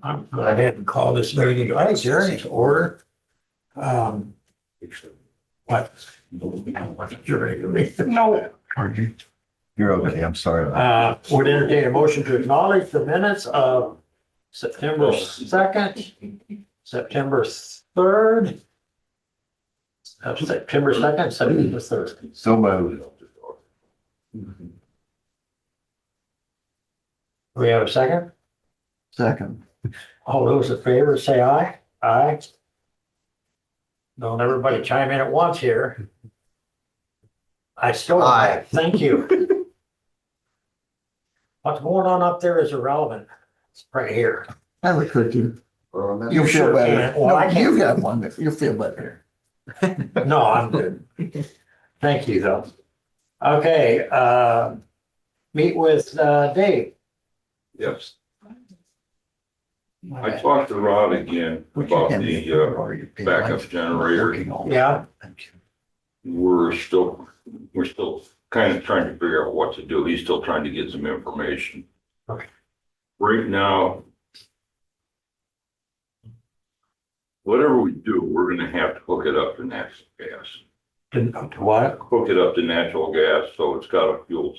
I'm go ahead and call this meeting to order. What? You're ready to read? No. You're okay, I'm sorry. Would entertain a motion to acknowledge the minutes of September 2nd, September 3rd, September 2nd, September 3rd. So moved. We have a second? Second. All those in favor say aye. Aye. Don't everybody chime in at once here. I still, Aye. thank you. What's going on up there is irrelevant. It's right here. Have a cookie. You'll feel Sure better. can. Well, I No, can't. you got one, you'll feel better. No, I'm good. Thank you, though. Okay, meet with Dave. Yes, I talked to Rod again about the backup generator. Yeah. We're still kind of trying to figure out what to do. He's still trying to get some information. Okay. Right now, whatever we do, we're gonna have to hook it up to natural gas. To what? Hook it up to natural gas, so it's got a fuel,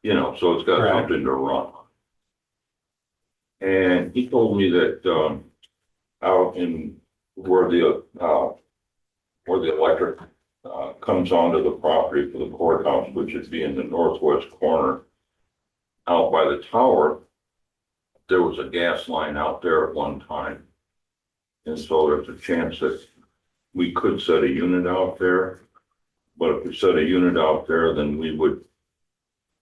so it's got Right. something to run on. And he told me that, out in where the electric, comes onto the property for the courthouse, which would be in the northwest corner, out by the tower, there was a gas line out there at one time. And so there's a chance that we could set a unit out there. But if we set a unit out there, then we'd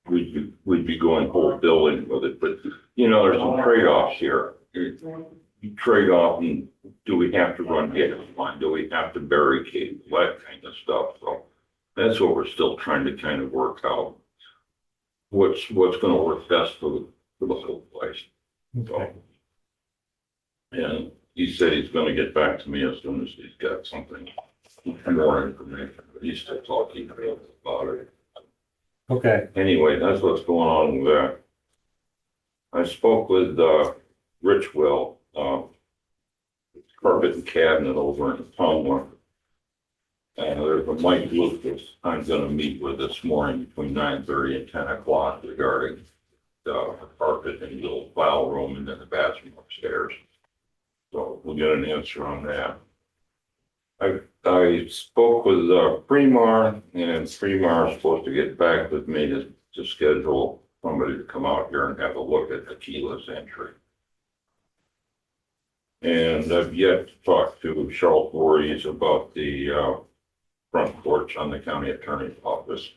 be going whole building with it. But, there's some trade-offs here. You trade off, and do we have to run gas line? Do we have to barricade? That kind of stuff. So that's what we're still trying to kind of work out. What's gonna work best for the whole place. So, and he said he's gonna get back to me as soon as he's got something more information, but he's still talking about it. Okay. Anyway, that's what's going on with that. I spoke with, Rich Will, carpet and cabinet over in Tumwater. And there's a Mike Lucas I'm gonna meet with this morning between 9:30 and 10 o'clock regarding the carpet and the little file room and then the bathroom upstairs. So we'll get an answer on that. I spoke with Fremar, and Fremar is supposed to get back with me to schedule somebody to come out here and have a look at the keyless entry. And I've yet to talk to Charles Voorhees about the front porch on the county attorney's office.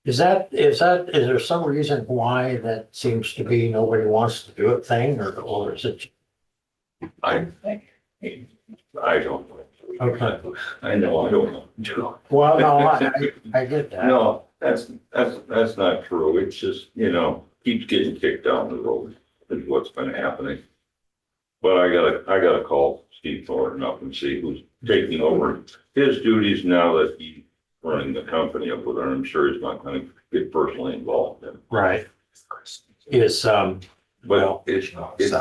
Is there some reason why that seems to be nobody wants to do it thing, or is it? I don't know. Okay. I know, I don't know. Well, no, I get that. No, that's not true. It's just, keeps getting kicked down the road is what's been happening. But I gotta call Steve Thornton up and see who's taking over his duties now that he's running the company up with her. I'm sure he's not gonna get personally involved in it. Right. Is, But it's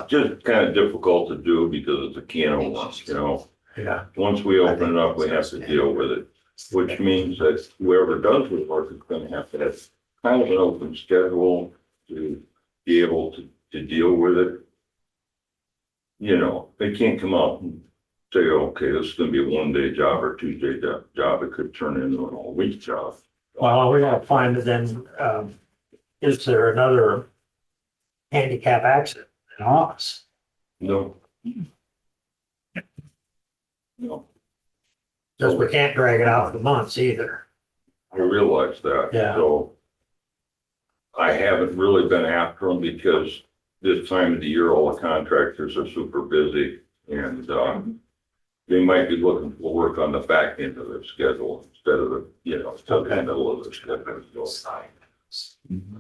just kind of difficult to do because it's a can of worms, yeah, Once we open it up, we have to deal with it, which means that whoever does the work is gonna have to have kind of an open schedule to be able to deal with it. They can't come out and say, okay, this is gonna be a 1-day job or 2-day job. It could turn into an all-week job. well, we gotta find it then, is there another handicap accident in office? No. No, Because we can't drag it out for months either. I realize that. Yeah. So I haven't really been after them because this time of the year, all the contractors are super busy and, they might be looking for work on the back end of their schedule instead of the, instead of the middle of their schedule. So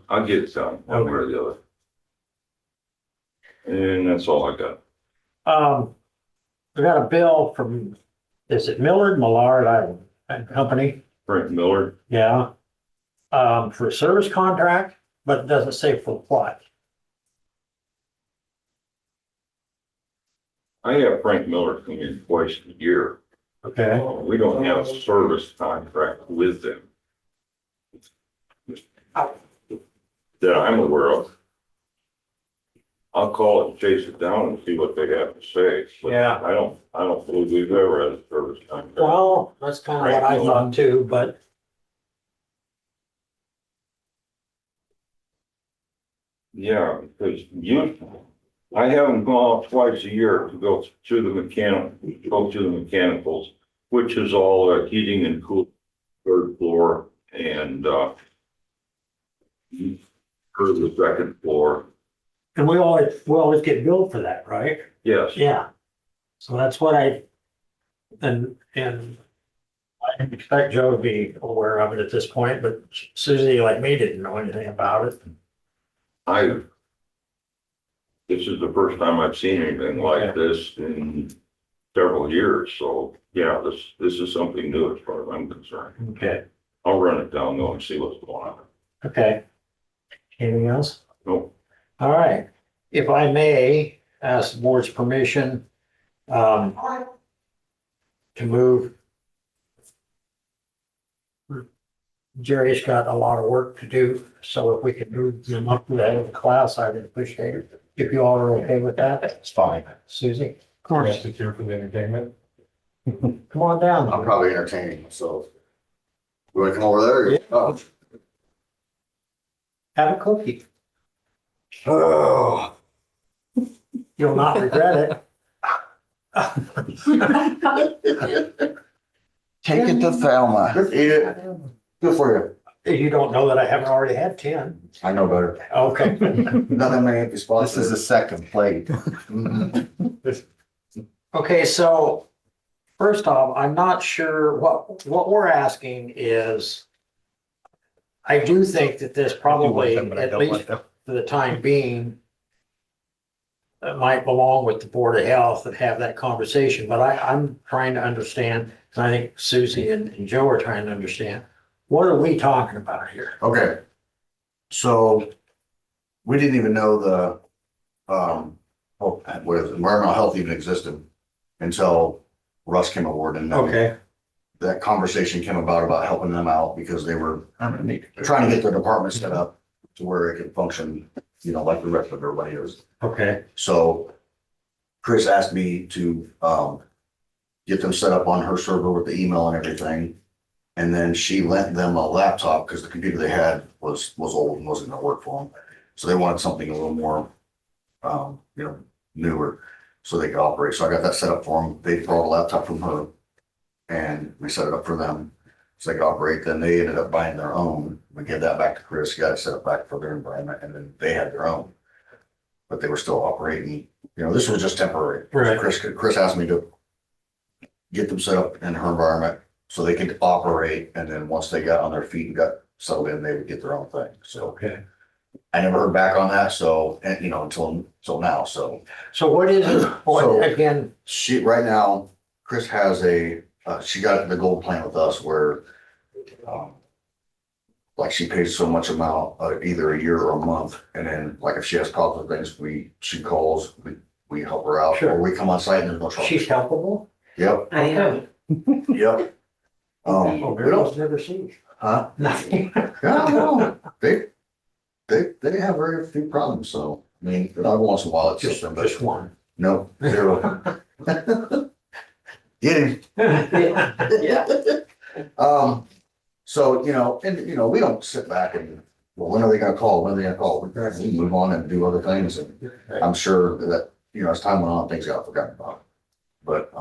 I'll get it done one way or the other. And that's all I got. We got a bill from, is it Millard, Company? Frank Miller, Yeah. For a service contract, but it doesn't say for what. I have Frank Miller come in twice a year. Okay, We don't have a service contract with them. That I'm aware of. I'll call it and chase it down and see what they have to say. But Yeah. I don't believe we've ever had a service contract. well, that's kind of what I thought too, but Yeah, because I have them go out twice a year to go through the mechanicals, which is all heating and cooling, third floor and, for the second floor. and we always get billed for that, right? Yes, Yeah. So that's what and I didn't expect Joe to be aware of it at this point, but Susie, like me, didn't know anything about it. this is the first time I've seen anything like this in several years. So, yeah, this is something new as far as I'm concerned. Okay, I'll run it down though and see what's going on. okay. Anything else? Nope. All right. If I may ask the board's permission, to move. Jerry's got a lot of work to do, so if we could move them up to the head of the class, I'd appreciate it. If you all are okay with that, It's fine. Susie, of Yes, course, it's here for the entertainment. come on down. I'm probably entertaining, so. You wanna come over there? Yeah. Oh. Have a cookie. Oh. You'll not regret it. Take it to Thelma. Eat it. Good for You don't know that I haven't already had 10. you. I know better. Okay. Not that many empty spots. This is the second plate. Okay, so first off, I'm not sure what we're asking is, I do think that this probably, at least for the time being, it might belong with the Board of Health and have that conversation, but I'm trying to understand, and I think Susie and Joe are trying to understand, what are we talking about here? Okay. So we didn't even know the, what is it, environmental health even existed until Russ came aboard, and then Okay, that conversation came about helping them out because they were trying to get their department set up to where it could function, you know, like the rest of everybody is. okay, So Chris asked me to get them set up on her server with the email and everything. And then she lent them a laptop because the computer they had was old and wasn't gonna work for them. So they wanted something a little more, newer so they could operate. So I got that set up for them. They brought a laptop from her and we set it up for them so they could operate. Then they ended up buying their own. We gave that back to Chris, got it set up back for their environment, and then they had their own. But they were still operating, this was just temporary. Right. Chris asked me to get them set up in her environment so they could operate, and then once they got on their feet and got settled in, they would get their own thing. So okay. I never heard back on that, so, and until now, so. So what is it, So- again, She, right now, Chris has she got the gold plan with us where, like she pays so much amount, either a year or a month, and then like if she has problems with things, she calls, we help her out, Sure. or we come on site and there's no trouble. she's helpable? Yep, I am. yep. Oh, We don't, Meryl's never seen. huh? Nothing. Yeah, no, they have very few problems, so, I mean, every once in a while it's Just something, but one. no, zero. Get him. Yeah. So, we don't sit back and, well, when are they gonna call? When are they gonna call? We move on and do other things, and I'm sure that, as time went on, things got forgotten about. But,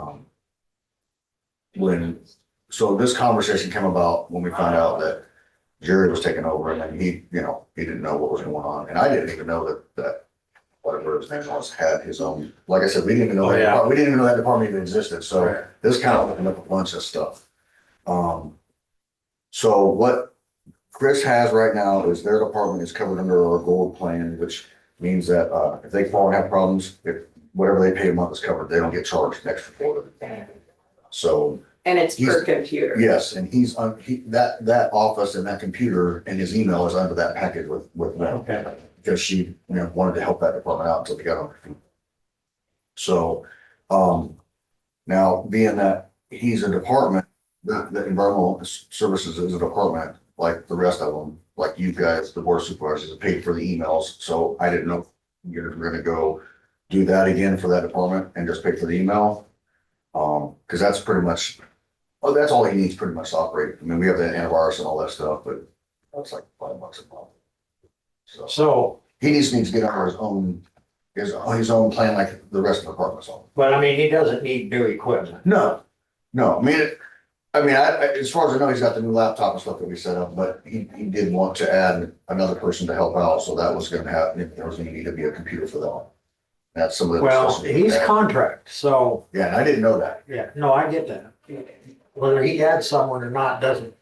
so this conversation came about when we found out that Jerry was taking over, and then he didn't know what was going on, and I didn't even know that whatever his name was, had his own, like I said, we didn't even know, Oh, yeah. we didn't even know that department even existed, so Right. this kind of opened up a bunch of stuff. So what Chris has right now is their department is covered under our gold plan, which means that, if they fall and have problems, if whatever they pay a month is covered, they don't get charged next quarter. So, And it's per He's- computer. yes, and he's on, that office and that computer and his email is under that package with them. Okay. Because she, wanted to help that department out until they got on their feet. So, Now, being that he's a department, the environmental services is a department, like the rest of them, like you guys, the board of supervisors, are paid for the emails, so I didn't know if you're gonna go do that again for that department and just pay for the email. Cause that's pretty much, oh, that's all he needs pretty much to operate. I mean, we have the antivirus and all that stuff, but that's like $5 a month. So, He needs to get under his own plan like the rest of the departments on. but I mean, he doesn't need new equipment. No, I mean, as far as I know, he's got the new laptop and stuff that we set up, but he did want to add another person to help out, so that was gonna happen. There was gonna need to be a computer for that. That's some of the. Well, discussions we he's had. contract, so, Yeah, and I didn't know that. yeah, no, I get that. Whether he adds someone or not doesn't,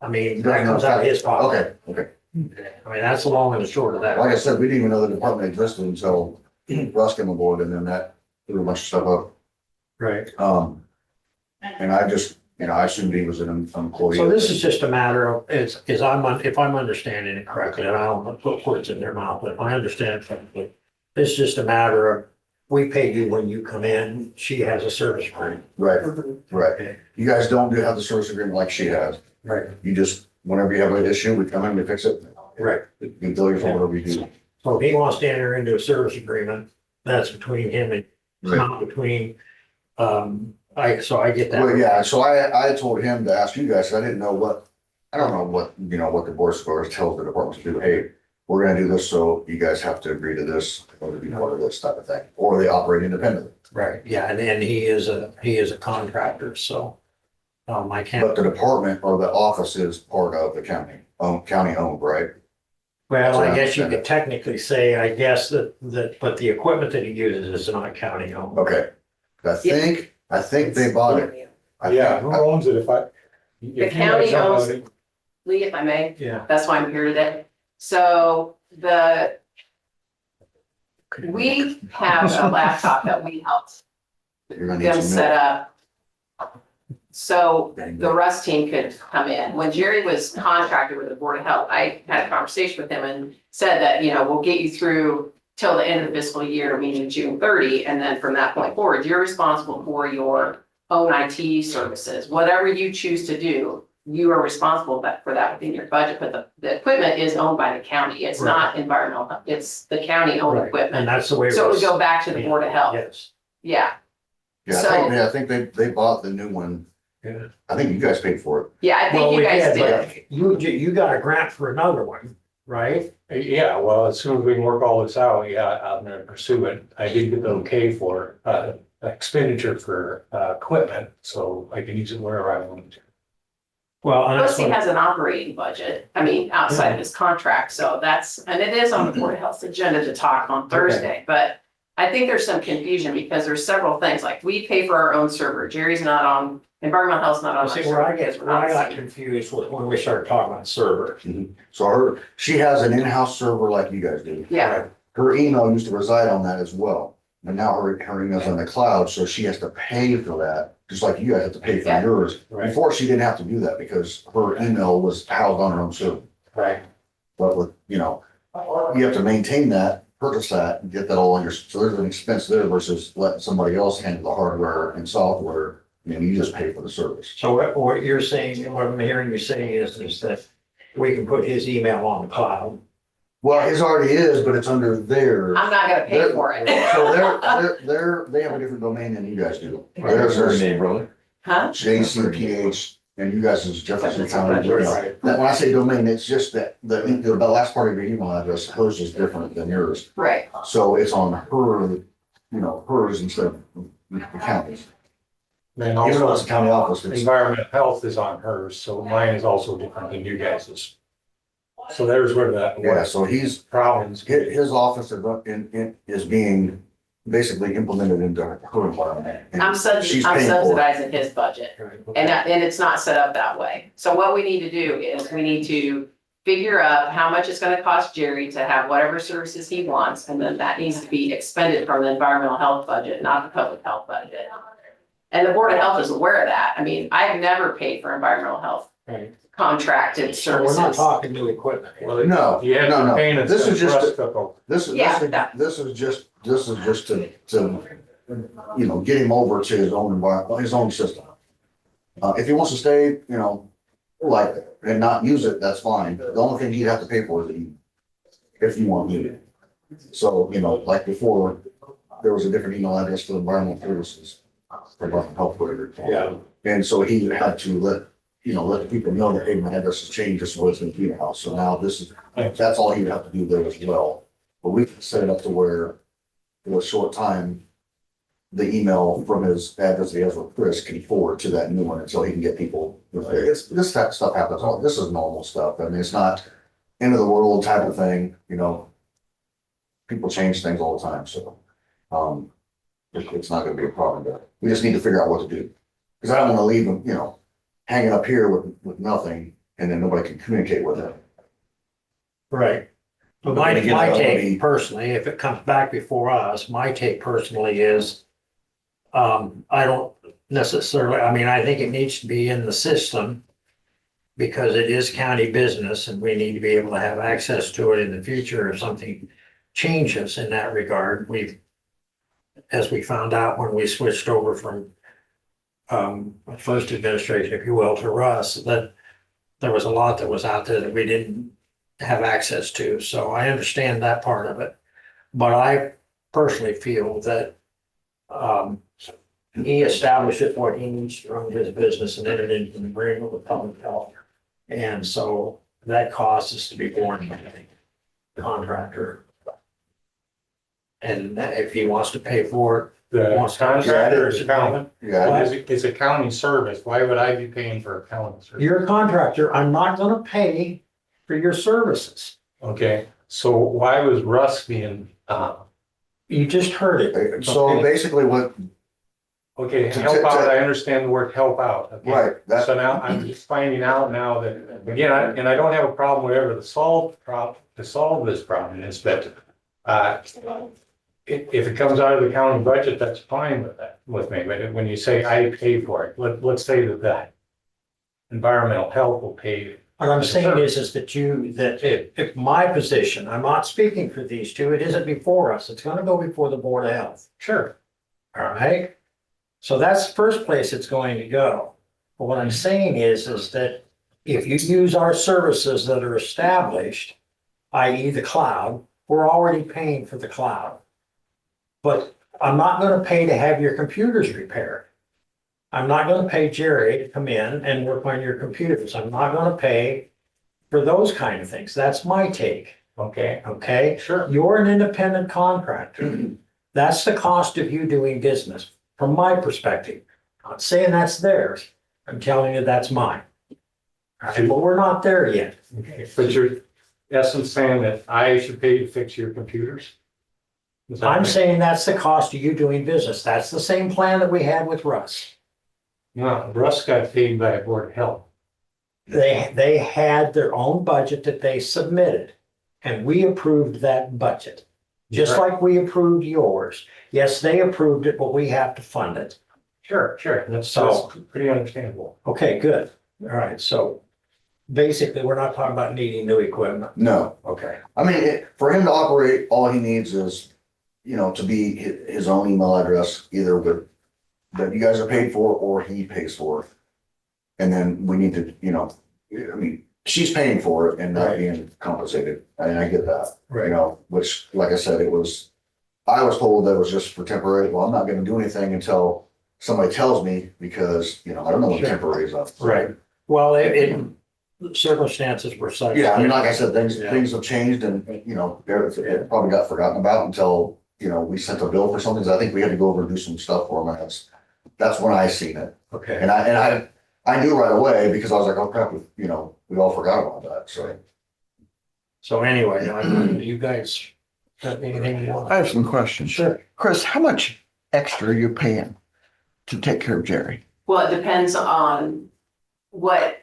I mean, that comes out of his pocket. Okay. I mean, that's the long and the short of that. Like I said, we didn't even know the department existed until Russ came aboard, and then that threw a bunch of stuff up. Right. And I just, I assumed he was an employee. So this is just a matter of, if I'm understanding it correctly, and I don't want to put words in their mouth, but if I understand correctly, it's just a matter of, we pay you when you come in, she has a service agreement. Right, right. Okay. You guys don't have the service agreement like she has. Right. You just, whenever you have an issue, we come in, we fix it. Right. You bill you for whatever you do. So if he wants to enter into a service agreement, that's between him and, it's not between, so I get that. Well, yeah, so I told him to ask you guys, 'cause I didn't know I don't know what the board of supervisors tells the departments to do. Hey, we're gonna do this, so you guys have to agree to this, or to be part of this type of thing, or they operate independently. Right, yeah, and then he is a contractor, so, I can't, But the department or the office is part of the county owned, right? well, I guess you could technically say, I guess but the equipment that he uses is not county owned. Okay. I think they bought it. Yeah, who owns it The county owns, Lee, if I may, Yeah. that's why I'm here today. So we have a laptop that we helped You're gonna need them some set milk. up. So the Rust team could come in. When Jerry was contracted with the Board of Health, I had a conversation with him and said that, we'll get you through till the end of the fiscal year, meaning June 30. And then from that point forward, you're responsible for your own IT services. Whatever you choose to do, you are responsible for that within your budget. But the equipment is owned by the county. It's not environmental. It's the county owned Right, and equipment. that's the way. So it would go back to the Board of Health. Yes, Yeah, Yeah, I think they bought the new one. yeah. I think you guys paid for it. yeah, I Well, think we you guys did, did. but you got a grant for another one, right? Yeah, well, as soon as we can work all this out, yeah, I'm gonna pursue it. I did get the okay for expenditure for equipment, so I can use it wherever I want to. Well, and Plus that's he what, has an operating budget, outside of his contract, so and it is on the Board of Health's agenda to talk on Thursday, but I think there's some confusion because there's several things, like we pay for our own server, Jerry's not on, environmental health's not on. our see, server where because we're I not got the same. confused was when we started talking about server. So she has an in-house server like you guys do. Yeah, Her email used to reside on that as well. But now her email's on the cloud, so she has to pay for that, just like you guys have to pay for Yeah. yours. Right. Before, she didn't have to do that because her email was housed on her own server. Right. But with, you have to maintain that, purchase that, and get that all on your, so there's an expense there versus letting somebody else handle the hardware and software. You just pay for the service. So what you're saying, what I'm hearing you saying is that we can put his email on the cloud. Well, his already is, but it's under their. I'm not gonna pay for it. So they have a different domain than you guys do. Theirs is brother. Huh? JCPH and you guys is Jefferson County. Right. That, when I say domain, it's just that the last part of your email address, hers is different than yours. Right, So it's on her, hers instead of the county's. Then Even though it's also, a county office, it's, environmental health is on hers, so mine is also different than you guys's. So there's where yeah, so problems. his office is being basically implemented into her environment. And I'm she's paying for it. subsidizing his budget. Right. And it's not set up that way. So what we need to do is we need to figure out how much it's gonna cost Jerry to have whatever services he wants, and then that needs to be expended from the environmental health budget, not the public health budget. And the Board of Health is aware of that. I've never paid for environmental health Right. contracted So we're not services. talking new equipment. Well, No, you have no, to no. pay it. This is just- Rust up. This is Yeah, that- just to you know, get him over to his own environment, his own system. If he wants to stay, you know, like, and not use it, that's fine. The only thing he'd have to pay for is the email, if you want to. So, you know, like before, there was a different email address for environmental services, for environmental health, whatever. Yeah. And so he had to let the people know that, hey, my address has changed, this was in the house. So now that's all he would have to do there as well. But we can set it up to where for a short time, the email from his address he has with Chris can forward to that new one until he can get people. This type of stuff happens. This is normal stuff. I mean, it's not end of the world type of thing, you know. People change things all the time, so it's not gonna be a problem, but we just need to figure out what to do. Because I don't want to leave them, you know, hanging up here with nothing and then nobody can communicate with it. Right. But But my, then again, my I don't take need- personally, if it comes back before us, my take personally is, I don't necessarily, I mean, I think it needs to be in the system because it is county business and we need to be able to have access to it in the future if something changes in that regard. As we found out when we switched over from first administration, if you will, to Russ, that there was a lot that was out there that we didn't have access to. So I understand that part of it. But I personally feel that he establishes what he needs to run his business and entered into an agreement with public health. And so that cost is to be borne by the contractor. And if he wants to pay for it, The contractor is a county. Yeah, It's a county service. Why would I be paying for a county service? you're a contractor, I'm not gonna pay for your services. Okay, so why was Russ being, You just heard it. so Okay. basically what, okay, help out, I understand the word help out. Okay? right, that's, So now I'm just finding out now that, again, and I don't have a problem whatever to solve this problem is, but if it comes out of the county budget, that's fine with me, but when you say I pay for it, let's say that environmental health will pay. What I'm saying is that if my position, I'm not speaking for these two, it isn't before us, it's gonna go before the Board of Health. Sure. All right? So that's the first place it's going to go. But what I'm saying is that if you use our services that are established, i.e. the cloud, we're already paying for the cloud. But I'm not gonna pay to have your computers repaired. I'm not gonna pay Jerry to come in and work on your computers. I'm not gonna pay for those kind of things. That's my take. Okay? Sure. You're an independent contractor. That's the cost of you doing business, from my perspective. I'm not saying that's theirs. I'm telling you that's mine. All right, but we're not there yet. Okay, but you're essence saying that I should pay to fix your computers? Is that I'm right? saying that's the cost of you doing business. That's the same plan that we had with Russ. No, Russ got paid by a board of health. They had their own budget that they submitted, and we approved that budget. Just Right. like we approved yours. Yes, they approved it, but we have to fund it. Sure, that's So- pretty understandable. Okay, good. All right, so basically, we're not talking about needing new equipment. no. Okay. I mean, for him to operate, all he needs is, you know, to be his own email address, either with, that you guys are paid for or he pays for. And then we need to, you know, I mean, she's paying for it and not Right. being compensated. And I get that, you Right. know, which, like I said, I was told that it was just for temporary. Well, I'm not gonna do anything until somebody tells me because, you know, I don't know what Sure. temporary is up. Right. Well, circumstances were such. Yeah, I mean, like I said, Yeah. things have changed and, you know, it probably got forgotten about until, you know, we sent a bill for something. So I think we had to go over and do some stuff for them. And that's when I seen it. Okay. And I knew right away because I was like, oh crap, you know, we all forgot about that. So So anyway, you guys have anything you want? I have some questions. Sure. Chris, how much extra are you paying to take care of Jerry? Well, it depends on what,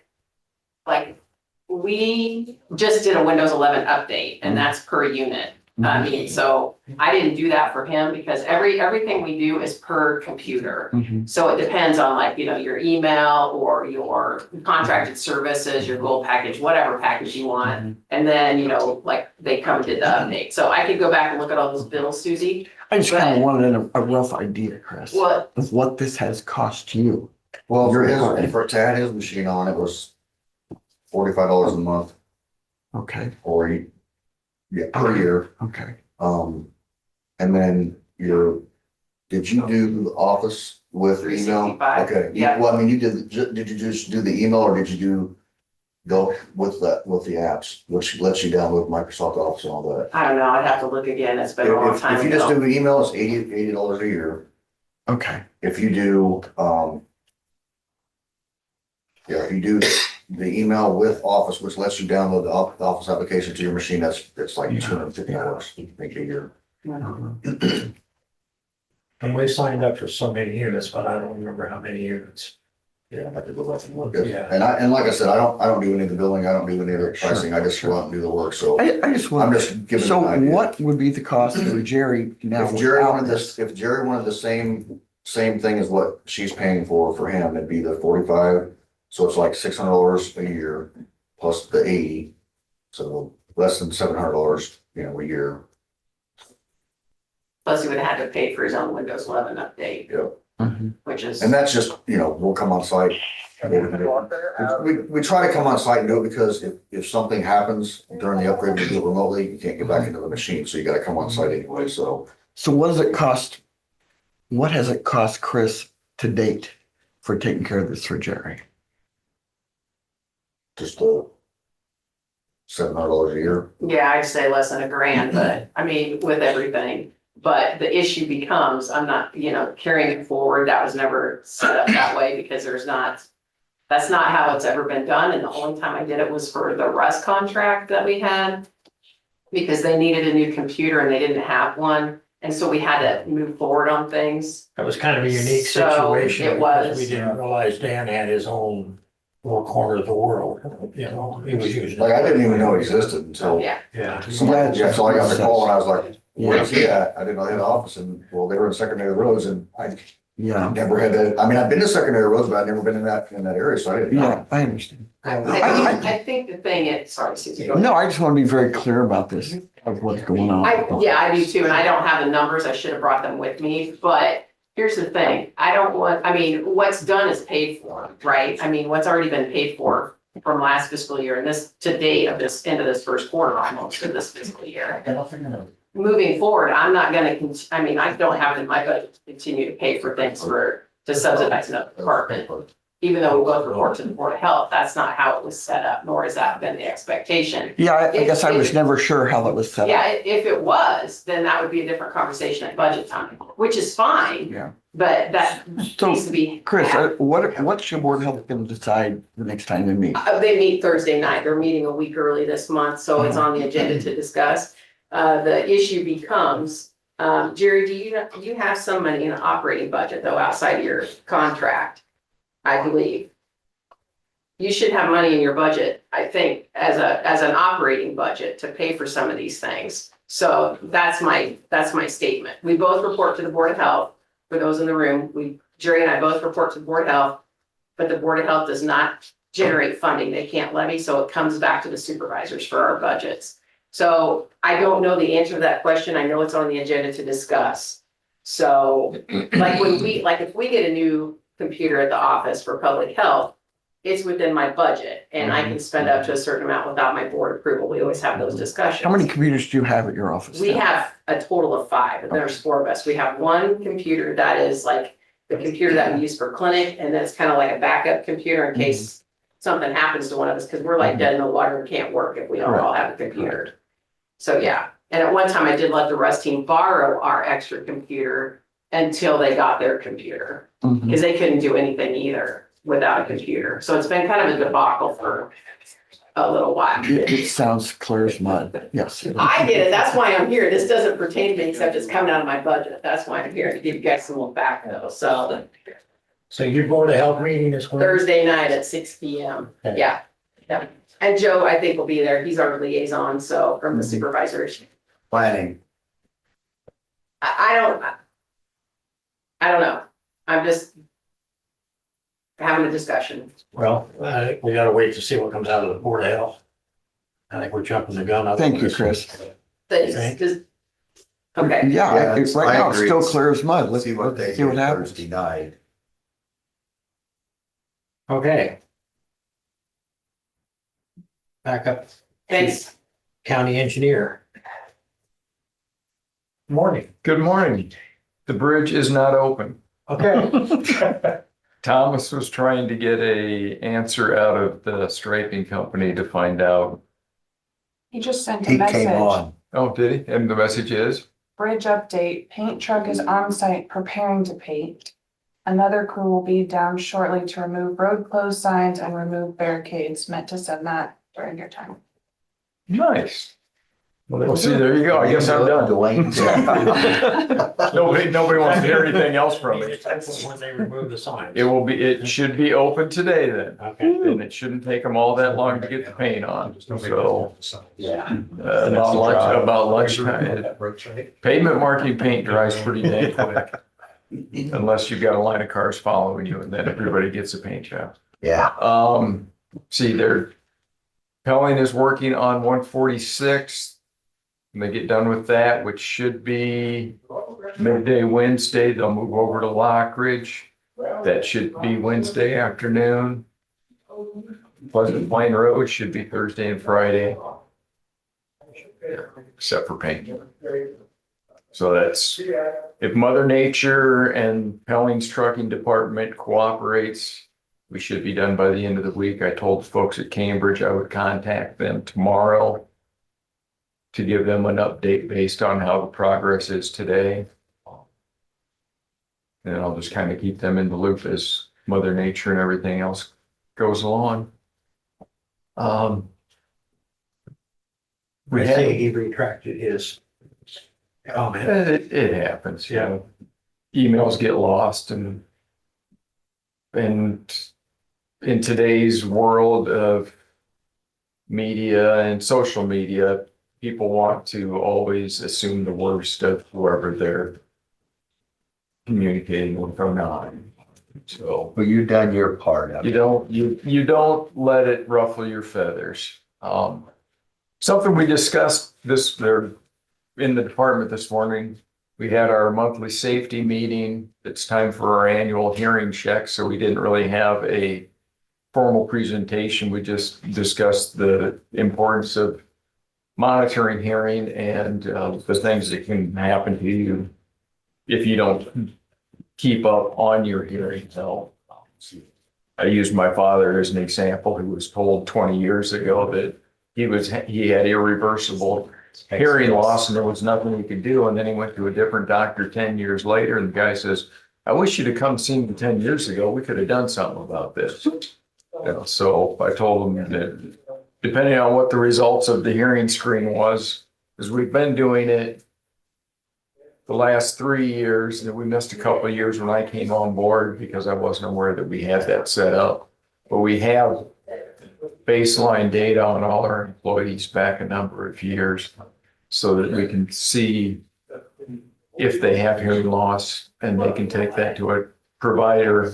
like, we just did a Windows 11 update and that's per unit. I mean, so I didn't do that for him because everything we do is per computer. Mhm. So it depends on like, your email or your contracted services, your gold package, whatever package you want. And then, like they come and did the update. So I could go back and look at all those bills, Susie. I just kind of wanted a rough idea, Chris, What, of what this has cost you. Well, to add his machine on, it was $45 a month Okay, or, per year. okay. And then did you do the office with email? 365, Okay, yeah. well, I mean, did you just do the email or did you go with the apps, which lets you download Microsoft Office and all that? I don't know, I'd have to look again. It's been a long time If you just ago. do email, it's $80 a year. Okay, If you do, if you do the email with Office, which lets you download the Office application to your machine, it's like $250, I think, a year. And we signed up for so many units, but I don't remember how many units. Yeah, I have to go back and look. Yeah. And like I said, I don't do any of the billing, I don't do any of the Sure, pricing, I just go out and do the work, so I just I'm want, just giving so an idea. what would be the cost for Jerry now? If Jerry without wanted this, if Jerry wanted the same thing as what she's paying for him, it'd be the 45. So it's like $600 a year plus the 80. So less than $700, a year. Plus he would have had to pay for his own Windows 11 update, Mhm. which is. And that's just, we'll come on site. We try to come on site and do it because if something happens during the upgrade, we do it remotely, you can't get back into the machine, so you gotta come on site anyway, so. So what does it cost? What has it cost Chris to date for taking care of this for Jerry? Just $700 a year. Yeah, I'd say less than $1,000, but I mean, with everything. But the issue becomes, I'm not, carrying it forward. That was never set up that way because that's not how it's ever been done. And the only time I did it was for the Russ contract that we had. Because they needed a new computer and they didn't have one. And so we had to move forward on things. That was kind of a unique So, situation. it was. because We didn't realize Dan had his own little corner of the world, he was using. Like, I didn't even know it existed until Yeah, Yeah. somebody, so I got the call and I was like, where's he at? I didn't know they had an office and, well, they were in secondary roads and I Yeah, never had that. I mean, I've been to secondary roads, but I've never been in that area, so I didn't know. yeah, I understand. I think the thing is, sorry, Susie. go ahead. No, I just want to be very clear about this, of what's going on. I do too, and I don't have the numbers, I should have brought them with me, but here's the thing, what's done is paid for, right? I mean, what's already been paid for from last fiscal year and this to date of this, end of this first quarter almost of this fiscal year. Moving forward, I'm not gonna, I don't have it in my budget to continue to pay for things to subsidize another department. Even though we both report to the Board of Health, that's not how it was set up, nor has that been the expectation. Yeah, I guess I was never sure how that was set Yeah, up. if it was, then that would be a different conversation at budget time, which is fine, Yeah. but that So, needs to be. Chris, what's your board of health going to decide the next time they meet? They meet Thursday night. They're meeting a week early this month, so it's on the agenda to discuss. The issue becomes, Jerry, do you have some money in an operating budget though, outside of your contract? I believe. You should have money in your budget, I think, as an operating budget to pay for some of these things. So that's my statement. We both report to the Board of Health. For those in the room, Jerry and I both report to the Board of Health, but the Board of Health does not generate funding. They can't levy, so it comes back to the supervisors for our budgets. So I don't know the answer to that question. I know it's on the agenda to discuss. So if we get a new computer at the office for public health, it's within my budget and I can spend up to a certain amount without my board approval. We always have those discussions. How many computers do you have at your office? We now? have a total of 5, and there's 4 of us. We have one computer that is like the computer that we use for clinic, and then it's kind of like a backup computer in case something happens to one of us, because we're like dead in the water and can't work if we don't all have a computer. So yeah, and at one time I did let the Rust team borrow our extra computer until they got their computer, Mhm. because they couldn't do anything either without a computer. So it's been kind of a debacle for a little while. It sounds clear as mud, yes. I get it, that's why I'm here. This doesn't pertain to me except it's coming out of my budget. That's why I'm here, to give you guys some look back though. So So your Board of Health meeting is when? Thursday night at 6 PM. Okay. Yeah. And Joe, I think will be there. He's our liaison, so from the supervisors. Planning. I don't know. I'm just having a discussion. Well, we gotta wait to see what comes out of the Board of Health. I think we're jumping the gun up. Thank you, Chris. Okay. Okay, Yeah, right now it's still clear as mud. Let's See what they see what did happens. Thursday night. Okay. Back up, thanks. county engineer. Morning. Good morning. The bridge is not open. Okay. Thomas was trying to get a answer out of the striping company to find out. He just sent a He came message. on. Oh, did he? And the message is? Bridge update, paint truck is on site preparing to paint. Another crew will be down shortly to remove road closed signs and remove barricades. Meant to send that during your time. Nice. Well, see, there you go. I guess I'm done. Dwayne. Nobody wants to hear anything else from me. When they remove the signs. It should be open today then. Okay, And it shouldn't take them all that long to get the paint on. So, yeah. about lunchtime. Pavement marking paint dries pretty dang quick. Unless you've got a line of cars following you and then everybody gets a paint job. Yeah. See, Pelling is working on 146. When they get done with that, which should be midday Wednesday, they'll move over to Lockridge. That should be Wednesday afternoon. Pleasant Plain Road should be Thursday and Friday. Except for paint. So that's, if Mother Nature and Pelling's trucking department cooperates, we should be done by the end of the week. I told folks at Cambridge I would contact them tomorrow to give them an update based on how the progress is today. And I'll just kind of keep them in the loop as Mother Nature and everything else goes along. We say he retracted his comment. It happens, you know. Emails get lost and in today's world of media and social media, people want to always assume the worst of whoever they're communicating with or not. So Well, you done your part of you it. don't let it ruffle your feathers. Something we discussed there in the department this morning. We had our monthly safety meeting. It's time for our annual hearing check, so we didn't really have a formal presentation. We just discussed the importance of monitoring hearing and the things that can happen to you if you don't keep up on your hearing health. I used my father as an example, who was told 20 years ago that he had irreversible hearing loss and there was nothing he could do. And then he went to a different doctor 10 years later and the guy says, I wish you'd have come see me 10 years ago. We could have done something about this. You know, so I told him that depending on what the results of the hearing screen was, because we've been doing it the last 3 years, and we missed a couple of years when I came on board because I wasn't aware that we had that set up. But we have baseline data on all our employees back a number of years so that we can see if they have hearing loss and they can take that to a provider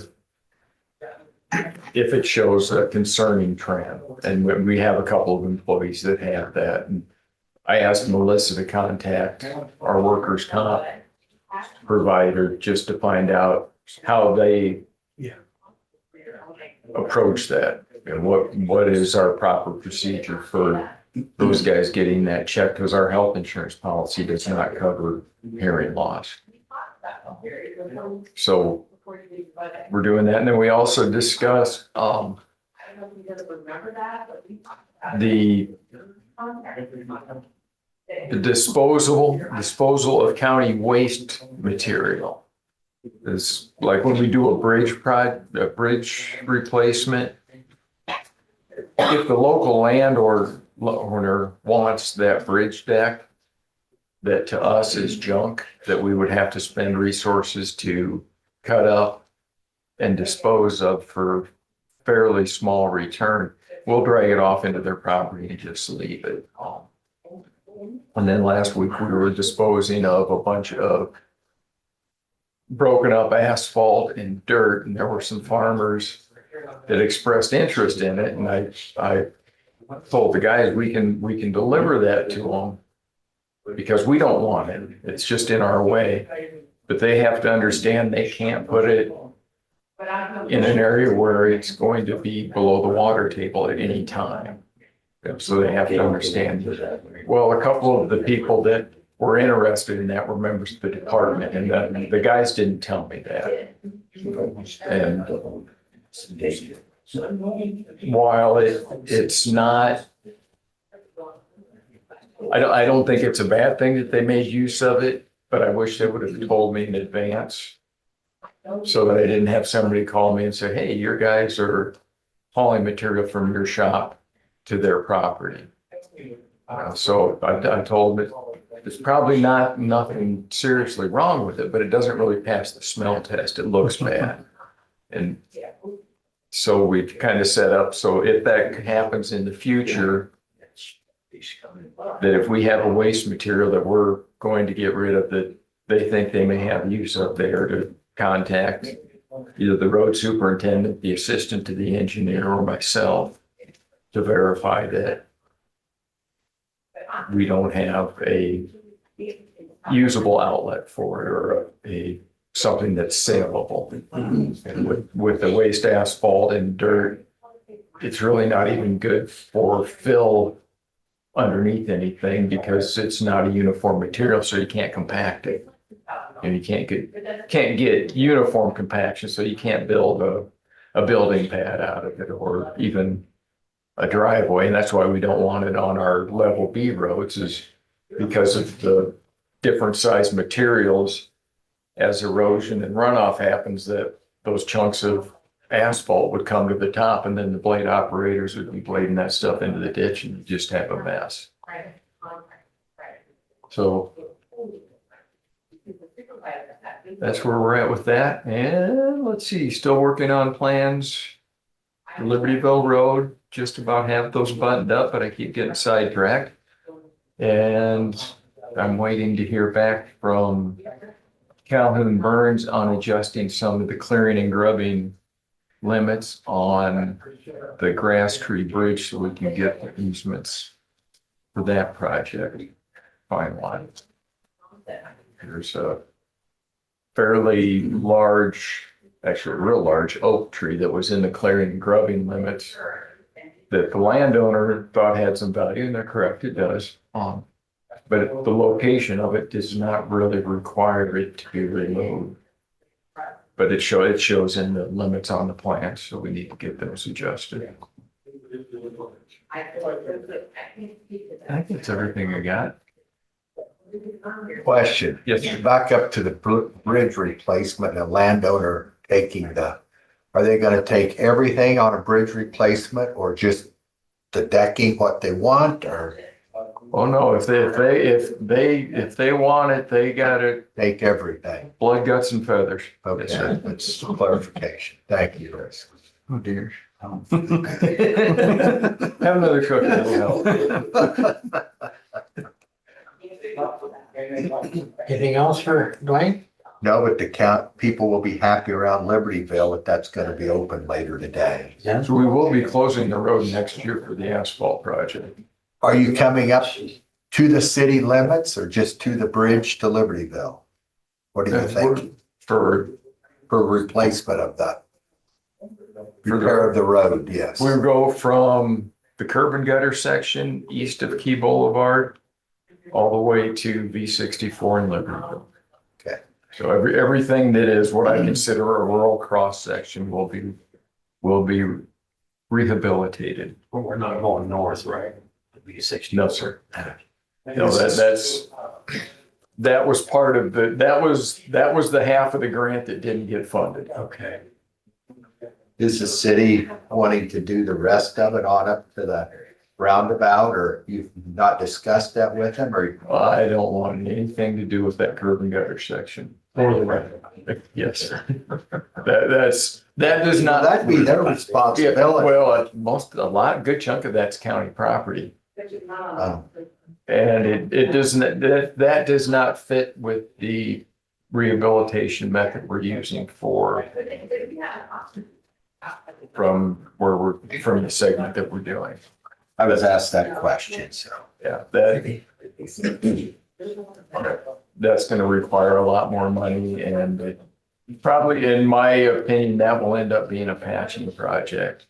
if it shows a concerning trend. And we have a couple of employees that have that. And I asked Melissa to contact our workers' comp provider just to find out how they approach that and what is our proper procedure for those guys getting that check, because our health insurance policy does not cover hearing loss. So we're doing that. And then we also discussed the disposal of county waste material. It's like when we do a bridge replacement, if the local landowner wants that bridge deck, that to us is junk, that we would have to spend resources to cut up and dispose of for fairly small return, we'll drag it off into their property and just leave it. And then last week we were disposing of a bunch of broken up asphalt and dirt, and there were some farmers that expressed interest in it, and I told the guys, we can deliver that to them because we don't want it. It's just in our way. But they have to understand they can't put it in an area where it's going to be below the water table at any time. So they have to understand. Well, a couple of the people that were interested in that were members of the department, and the guys didn't tell me that. And while it's not, I don't think it's a bad thing that they made use of it, but I wish they would have told me in advance so that I didn't have somebody call me and say, hey, your guys are hauling material from your shop to their property. So I told them there's probably nothing seriously wrong with it, but it doesn't really pass the smell test. It looks bad. And so we've kind of set up, so if that happens in the future, that if we have a waste material that we're going to get rid of that they think they may have use of there, to contact either the road superintendent, the assistant to the engineer, or myself to verify that we don't have a usable outlet for it, or something that's saleable. And with the waste asphalt and dirt, it's really not even good for fill underneath anything because it's not a uniform material, so you can't compact it. And you can't get uniform compaction, so you can't build a building pad out of it, or even a driveway. And that's why we don't want it on our level B roads, is because of the different size materials. As erosion and runoff happens, that those chunks of asphalt would come to the top, and then the blade operators would be blading that stuff into the ditch, and you just have a mess. So that's where we're at with that. And let's see, still working on plans for Libertyville Road. Just about have those buttoned up, but I keep getting sidetracked. And I'm waiting to hear back from Calhoun Burns on adjusting some of the clearing and grubbing limits on the Grass Tree Bridge, so we can get the easements for that project finalized. There's a fairly large, actually a real large oak tree that was in the clearing and grubbing limits that the landowner thought had some value, and they're correct, it does. But the location of it does not really require it to be removed. But it shows in the limits on the plan, so we need to get those adjusted. I think that's everything I got. Question. Yes, sir. Back up to the bridge replacement, and landowner taking are they gonna take everything on a bridge replacement, or just the decking, what they want, or Oh, no, if they want it, they got it, take everything? blood, guts and feathers. Okay, Yes, sir. that's clarification. Thank you. Oh, dear. Have another cookie, that'll help. Anything else for Dwayne? No, but people will be happy around Libertyville if that's gonna be open later today. Yeah. So we will be closing the road next year for the asphalt project. Are you coming up to the city limits, or just to the bridge to Libertyville? What do you think For replacement of the repair of the road? Yes. We go from the curb and gutter section east of Key Boulevard all the way to V64 in Libertyville. Okay. So everything that is what I consider a rural cross section will be rehabilitated. Well, we're not going north, right? It'd be 60. No, sir. No, that was part of that was the half of the grant that didn't get funded. Okay. Is the city wanting to do the rest of it on up to the roundabout, or you've not discussed that with them, or? I don't want anything to do with that curb and gutter section. Or the right. Yes. That does not. That'd be their responsibility. Well, a good chunk of that's county property. And it doesn't, that does not fit with the rehabilitation method we're using from the segment that we're doing. I was asked that question, so. Yeah, that's gonna require a lot more money, and probably, in my opinion, that will end up being a patching project.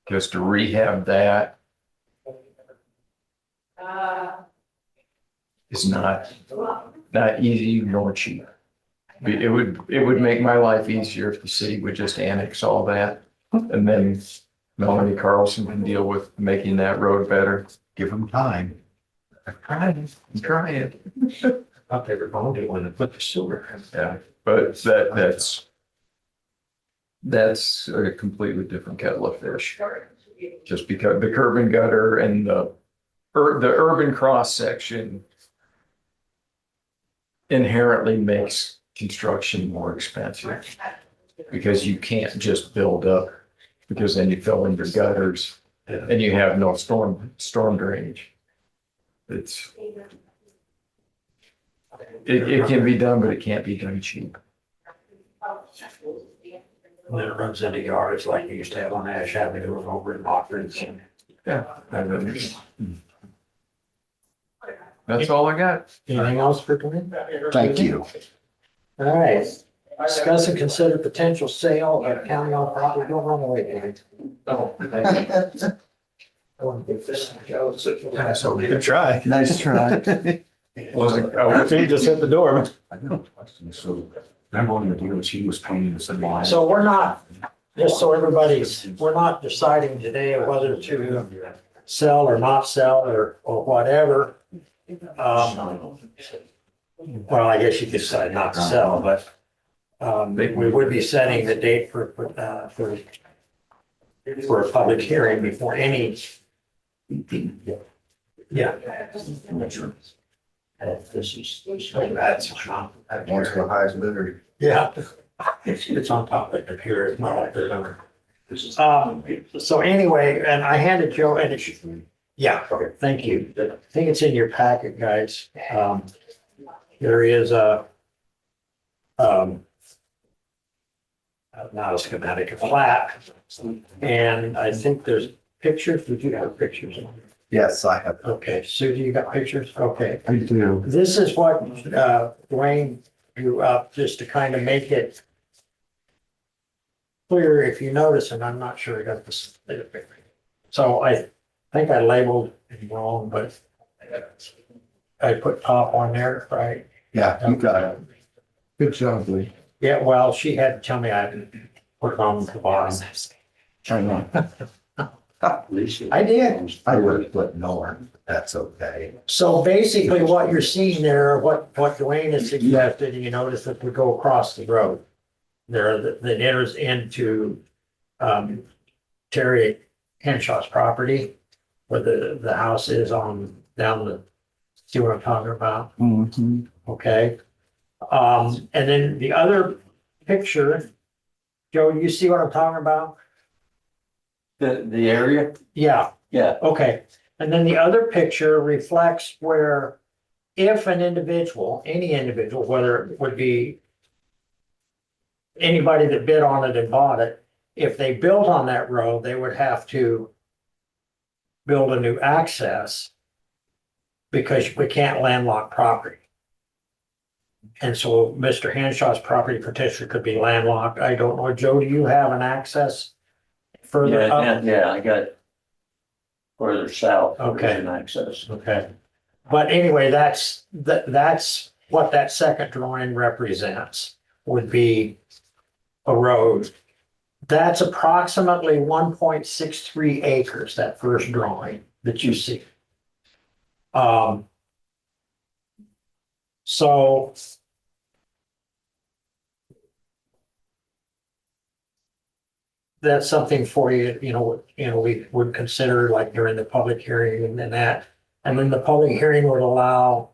Just to rehab that is not easy nor cheap. It would make my life easier if the city would just annex all that, and then Melanie Carlson can deal with making that road better. Give them time. I'm trying. Thought they were going to when they put the sewer in. Yeah, but that's a completely different kettle of fish. Just because the curb and gutter and the urban cross section inherently makes construction more expensive, because you can't just build up, because then you fill in your gutters and you have no storm drainage. It can be done, but it can't be done cheap. And then it runs into yards like you used to have on Ash Avenue and over in Mockridge. Yeah. That's all I got. Anything else for Dwayne? Thank you. All right. Discuss and consider potential sale of county-owned property. Don't run away, Dwayne. Oh, thank you. I want to give this a go. Good try. Nice try. He just hit the door. I got a question. So remember when the deal she was painting the line? So we're not, just so we're not deciding today whether to sell or not sell or whatever. Well, I guess you could decide not to sell, but we would be setting the date for a public hearing before any. Yeah. This is, that's. One's the highest bidder. Yeah. It's on top of the computer, it's not like there's number. So anyway, and I handed Joe, and it's, yeah, okay, thank you. I think it's in your packet, guys. There is not a schematic, a plat. And I think there's pictures. Did you have pictures? Yes, I have. Okay, Susie, you got pictures? Okay. I do. This is what Dwayne drew up just to kind of make it clear if you notice, and I'm not sure I got this. So I think I labeled it wrong, but I put top on there, right? Yeah, you got it. Good job, Lee. Yeah, well, she had to tell me I had to put it on the bottom. I know. I did. I would have put north, but that's okay. So basically what you're seeing there, what Dwayne has suggested, and you notice that we go across the road. There, that enters into Terry Henshaw's property, where the house is on down the, see what I'm talking about? Mhm. Okay. And then the other picture, Joe, you see what I'm talking about? The area? Yeah. Yeah. Okay. And then the other picture reflects where if an individual, any individual, whether it would be anybody that bid on it and bought it, if they built on that road, they would have to build a new access because we can't landlock property. And so Mr. Henshaw's property potentially could be landlocked. I don't know. Joe, do you have an access further up? Yeah, I got further south. Okay. There's an access. Okay. But anyway, that's what that second drawing represents, would be a road. That's approximately 1.63 acres, that first drawing that you see. So that's something for you, we would consider like during the public hearing and that. And then the public hearing would allow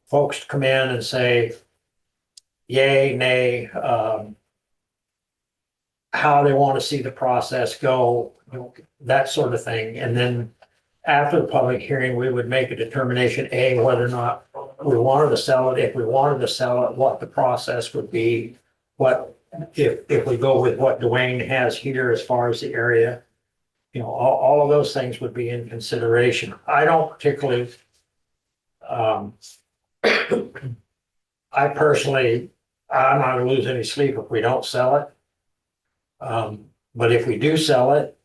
folks to come in and say yay, nay, how they want to see the process go, that sort of thing. And then after the public hearing, we would make a determination, A, whether or not we wanted to sell it. If we wanted to sell it, what the process would be. What, if we go with what Dwayne has here as far as the area, all of those things would be in consideration. I don't particularly, I personally, I'm not gonna lose any sleep if we don't sell it. But if we do sell it,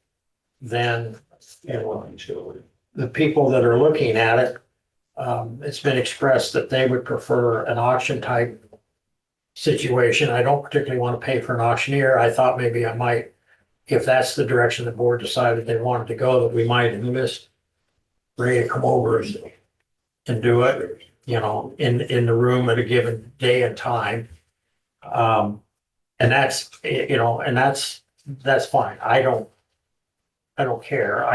then, the people that are looking at it, it's been expressed that they would prefer an auction type situation. I don't particularly want to pay for an auctioneer. I thought maybe I might, if that's the direction the board decided they wanted to go, that we might enlist Ray to come over and do it, in the room at a given day and time. And that's, that's fine. I don't care.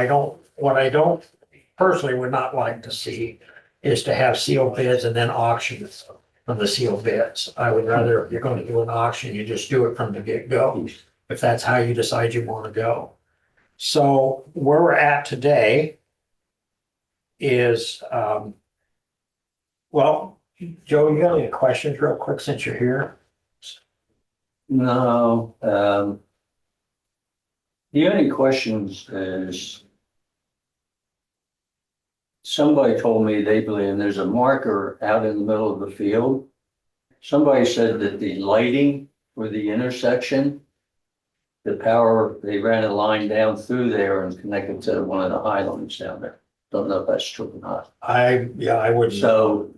What I don't personally would not like to see is to have sealed bids and then auctions of the sealed bids. I would rather, if you're going to do an auction, you just do it from the get-go, if that's how you decide you want to go. So where we're at today is, well, Joe, you got any questions real quick since you're here? No, the only questions is somebody told me they believe there's a marker out in the middle of the field. Somebody said that the lighting for the intersection, the power, they ran a line down through there and connected to one of the islands down there. Don't know if that's true or not. I would. So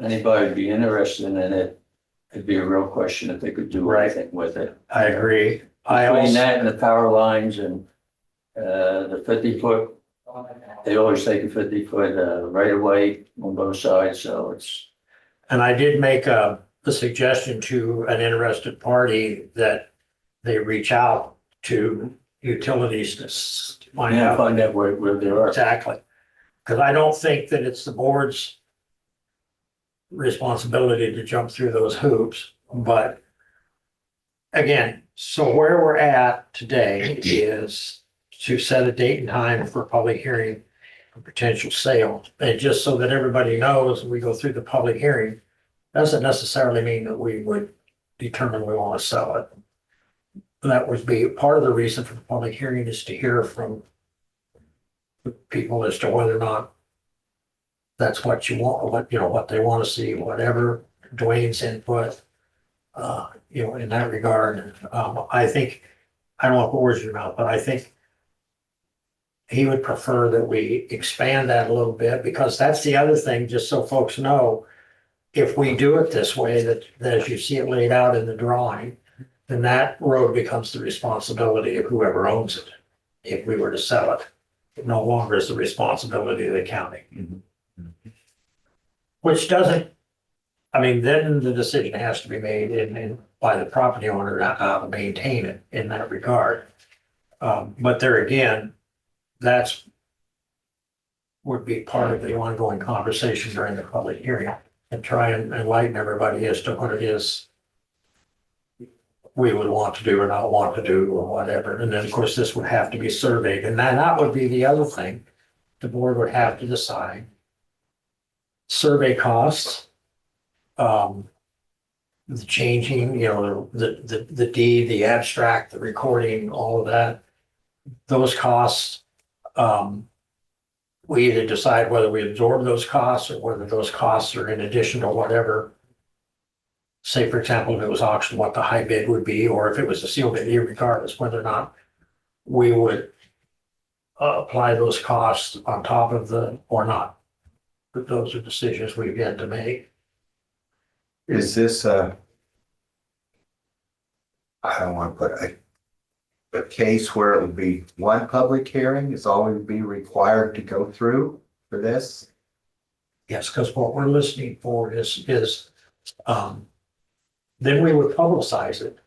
anybody would be interested in it. It'd be a real question if they could do Right. anything with it. I agree. Between that and the power lines and the 50-foot, they always take a 50-foot right of way on both sides, so it's. And I did make a suggestion to an interested party that they reach out to utilities to find out. Find out where they are. Exactly. Because I don't think that it's the board's responsibility to jump through those hoops, but again, so where we're at today is to set a date and time for public hearing for potential sale. And just so that everybody knows, we go through the public hearing, doesn't necessarily mean that we would determine we want to sell it. That would be part of the reason for the public hearing, is to hear from people as to whether or not that's what you want, what they want to see, whatever Dwayne's input, in that regard. I think, I don't want to put words in your mouth, but I think he would prefer that we expand that a little bit, because that's the other thing, just so folks know, if we do it this way, that as you see it laid out in the drawing, then that road becomes the responsibility of whoever owns it. If we were to sell it, it no longer is the responsibility of the county. Which doesn't, then the decision has to be made by the property owner to maintain it in that regard. But there again, that's would be part of the ongoing conversation during the public hearing, and try and enlighten everybody as to what it is we would want to do or not want to do or whatever. And then, of course, this would have to be surveyed, and that would be the other thing the board would have to decide. Survey costs, the changing, the deed, the abstract, the recording, all of that, those costs, we either decide whether we absorb those costs or whether those costs are in addition to whatever. Say, for example, if it was auctioned, what the high bid would be, or if it was a sealed bid, regardless, whether or not we would apply those costs on top of or not. But those are decisions we've yet to make. Is this I don't want to put a case where it would be one public hearing is all we would be required to go through for this? Yes, because what we're listening for is then we would publicize it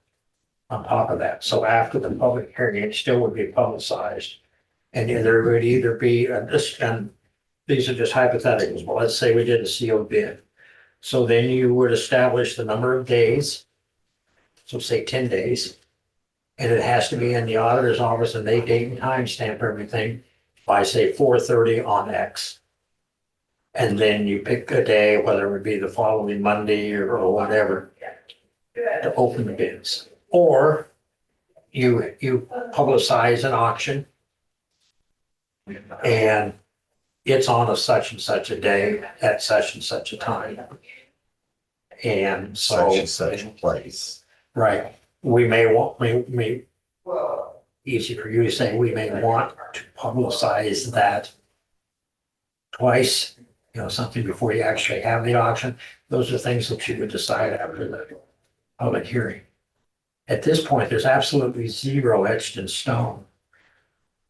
on top of that. So after the public hearing, it still would be publicized. And there would either be, and these are just hypotheticals, but let's say we did a sealed bid. So then you would establish the number of days. So say 10 days. And it has to be in the auditor's office, and they date and time stamp everything. by say 4:30 on X. And then you pick a day, whether it would be the following Monday or whatever, to open the bids. Or you publicize an auction and it's on a such and such a day at such and such a time. And so. Such and such a place. Right, we may want, may, easy for you to say, we may want to publicize that twice, something before you actually have the auction. Those are things that you would decide after the public hearing. At this point, there's absolutely zero etched in stone.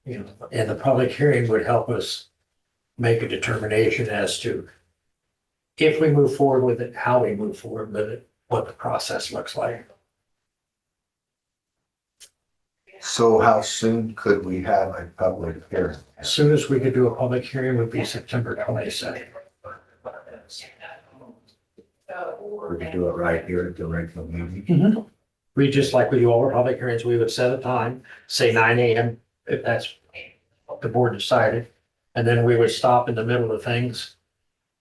And the public hearing would help us make a determination as to if we move forward with it, how we move forward with it, what the process looks like. So how soon could we have a public hearing? As soon as we could do a public hearing would be September 22nd. We could do it right here at the regular meeting. We just like we do all our public hearings, we would set a time, say 9 a.m. if that's what the board decided. And then we would stop in the middle of things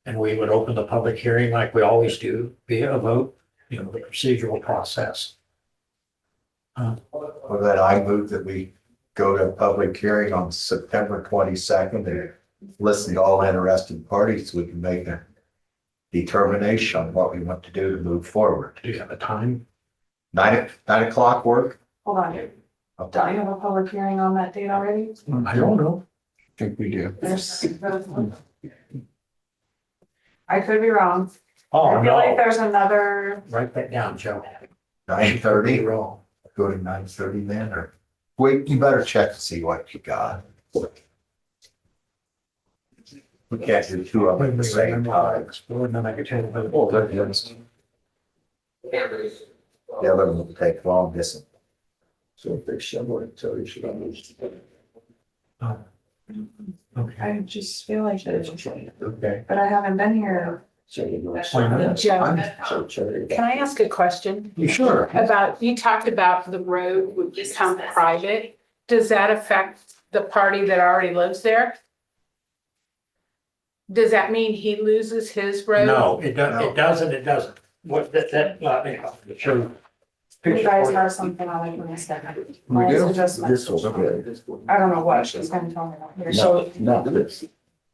and we would open the public hearing like we always do via a vote, the procedural process. Well, then I move that we go to a public hearing on September 22nd and listen to all interested parties. We can make a determination on what we want to do to move forward. Do you have a time? 9 o'clock work? Hold on, don't you have a public hearing on that date already? I don't know. I think we do. There's. I could be wrong. Oh, I feel like no. there's another, Write that down, Joe. 9:30? Wrong. Go to 9:30 then, or wait, you better check to see what you got. We can't do two of them at the same time. And then I could tell you. Oh, that's. The other one will take long distance. So if they shovel it, so you should understand. Okay. I just feel like there's, Okay. but I haven't been here. Joe, can I ask a question You sure? about, you talked about the road would become private. Does that affect the party that already lives there? Does that mean he loses his road? No, it doesn't, it doesn't. What, sure. You guys have something on it in a second. We do? Just- This was good. I don't know what she's gonna tell me. Here. So, No, this.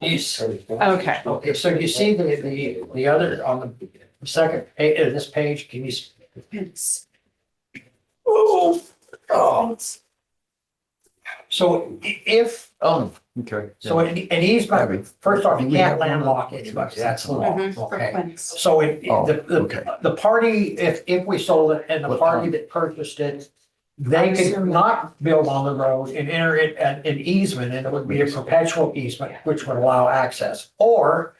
Okay. okay, so you see the other, on the second, this page, can you? Oh. So if, Okay. so an easement, first off, you can't landlock anybody, that's the law, Mhm. For okay? Quince. So Oh, the okay. party, if we sold it and the What party time? that purchased it, they could not build on the road and enter it an easement, and it would be a perpetual easement, which would allow access. Or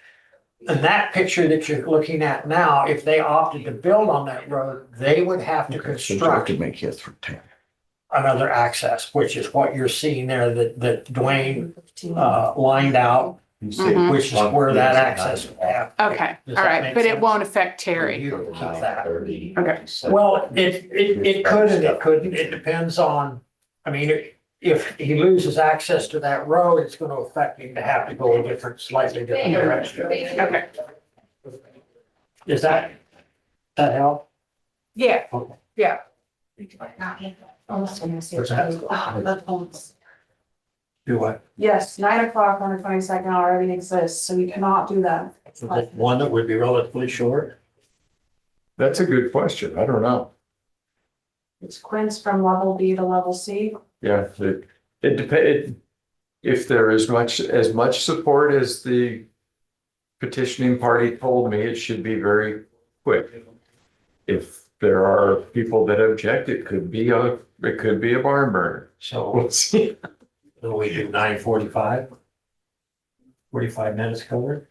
in that picture that you're looking at now, if they opted to build on that road, they would have to So Joe construct could make his for 10. another access, which is what you're seeing there that Dwayne lined out, You see, Mhm. which is where that access would have. Okay, Does all that right, make but it sense? won't affect Terry. You about that. Okay. Well, it could and it couldn't. It depends on, I mean, if he loses access to that road, it's gonna affect him to have to go a different, slightly different direction. Okay, Is that help? yeah, Okay. yeah. Do what? Yes, 9 o'clock on the 22nd already exists, so you cannot do that. One that would be relatively short. That's a good question. I don't know. It's Quince from level B to level C. Yeah, it depends. If there is as much support as the petitioning party told me, it should be very quick. If there are people that object, it could be a barn burner. So We'll see. we do 9:45. 45 minutes covered.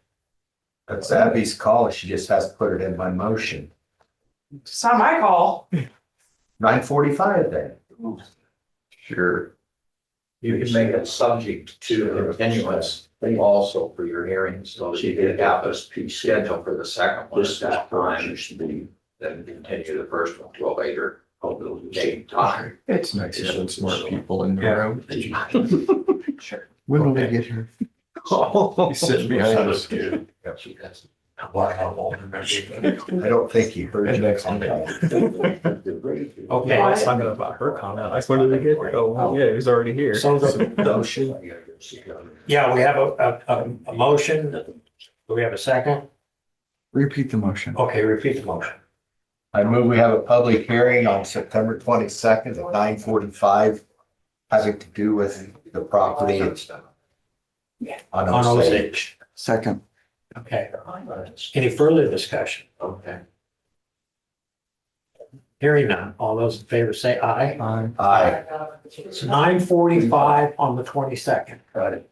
that's Abby's call. She just has to put it in my motion. It's not my call. 9:45 then. Sure. You can make it subject to continuance also for your hearings, so that you can have a schedule for the second one. This time should be, then continue the first one to a later date and time. It's nice having smart people in the Yeah. room. Sure. When will they get here? He's sitting behind us. I don't think he heard you. Okay, I was talking about her comment. Like, when did they get here? Oh, well, yeah, he's already here. so yeah, we have a motion. Do we have a second? Repeat the motion. Okay, repeat the motion. I move we have a public hearing on September 22nd at 9:45, having to do with the property on On Osage. Osage. Second. Okay. Any further discussion? Okay. Hearing none. All those in favor say aye. Aye. It's 9:45 on the 22nd. Got it.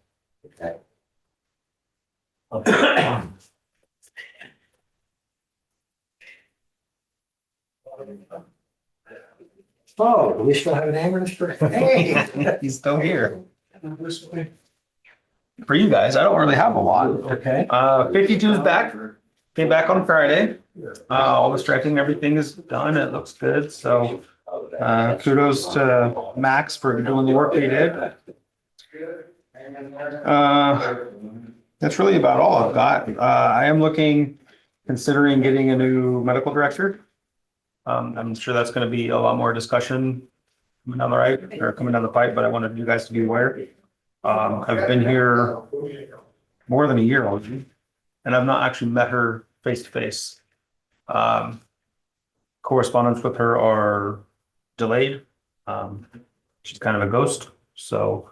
Oh, do we still have an ambulance for? Hey. He's still here. For you guys, I don't really have a lot. Okay. 52 is back. Came back on Friday. All the striping, everything is done. It looks good. So kudos to Max for doing the work he did. That's really about all I've got. I am considering getting a new medical director. I'm sure that's going to be a lot more discussion coming down the right or coming down the pipe, but I wanted you guys to be aware. I've been here more than a year already, and I've not actually met her face to face. Correspondence with her are delayed. She's kind of a ghost, so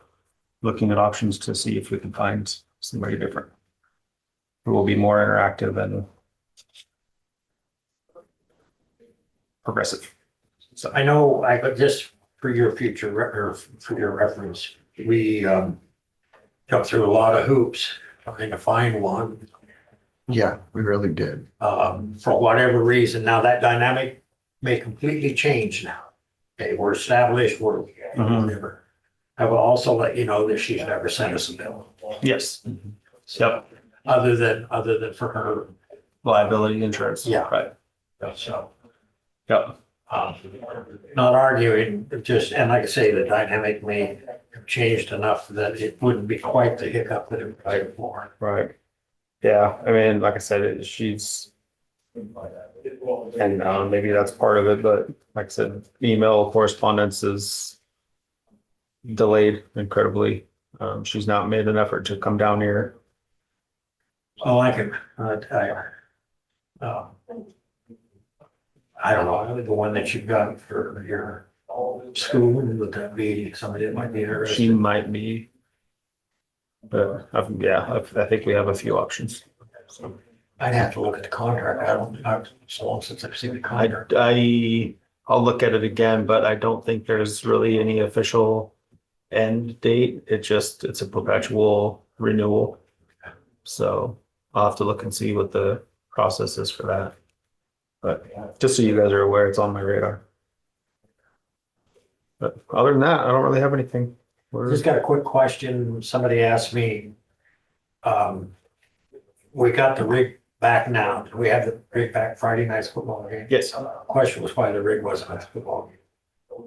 looking at options to see if we can find somebody different who will be more interactive and progressive. So I know, but just for your future, or for your reference, we jumped through a lot of hoops trying to find one. Yeah, we really did. For whatever reason. Now that dynamic may completely change now. Okay, we're established, we're whatever. I will also let you know that she's never sent us a bill. Yes. So, other than for her, Liability insurance. Yeah. Right. so. Yep. Not arguing, just, and like I say, the dynamic may have changed enough that it wouldn't be quite the hiccup that it was before. Right. Yeah. I mean, like I said, she's, and maybe that's part of it, but like I said, email correspondence is delayed incredibly. She's not made an effort to come down here. Oh, I can, I don't know, the one that you've got for your school, would that be somebody that might be She interested? might be. But I think we have a few options. So I'd have to look at the contract. I've so long since I've seen the contract. I'll look at it again, but I don't think there's really any official end date. It's a perpetual renewal. So I'll have to look and see what the process is for that. But just so you guys are aware, it's on my radar. But other than that, I don't really have anything. Just got a quick question. Somebody asked me, we got the rig back now. Did we have the rig back Friday night's football game? Yes, Question was why the rig wasn't at the football game.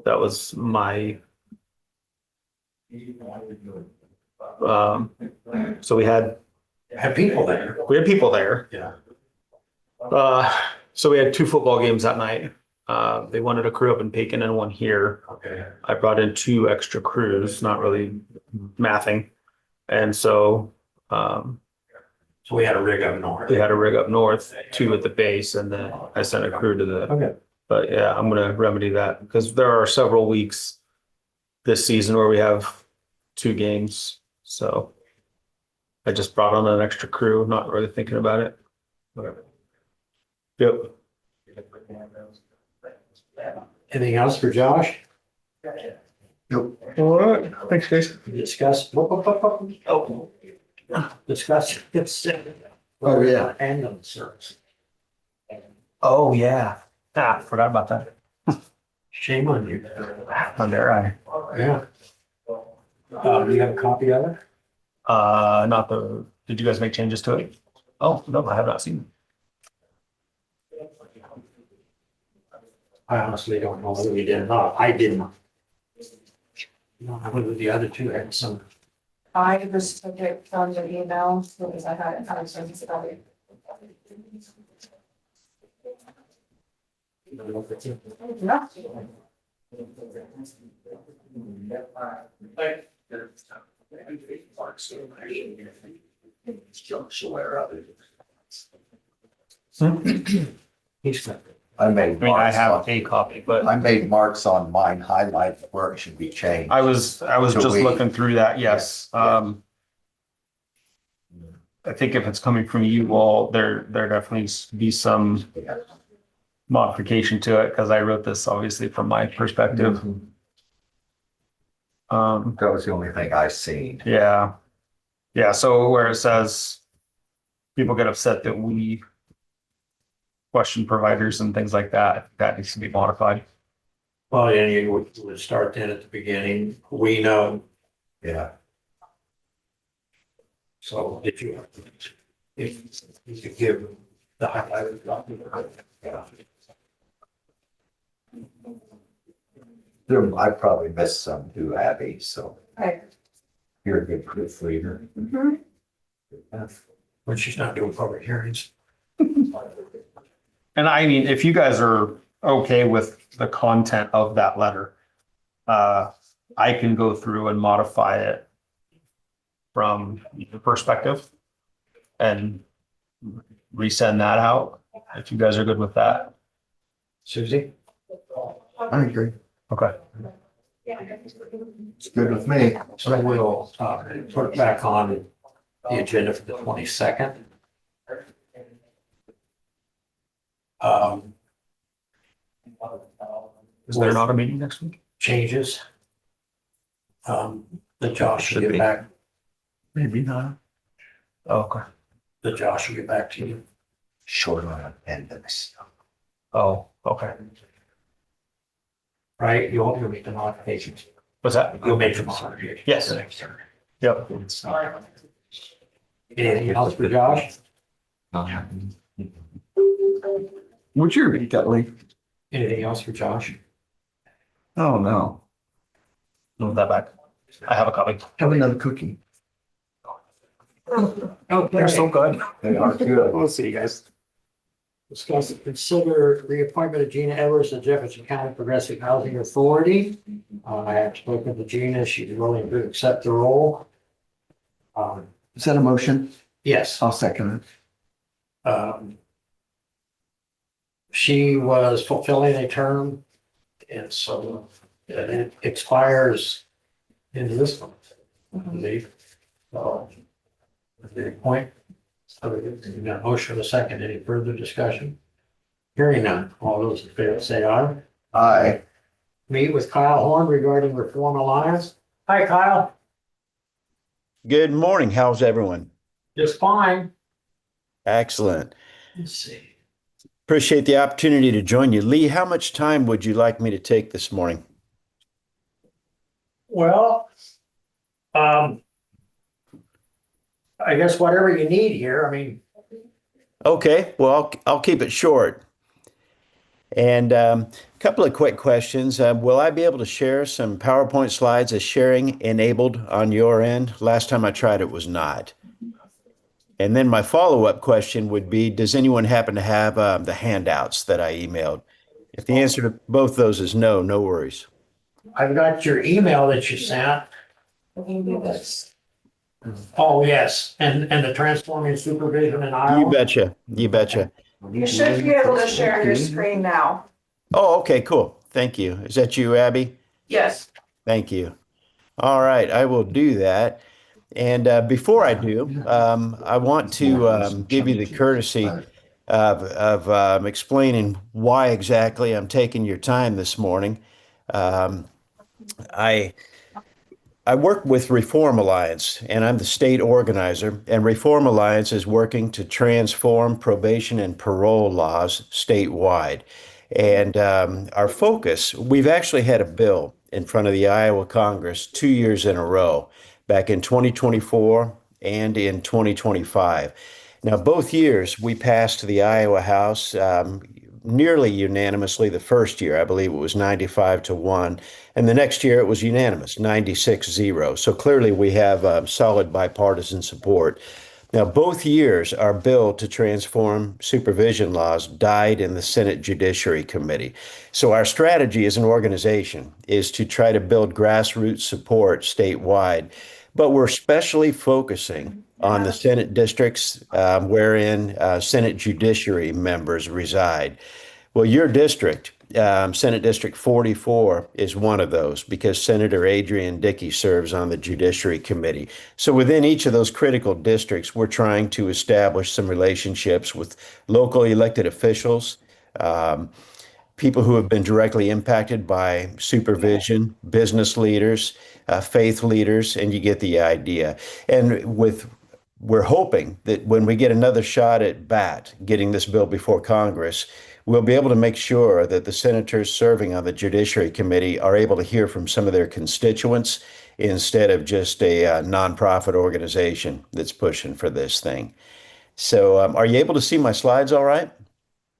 that was my. So we had People there. people there. Yeah. So we had 2 football games that night. They wanted a crew up in Pekin and one here. Okay. I brought in 2 extra crews, not really mathing. And so So we had a rig up north. we had a rig up north, 2 at the base, and then I sent a crew to the, Okay. but yeah, I'm gonna remedy that because there are several weeks this season where we have 2 games. So I just brought on an extra crew, not really thinking about it. Yep. Anything else for Josh? Nope. All right. Thanks, guys. Discuss. Oh. Discuss. Oh, yeah. Ambulance service. Oh, yeah. Forgot about that. Shame on you. How dare I? Yeah. Do you have a copy of it? Did you guys make changes to it? Oh, no, I have not seen I honestly don't know whether we did or not. I didn't. No, whether the other 2 had some. I just took it from the email because I had it. Yeah. He's got it. I I made mean, I marks have on, a copy, but I made marks on mine, highlight where it should be changed. I was So just we- looking through that, yes. Yeah. I think if it's coming from you all, there definitely needs to be some modification to it, because I wrote this obviously from my perspective. That was the only thing I seen. Yeah. Yeah, so where it says people get upset that we question providers and things like that, that needs to be modified. Well, and you would start that at the beginning. We know, Yeah. so if you could give the highlighted copy. Yeah. I probably missed some too, Abby, so Okay. you're a good proofreader. Mhm. When she's not doing public hearings. And I mean, if you guys are okay with the content of that letter, I can go through and modify it from your perspective and resend that out, if you guys are good with that. Susie? I agree. Okay. It's good with me. So we'll put it back on the agenda for the 22nd. Is there not a meeting next week? Changes. The Josh should Should get be. back, Maybe not. Oh, okay. the Josh will get back to you. Short on attendance. Oh, okay. Right? You'll make the modifications. What's that? You'll make the modifications. Yes. Yep. Anything else for Josh? Would you read that, Lee? Anything else for Josh? Oh, no. Move that back. I have a copy. Have another cookie. They're so good. They are good. We'll see you guys. Discuss and consider reappointment of Gina Edwards to Jefferson County Progressive Housing Authority. I have spoken to Gina. She's willing to accept the role. Is that a motion? Yes. I'll second it. She was fulfilling a term, and so it expires in this month, I believe. So, at the point, so we got a motion and a second. Any further discussion? Hearing none. All those in favor say aye. Aye. Meet with Kyle Horn regarding Reform Alliance. Hi, Kyle. Good morning. How's everyone? Just fine. Excellent. Let's see. Appreciate the opportunity to join you. Lee, how much time would you like me to take this morning? Well, I guess whatever you need here, I mean, Okay, well, I'll keep it short. And a couple of quick questions. Will I be able to share some PowerPoint slides as sharing enabled on your end? Last time I tried it was not. And then my follow-up question would be, does anyone happen to have the handouts that I emailed? If the answer to both those is no, no worries. I've got your email that you sent. Oh, yes, and the transforming supervision in You Iowa. betcha. You betcha. You should be able to share your screen now. Oh, okay, cool. Thank you. Is that you, Abby? Yes. Thank you. All right, I will do that. And before I do, I want to give you the courtesy of explaining why exactly I'm taking your time this morning. I work with Reform Alliance, and I'm the state organizer. And Reform Alliance is working to transform probation and parole laws statewide. And our focus, we've actually had a bill in front of the Iowa Congress 2 years in a row, back in 2024 and in 2025. Now, both years we passed to the Iowa House, nearly unanimously the first year. I believe it was 95-1. And the next year it was unanimous, 96-0. So clearly we have solid bipartisan support. Now, both years, our bill to transform supervision laws died in the Senate Judiciary Committee. So our strategy as an organization is to try to build grassroots support statewide, but we're especially focusing on the Senate districts wherein Senate Judiciary members reside. Well, your district, Senate District 44, is one of those because Senator Adrian Dickey serves on the Judiciary Committee. So within each of those critical districts, we're trying to establish some relationships with local elected officials, people who have been directly impacted by supervision, business leaders, faith leaders, and you get the idea. And we're hoping that when we get another shot at bat, getting this bill before Congress, we'll be able to make sure that the senators serving on the Judiciary Committee are able to hear from some of their constituents instead of just a nonprofit organization that's pushing for this thing. So are you able to see my slides all right?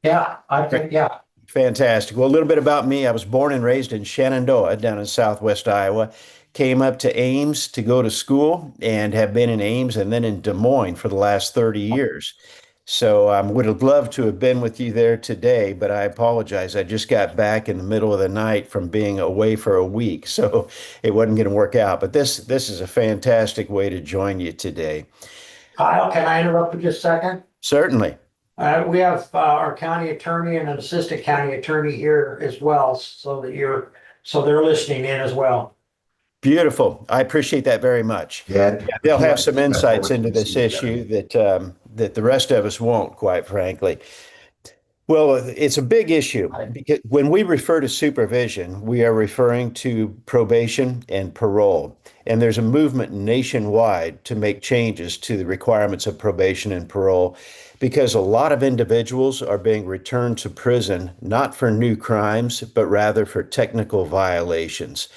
Yeah, I think, yeah. Fantastic. Well, a little bit about me. I was born and raised in Shenandoah down in southwest Iowa. Came up to Ames to go to school and have been in Ames and then in Des Moines for the last 30 years. So I would have loved to have been with you there today, but I apologize. I just got back in the middle of the night from being away for a week, so it wasn't going to work out. But this is a fantastic way to join you today. Kyle, can I interrupt for just a second? Certainly. We have our county attorney and an assistant county attorney here as well, so they're listening in as well. Beautiful. I appreciate that very much. Yeah. They'll have some insights into this issue that the rest of us won't, quite frankly. Well, it's a big issue because when we refer to supervision, we are referring to probation and parole. And there's a movement nationwide to make changes to the requirements of probation and parole because a lot of individuals are being returned to prison, not for new crimes, but rather for technical violations.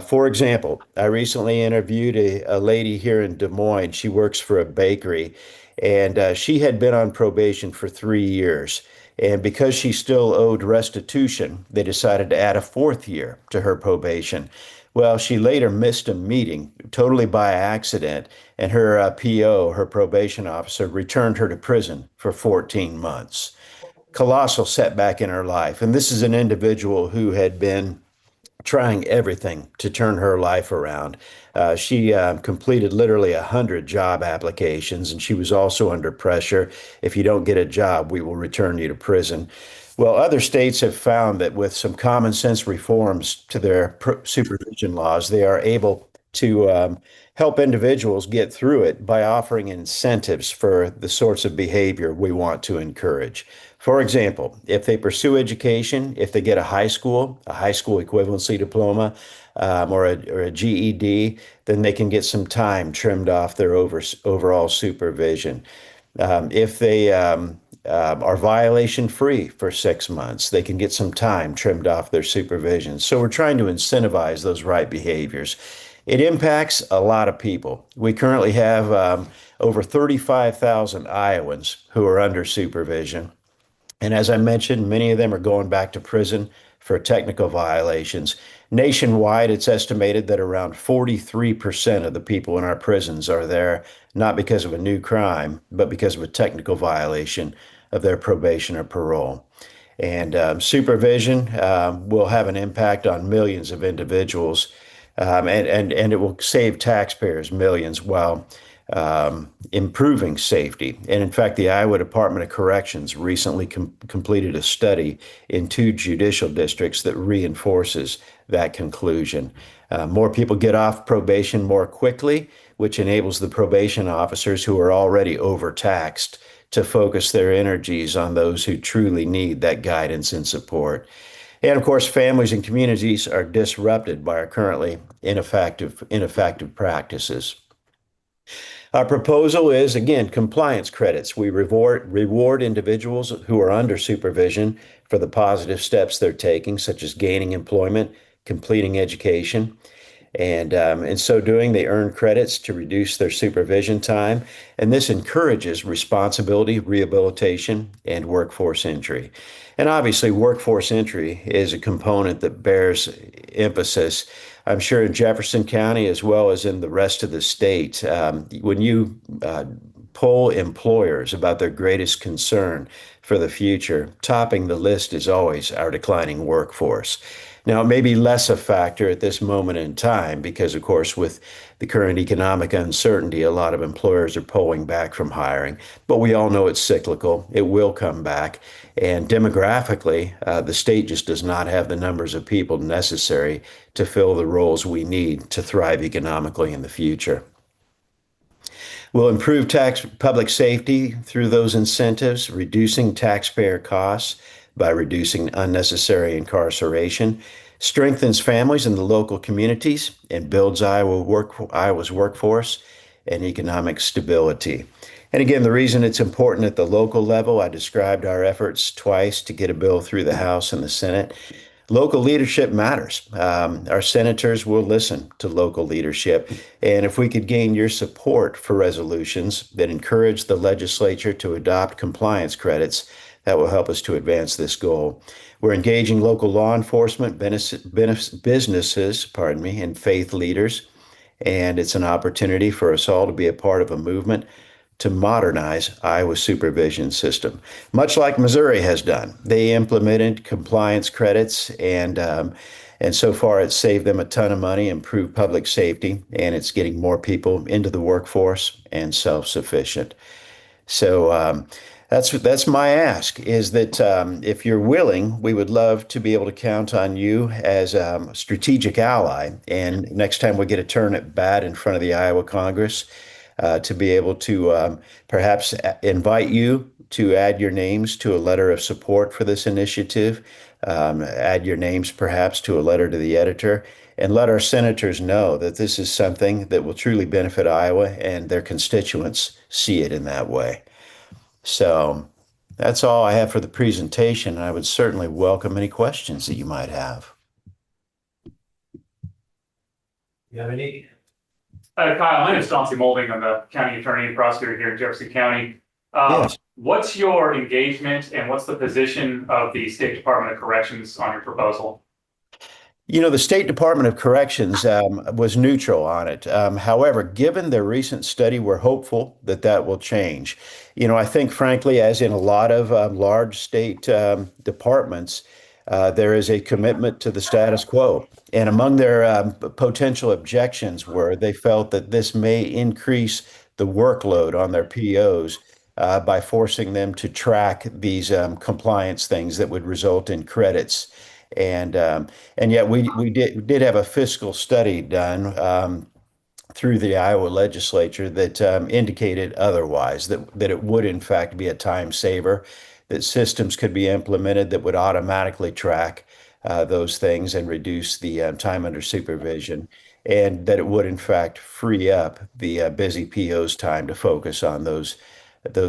For example, I recently interviewed a lady here in Des Moines. She works for a bakery, and she had been on probation for 3 years. And because she still owed restitution, they decided to add a 4th year to her probation. Well, she later missed a meeting totally by accident, and her PO, her probation officer, returned her to prison for 14 months. Colossal setback in her life. And this is an individual who had been trying everything to turn her life around. She completed literally 100 job applications, and she was also under pressure. If you don't get a job, we will return you to prison. Well, other states have found that with some common sense reforms to their supervision laws, they are able to help individuals get through it by offering incentives for the sorts of behavior we want to encourage. For example, if they pursue education, if they get a high school equivalency diploma, or a GED, then they can get some time trimmed off their overall supervision. If they are violation free for 6 months, they can get some time trimmed off their supervision. So we're trying to incentivize those right behaviors. It impacts a lot of people. We currently have over 35,000 Iowans who are under supervision. And as I mentioned, many of them are going back to prison for technical violations. Nationwide, it's estimated that around 43% of the people in our prisons are there not because of a new crime, but because of a technical violation of their probation or parole. And supervision will have an impact on millions of individuals, and it will save taxpayers millions while improving safety. And in fact, the Iowa Department of Corrections recently completed a study in 2 judicial districts that reinforces that conclusion. More people get off probation more quickly, which enables the probation officers who are already overtaxed to focus their energies on those who truly need that guidance and support. And of course, families and communities are disrupted by our currently ineffective practices. Our proposal is, again, compliance credits. We reward individuals who are under supervision for the positive steps they're taking, such as gaining employment, completing education. And in so doing, they earn credits to reduce their supervision time. And this encourages responsibility, rehabilitation, and workforce entry. And obviously, workforce entry is a component that bears emphasis, I'm sure, in Jefferson County as well as in the rest of the state. When you poll employers about their greatest concern for the future, topping the list is always our declining workforce. Now, it may be less a factor at this moment in time because, of course, with the current economic uncertainty, a lot of employers are pulling back from hiring. But we all know it's cyclical. It will come back. And demographically, the state just does not have the numbers of people necessary to fill the roles we need to thrive economically in the future. We'll improve public safety through those incentives, reducing taxpayer costs by reducing unnecessary incarceration, strengthens families in the local communities, and builds Iowa's workforce and economic stability. And again, the reason it's important at the local level, I described our efforts twice to get a bill through the House and the Senate. Local leadership matters. Our senators will listen to local leadership. And if we could gain your support for resolutions that encourage the legislature to adopt compliance credits, that will help us to advance this goal. We're engaging local law enforcement, businesses, and faith leaders. And it's an opportunity for us all to be a part of a movement to modernize Iowa's supervision system, much like Missouri has done. They implemented compliance credits, and so far it's saved them a ton of money, improved public safety, and it's getting more people into the workforce and self-sufficient. So that's my ask, is that if you're willing, we would love to be able to count on you as a strategic ally. And next time we get a turn at bat in front of the Iowa Congress, to be able to perhaps invite you to add your names to a letter of support for this initiative, add your names perhaps to a letter to the editor, and let our senators know that this is something that will truly benefit Iowa and their constituents see it in that way. So that's all I have for the presentation. I would certainly welcome any questions that you might have. You have any? Kyle, my name is Chauncey Molding. I'm the county attorney and prosecutor here in Jefferson County. Yes. What's your engagement and what's the position of the State Department of Corrections on your proposal? You know, the State Department of Corrections was neutral on it. However, given their recent study, we're hopeful that that will change. You know, I think, frankly, as in a lot of large state departments, there is a commitment to the status quo. And among their potential objections were they felt that this may increase the workload on their POs by forcing them to track these compliance things that would result in credits. And yet we did have a fiscal study done through the Iowa legislature that indicated otherwise, that it would in fact be a time saver, that systems could be implemented that would automatically track those things and reduce the time under supervision, and that it would in fact free up the busy PO's time to focus on those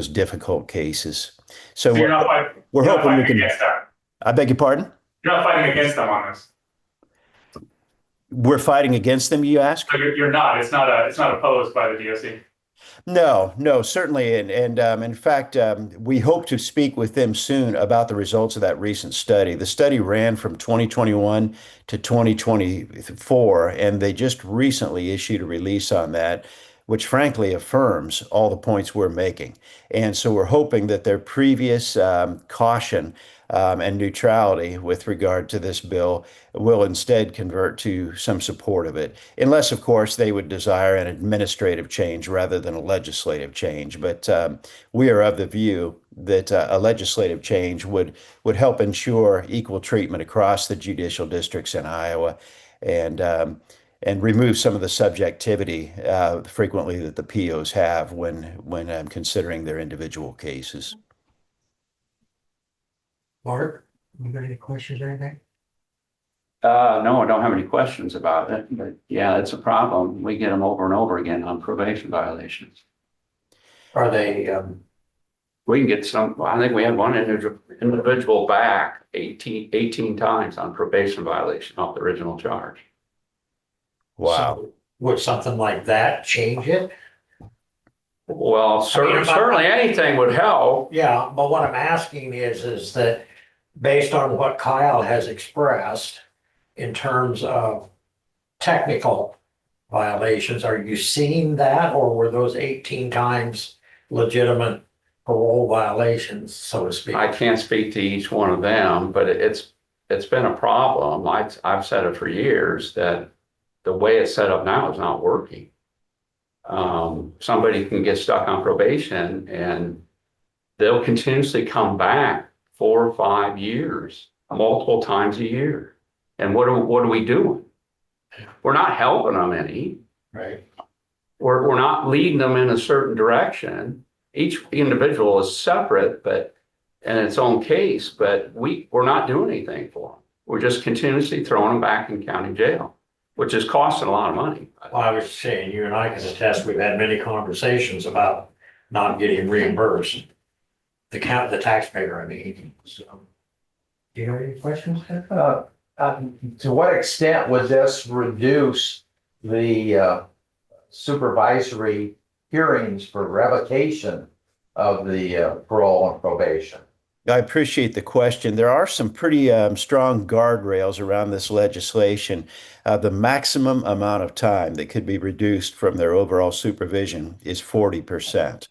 difficult cases. So you're not fighting, we're you're hoping not we fighting can. against that. I beg your pardon? You're not fighting against them on this. We're fighting against them, you ask? So you're not. It's not opposed by the DOC. No, certainly. And in fact, we hope to speak with them soon about the results of that recent study. The study ran from 2021 to 2024, and they just recently issued a release on that, which frankly affirms all the points we're making. And so we're hoping that their previous caution and neutrality with regard to this bill will instead convert to some support of it, unless, of course, they would desire an administrative change rather than a legislative change. But we are of the view that a legislative change would help ensure equal treatment across the judicial districts in Iowa, and remove some of the subjectivity frequently that the POs have when considering their individual cases. Mark, you got any questions or anything? No, I don't have any questions about it, but yeah, it's a problem. We get them over and over again on probation violations. Are they, We can get some, well, I think we had one individual back 18 times on probation violation off the original charge. Wow. So would something like that change it? Well, I'm not- certainly anything would help. Yeah, but what I'm asking is that based on what Kyle has expressed in terms of technical violations, are you seeing that, or were those 18 times legitimate parole violations, so to speak? I can't speak to each one of them, but it's been a problem. I've said it for years that the way it's set up now is not working. Somebody can get stuck on probation and they'll continuously come back 4 or 5 years, multiple times a year. And what are we doing? We're not helping them any. Right. We're not leading them in a certain direction. Each individual is separate, but in its own case, but we're not doing anything for them. We're just continuously throwing them back in county jail, which is costing a lot of money. Well, I was saying, you and I can attest, we've had many conversations about not getting reimbursed. The taxpayer, I mean, so. Do you have any questions, Ted? To what extent would this reduce the supervisory hearings for revocation of the parole and probation? I appreciate the question. There are some pretty strong guardrails around this legislation. The maximum amount of time that could be reduced from their overall supervision is 40%.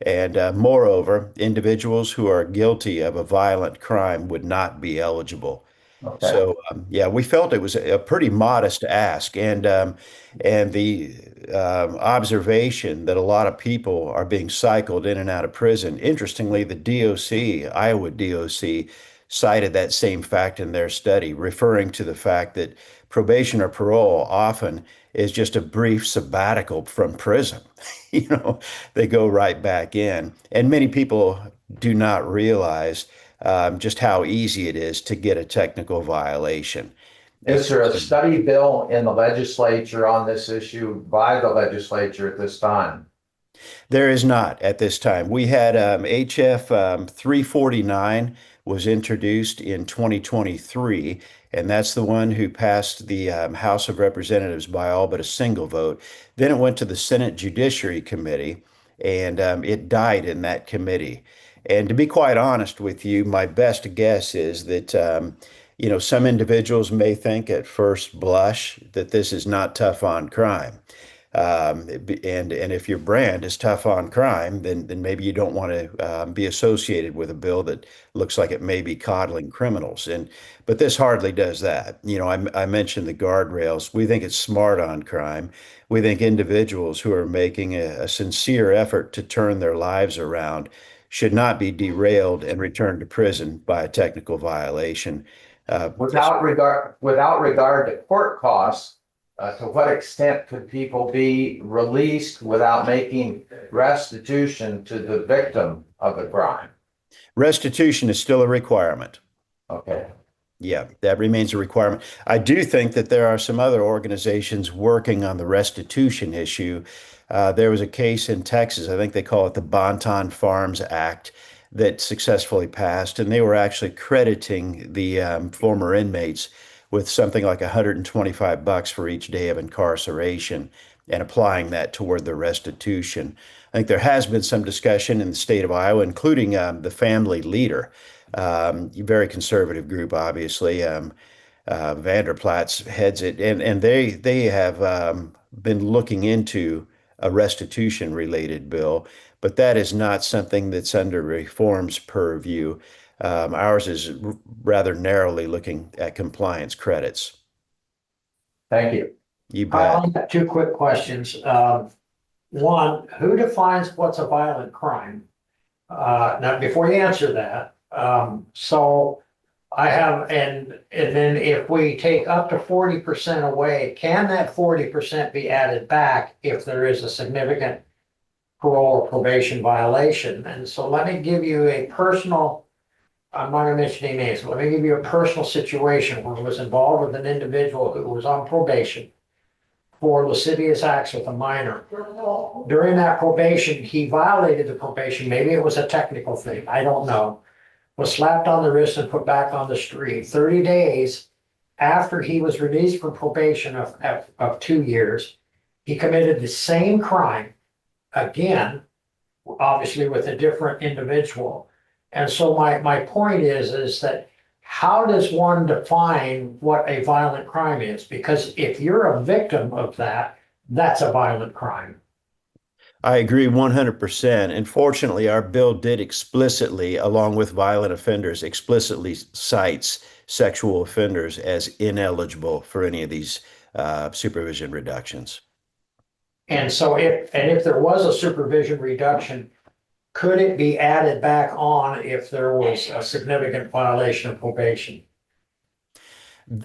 And moreover, individuals who are guilty of a violent crime would not be eligible. Okay. So yeah, we felt it was a pretty modest ask, and the observation that a lot of people are being cycled in and out of prison. Interestingly, the DOC, Iowa DOC, cited that same fact in their study, referring to the fact that probation or parole often is just a brief sabbatical from prison. You know, they go right back in, and many people do not realize just how easy it is to get a technical violation. Is there a study bill in the legislature on this issue by the legislature at this time? There is not at this time. We had HF 349 was introduced in 2023, and that's the one who passed the House of Representatives by all but a single vote. Then it went to the Senate Judiciary Committee, and it died in that committee. And to be quite honest with you, my best guess is that some individuals may think at first blush that this is not tough on crime. And if your brand is tough on crime, then maybe you don't want to be associated with a bill that looks like it may be coddling criminals. But this hardly does that. I mentioned the guardrails. We think it's smart on crime. We think individuals who are making a sincere effort to turn their lives around should not be derailed and returned to prison by a technical violation. Without regard to court costs, to what extent could people be released without making restitution to the victim of the crime? Restitution is still a requirement. Okay. Yeah, that remains a requirement. I do think that there are some other organizations working on the restitution issue. There was a case in Texas, I think they call it the Bonton Farms Act, that successfully passed, and they were actually crediting the former inmates with something like $125 for each day of incarceration and applying that toward the restitution. I think there has been some discussion in the state of Iowa, including the Family Leader, very conservative group, obviously. Vanderplaats heads it, and they have been looking into a restitution related bill, but that is not something that's under reform's purview. Ours is rather narrowly looking at compliance credits. Thank you. You I bet. only got two quick questions. One, who defines what's a violent crime? Now, before you answer that, so I have, and then if we take up to 40% away, can that 40% be added back if there is a significant parole or probation violation? And so let me give you a personal, I'm not gonna mention any names, but let me give you a personal situation where I was involved with an individual who was on probation for lascivious acts with a minor. During that probation, he violated the probation. Maybe it was a technical thing, I don't know. Was slapped on the wrist and put back on the street. 30 days, after he was released from probation of 2 years, he committed the same crime again, obviously with a different individual. And so my point is that how does one define what a violent crime is? Because if you're a victim of that, that's a violent crime. I agree 100%. And fortunately, our bill did explicitly, along with violent offenders, explicitly cites sexual offenders as ineligible for any of these supervision reductions. And so if there was a supervision reduction, could it be added back on if there was a significant violation of probation?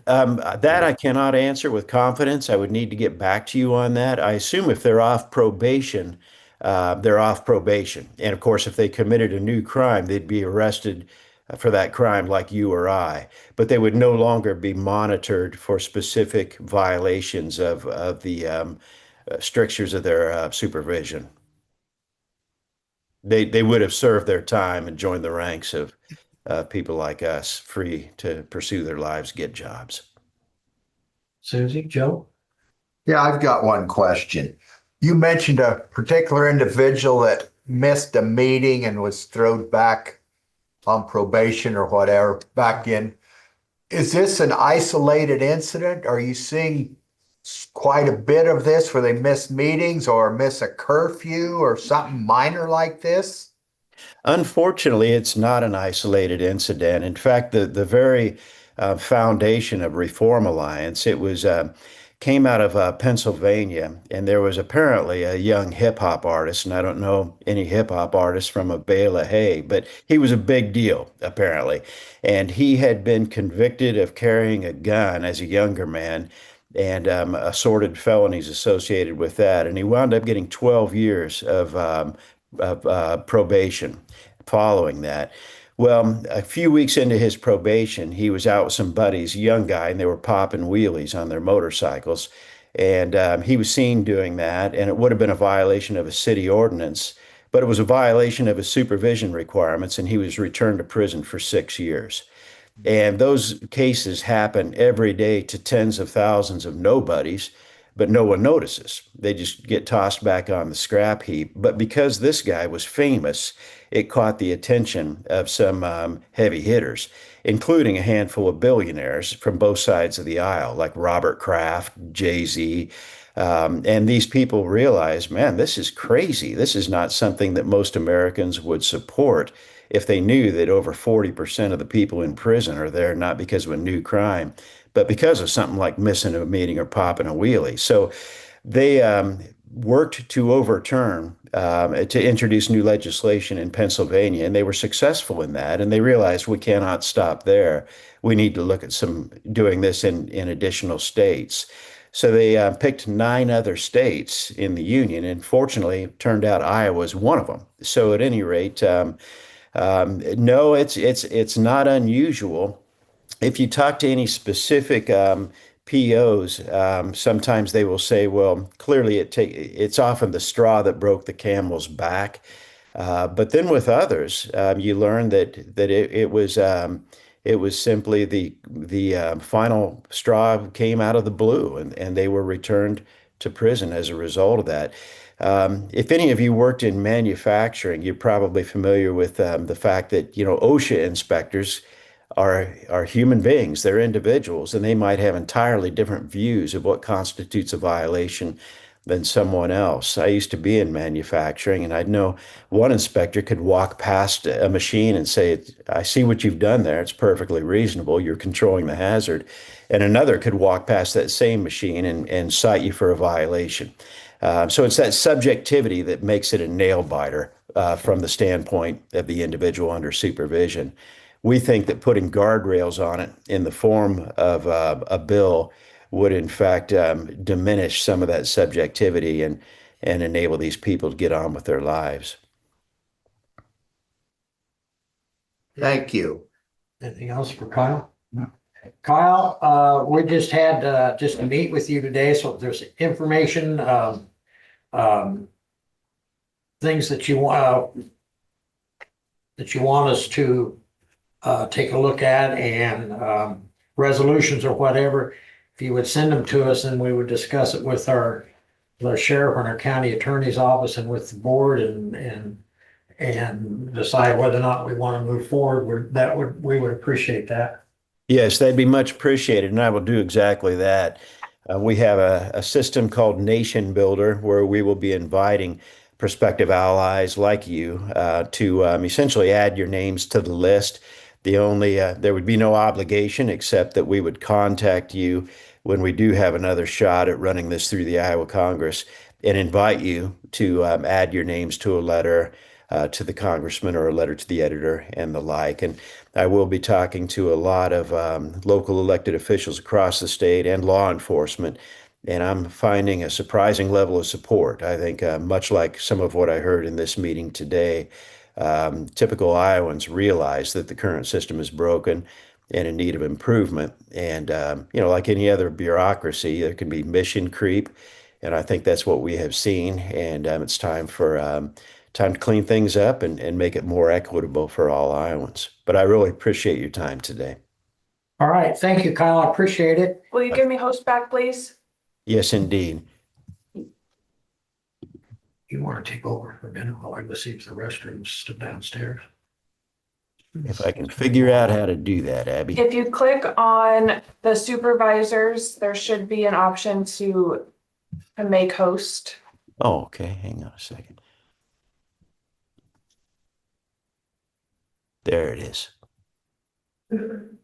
That I cannot answer with confidence. I would need to get back to you on that. I assume if they're off probation, they're off probation. And of course, if they committed a new crime, they'd be arrested for that crime like you or I. But they would no longer be monitored for specific violations of the strictures of their supervision. They would have served their time and joined the ranks of people like us, free to pursue their lives, get jobs. Susie, Joe? Yeah, I've got one question. You mentioned a particular individual that missed a meeting and was thrown back on probation or whatever back in. Is this an isolated incident? Are you seeing quite a bit of this where they miss meetings or miss a curfew or something minor like this? Unfortunately, it's not an isolated incident. In fact, the very foundation of Reform Alliance, it was came out of Pennsylvania, and there was apparently a young hip hop artist, and I don't know any hip hop artist from a bale of hay, but he was a big deal apparently, and he had been convicted of carrying a gun as a younger man. And assorted felonies associated with that. And he wound up getting 12 years of probation following that. Well, a few weeks into his probation, he was out with some buddies, a young guy, and they were popping wheelies on their motorcycles. And he was seen doing that, and it would have been a violation of a city ordinance, but it was a violation of his supervision requirements, and he was returned to prison for 6 years. And those cases happen every day to tens of thousands of nobodies, but no one notices. They just get tossed back on the scrap heap. But because this guy was famous, it caught the attention of some heavy hitters, including a handful of billionaires from both sides of the aisle, like Robert Kraft, Jay-Z. And these people realized, man, this is crazy. This is not something that most Americans would support if they knew that over 40% of the people in prison are there not because of a new crime, but because of something like missing a meeting or popping a wheelie. So they worked to overturn, to introduce new legislation in Pennsylvania, and they were successful in that. And they realized we cannot stop there. We need to look at doing this in additional states. So they picked 9 other states in the union, and fortunately, it turned out Iowa was one of them. So at any rate, no, it's not unusual. If you talk to any specific POs, sometimes they will say, "Well, clearly it's often the straw that broke the camel's back." But then with others, you learn that it was simply the final straw came out of the blue, and they were returned to prison as a result of that. If any of you worked in manufacturing, you're probably familiar with the fact that, OSHA inspectors are human beings, they're individuals, and they might have entirely different views of what constitutes a violation than someone else. I used to be in manufacturing, and I'd know one inspector could walk past a machine and say, "I see what you've done there. It's perfectly reasonable. You're controlling the hazard." And another could walk past that same machine and cite you for a violation. So it's that subjectivity that makes it a nail biter from the standpoint of the individual under supervision. We think that putting guardrails on it in the form of a bill would in fact diminish some of that subjectivity and enable these people to get on with their lives. Thank you. Anything else for Kyle? No. Kyle, we just had just to meet with you today, so if there's information, things that you want us to take a look at and resolutions or whatever, if you would send them to us and we would discuss it with our sheriff and our county attorney's office and with the board and decide whether or not we want to move forward, we would appreciate that. Yes, that'd be much appreciated, and I will do exactly that. We have a system called Nation Builder where we will be inviting prospective allies like you to essentially add your names to the list. There would be no obligation except that we would contact you when we do have another shot at running this through the Iowa Congress and invite you to add your names to a letter to the congressman or a letter to the editor and the like. And I will be talking to a lot of local elected officials across the state and law enforcement, and I'm finding a surprising level of support. I think much like some of what I heard in this meeting today, typical Iowans realize that the current system is broken and in need of improvement. And, like any other bureaucracy, there can be mission creep. And I think that's what we have seen. And it's time to clean things up and make it more equitable for all Iowans. But I really appreciate your time today. All right. Thank you, Kyle. I appreciate it. Will you give me host back, please? Yes, indeed. You want to take over for a minute while I go see if the restrooms still downstairs? If I can figure out how to do that, Abby. If you click on the supervisors, there should be an option to make host. Oh, okay. Hang on a second. There it is.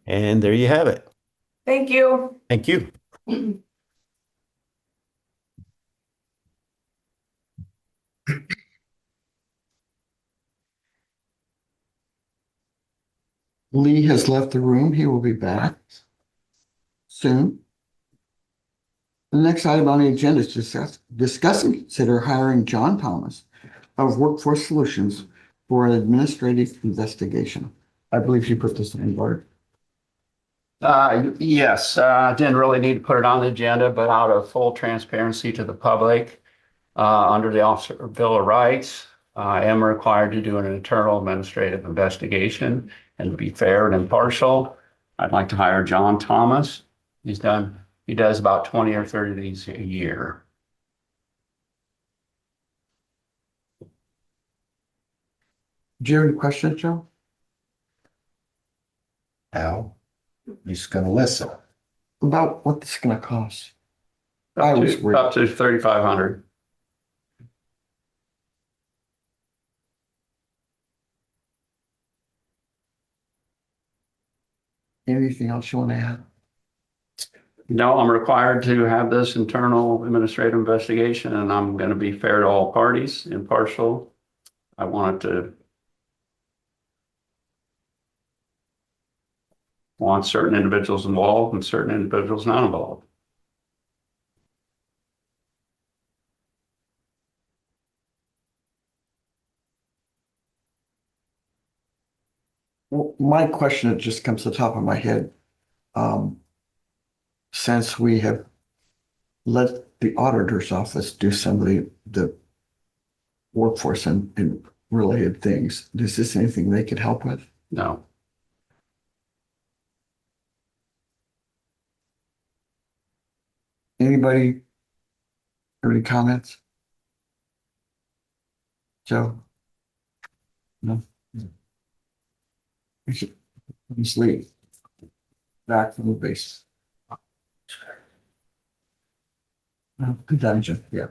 And there you have it. Thank you. Thank you. Lee has left the room. He will be back soon. The next item on the agenda is discuss and consider hiring John Thomas of Workforce Solutions for an administrative investigation. I believe you put this in, Bart. Yes, didn't really need to put it on the agenda, but out of full transparency to the public, under the Officer Bill of Rights, I am required to do an internal administrative investigation and to be fair and impartial. I'd like to hire John Thomas. He does about 20 or 30 of these a year. Do you have any questions, Joe? Now, he's gonna listen. About what this is gonna cost? I was worried. Up to 3,500. Anything else you want to add? No, I'm required to have this internal administrative investigation, and I'm going to be fair to all parties, impartial. I want certain individuals involved and certain individuals not involved. Well, my question that just comes to the top of my head, since we have let the auditor's office do some of the workforce and related things, is this anything they could help with? No. Anybody have any comments? Joe? No? Just leave. Back from the base. No, good dungeon, yeah.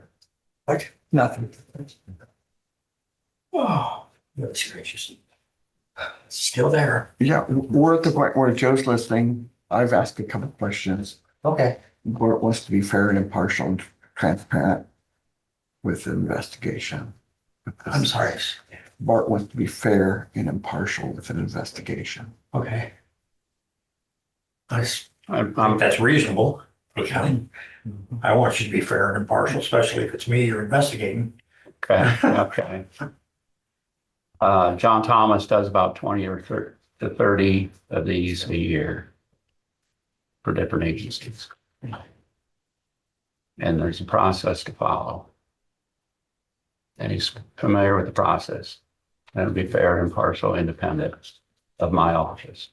What? Nothing. Oh, goodness gracious. Still there. Yeah, we're at the point where Joe's listening. I've asked a couple questions. Okay. Bart wants to be fair and impartial and transparent with the investigation. I'm sorry. Bart wants to be fair and impartial with an investigation. Okay. I I'm think that's reasonable. Okay. I want you to be fair and impartial, especially if it's me you're investigating. okay. Okay. John Thomas does about 20 or 30 of these a year for different agencies. And there's a process to follow. And he's familiar with the process. And it'll be fair, impartial, independent of my office.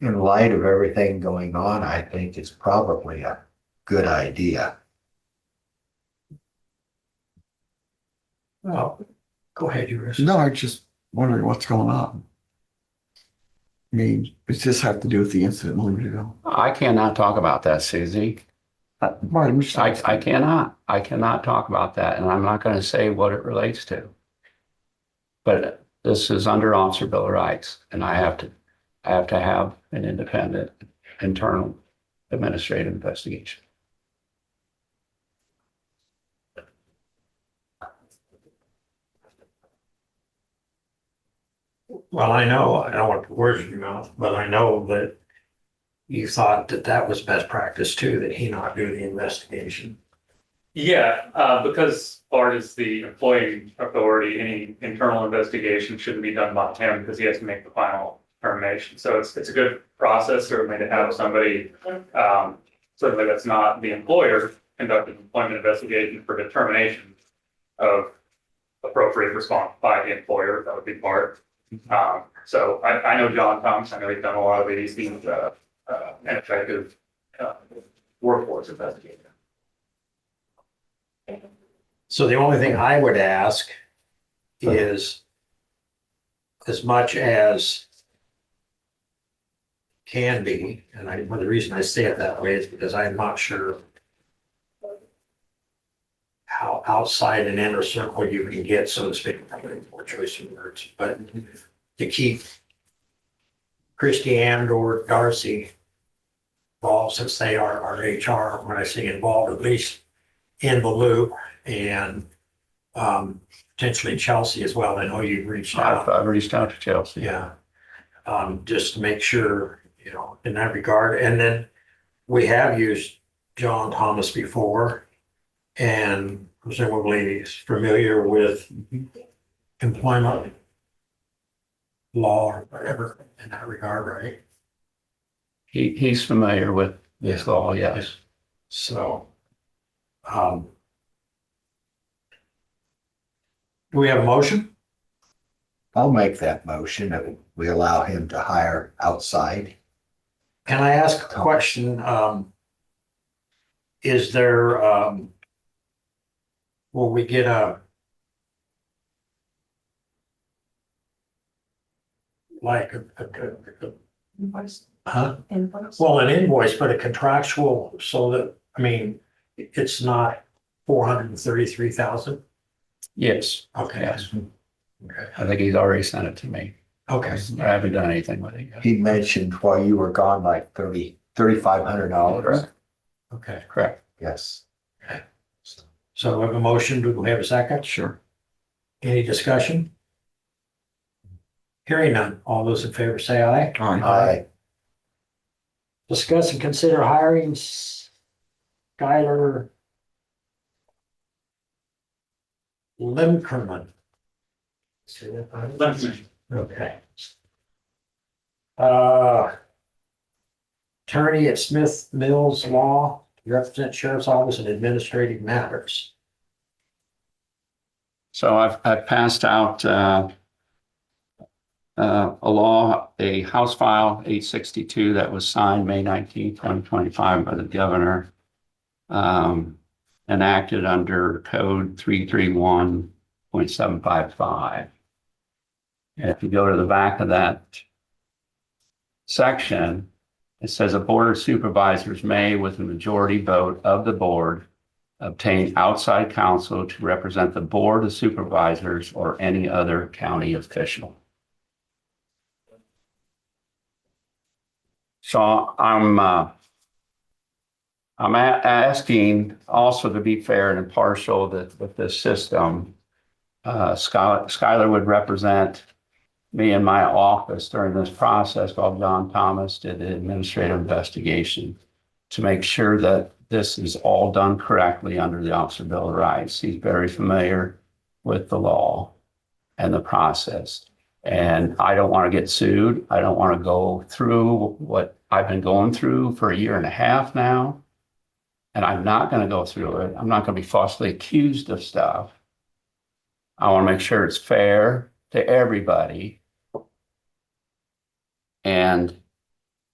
In light of everything going on, I think it's probably a good idea. Well, go ahead, yours. No, I'm just wondering what's going on. I mean, does this have to do with the incident a moment ago? I cannot talk about that, Susie. Right, I'm just I cannot talk about that, and I'm not gonna say what it relates to. But this is under Officer Bill of Rights, and I have to have an independent internal administrative investigation. Well, I know, I don't want to put words in your mouth, but I know that you thought that that was best practice too, that he not do the investigation. Yeah, because as far as the employing authority, any internal investigation shouldn't be done by him because he has to make the final determination. So it's a good process certainly to have somebody, certainly that's not the employer, conduct an employment investigation for determination of appropriate response by the employer. That would be part. So I know John Thomas, I know he's done a lot of these, he's an effective workforce investigator. So the only thing I would ask is, as much as can be, and well, the reason I say it that way is because I'm not sure how outside an inner circle you can get, so to speak, more choice of words, but to keep Christie and or Darcy involved, since they are our HR, when I say involved, at least in the loop, and potentially Chelsea as well. I know you've reached out. I've reached out to Chelsea. Yeah. Just to make sure, you know, in that regard. And then we have used John Thomas before, and presumably is familiar with employment law or whatever in that regard, right? He's familiar with this law, yes. So, do we have a motion? I'll make that motion that we allow him to hire outside. Can I ask a question? Is there, will we get a like Invoice. huh? Invoice. Well, an invoice, but a contractual, so that, I mean, it's not 433,000? Yes, Okay. yes. Okay. I think he's already sent it to me. Okay. I haven't done anything with it yet. He mentioned while you were gone, like $3,500. Okay. Correct. Yes. So we have a motion. Do we have a second? sure. Any discussion? Hearing none. All those in favor say aye. All right. Aye. Discuss and consider hiring Skylar Limkerman. See that? Okay. Attorney at Smith Mills Law, represent Sheriff's Office in administrative matters. So I've passed out a House File 862 that was signed May 19, 2025 by the governor, enacted under Code 331.755. And if you go to the back of that section, it says a board of supervisors may, with a majority vote of the board, obtain outside counsel to represent the board of supervisors or any other county official. So I'm asking also to be fair and impartial that with this system, Skylar would represent me in my office during this process while John Thomas did the administrative investigation to make sure that this is all done correctly under the Officer Bill of Rights. He's very familiar with the law and the process. And I don't want to get sued. I don't want to go through what I've been going through for a year and a half now. And I'm not going to go through it. I'm not going to be falsely accused of stuff. I want to make sure it's fair to everybody. And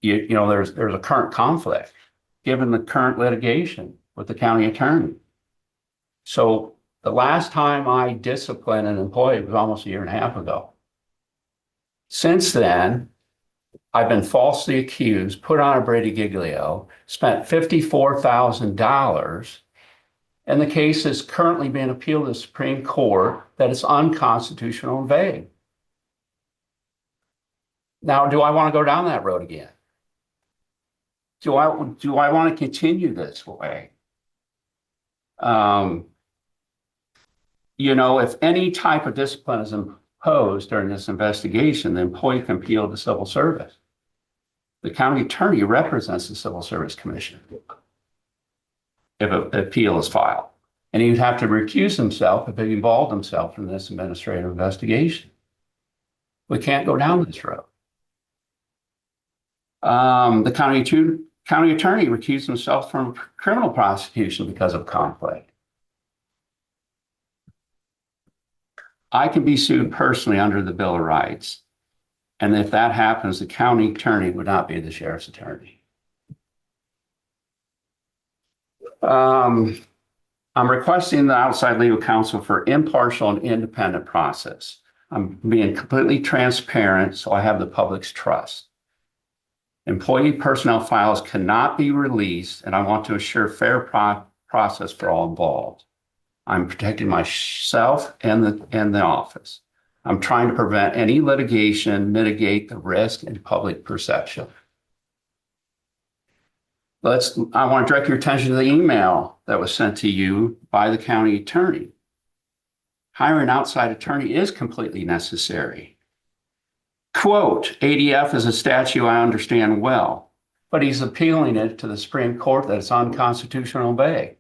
you know, there's a current conflict, given the current litigation with the county attorney. So the last time I disciplined an employee was almost a year and a half ago. Since then, I've been falsely accused, put on a Brady Giglio, spent $54,000, and the case is currently being appealed to the Supreme Court that is unconstitutional and vague. Now, do I want to go down that road again? Do I want to continue this way? You know, if any type of discipline is imposed during this investigation, the employee can appeal to civil service. The county attorney represents the Civil Service Commission if an appeal is filed. And he'd have to recuse himself if he involved himself in this administrative investigation. We can't go down this road. The county attorney recused himself from criminal prosecution because of conflict. I can be sued personally under the Bill of Rights. And if that happens, the county attorney would not be the sheriff's attorney. I'm requesting the outside legal counsel for impartial and independent process. I'm being completely transparent, so I have the public's trust. Employee personnel files cannot be released, and I want to assure fair process for all involved. I'm protecting myself and the office. I'm trying to prevent any litigation, mitigate the risk and public perception. I want to direct your attention to the email that was sent to you by the county attorney. Hiring an outside attorney is completely necessary. Quote, ADF is a statute I understand well, but he's appealing it to the Supreme Court that it's unconstitutional and vague.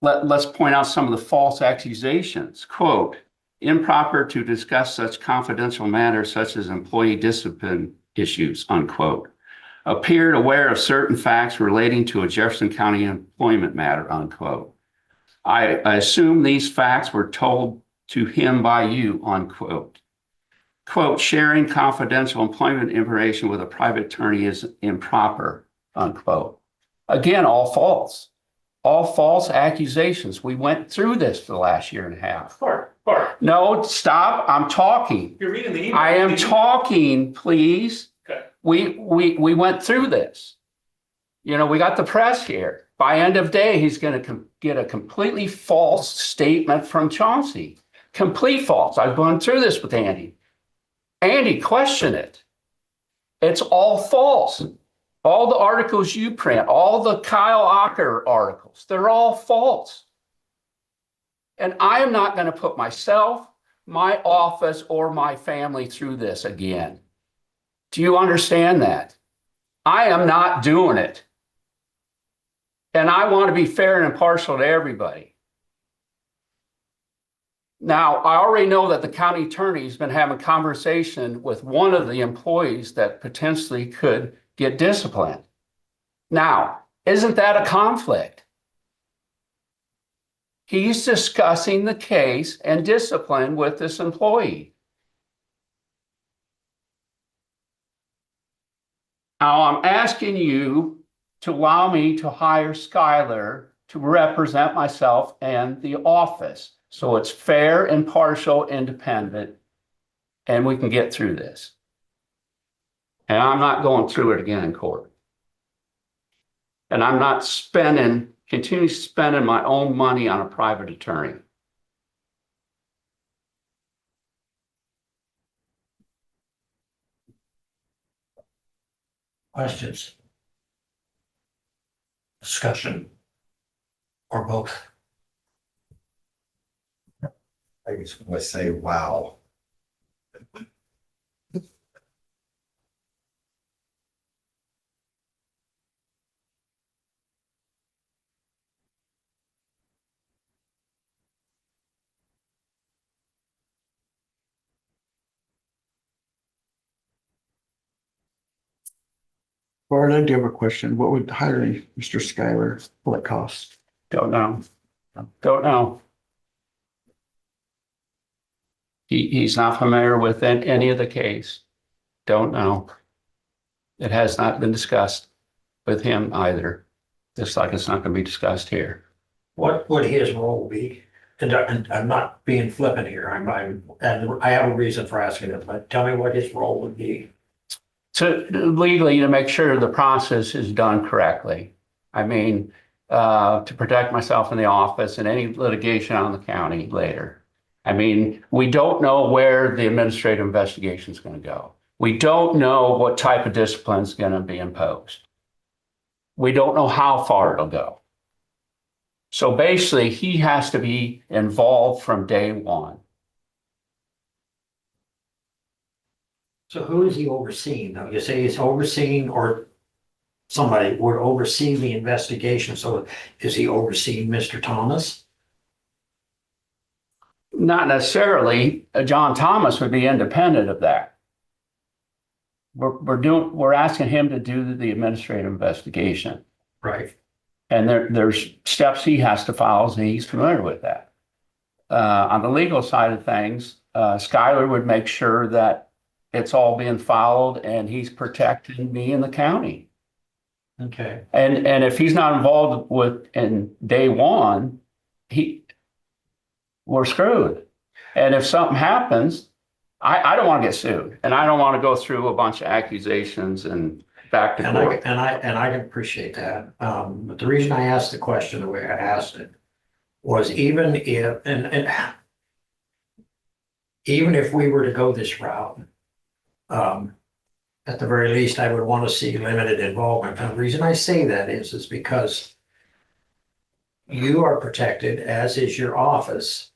Let's point out some of the false accusations. Quote, improper to discuss such confidential matters such as employee discipline issues, unquote. Appeared aware of certain facts relating to a Jefferson County employment matter, unquote. I assume these facts were told to him by you, unquote. Quote, sharing confidential employment information with a private attorney is improper, unquote. Again, all false. All false accusations. We went through this for the last year and a half. Bart, No, stop. I'm talking. you're reading the email. I am talking, please. Okay. We went through this. You know, we got the press here. By end of day, he's going to get a completely false statement from Chauncey. Complete false. I've gone through this with Andy. Andy, question it. It's all false. All the articles you print, all the Kyle Ocker articles, they're all false. And I am not going to put myself, my office, or my family through this again. Do you understand that? I am not doing it. And I want to be fair and impartial to everybody. Now, I already know that the county attorney has been having conversation with one of the employees that potentially could get disciplined. Now, isn't that a conflict? He's discussing the case and discipline with this employee. Now, I'm asking you to allow me to hire Skylar to represent myself and the office. So it's fair, impartial, independent, and we can get through this. And I'm not going through it again in court. And I'm not continue spending my own money on a private attorney. Questions? Discussion? Or both? I just want to say, wow. Bart, I do have a question. What would hiring Mr. Schuyler, what cost? Don't know. Don't know. He's not familiar with any of the case. Don't know. It has not been discussed with him either, just like it's not going to be discussed here. What would his role be? And I'm not being flippant here, and I have a reason for asking it, but tell me what his role would be. To legally, to make sure the process is done correctly. I mean, to protect myself in the office and any litigation on the county later. I mean, we don't know where the administrative investigation is going to go. We don't know what type of discipline is going to be imposed. We don't know how far it'll go. So basically, he has to be involved from day one. So who is he overseeing though? You say he's overseeing, or somebody would oversee the investigation. So is he overseeing Mr. Thomas? Not necessarily. John Thomas would be independent of that. We're asking him to do the administrative investigation. Right. And there's steps he has to follow, and he's familiar with that. On the legal side of things, Skylar would make sure that it's all being followed and he's protecting me and the county. Okay. And if he's not involved with in day one, we're screwed. And if something happens, I don't want to get sued, and I don't want to go through a bunch of accusations and back to court. And I can appreciate that. But the reason I asked the question the way I asked it was even if we were to go this route, at the very least, I would want to see limited involvement. And the reason I say that is because you are protected, as is your office,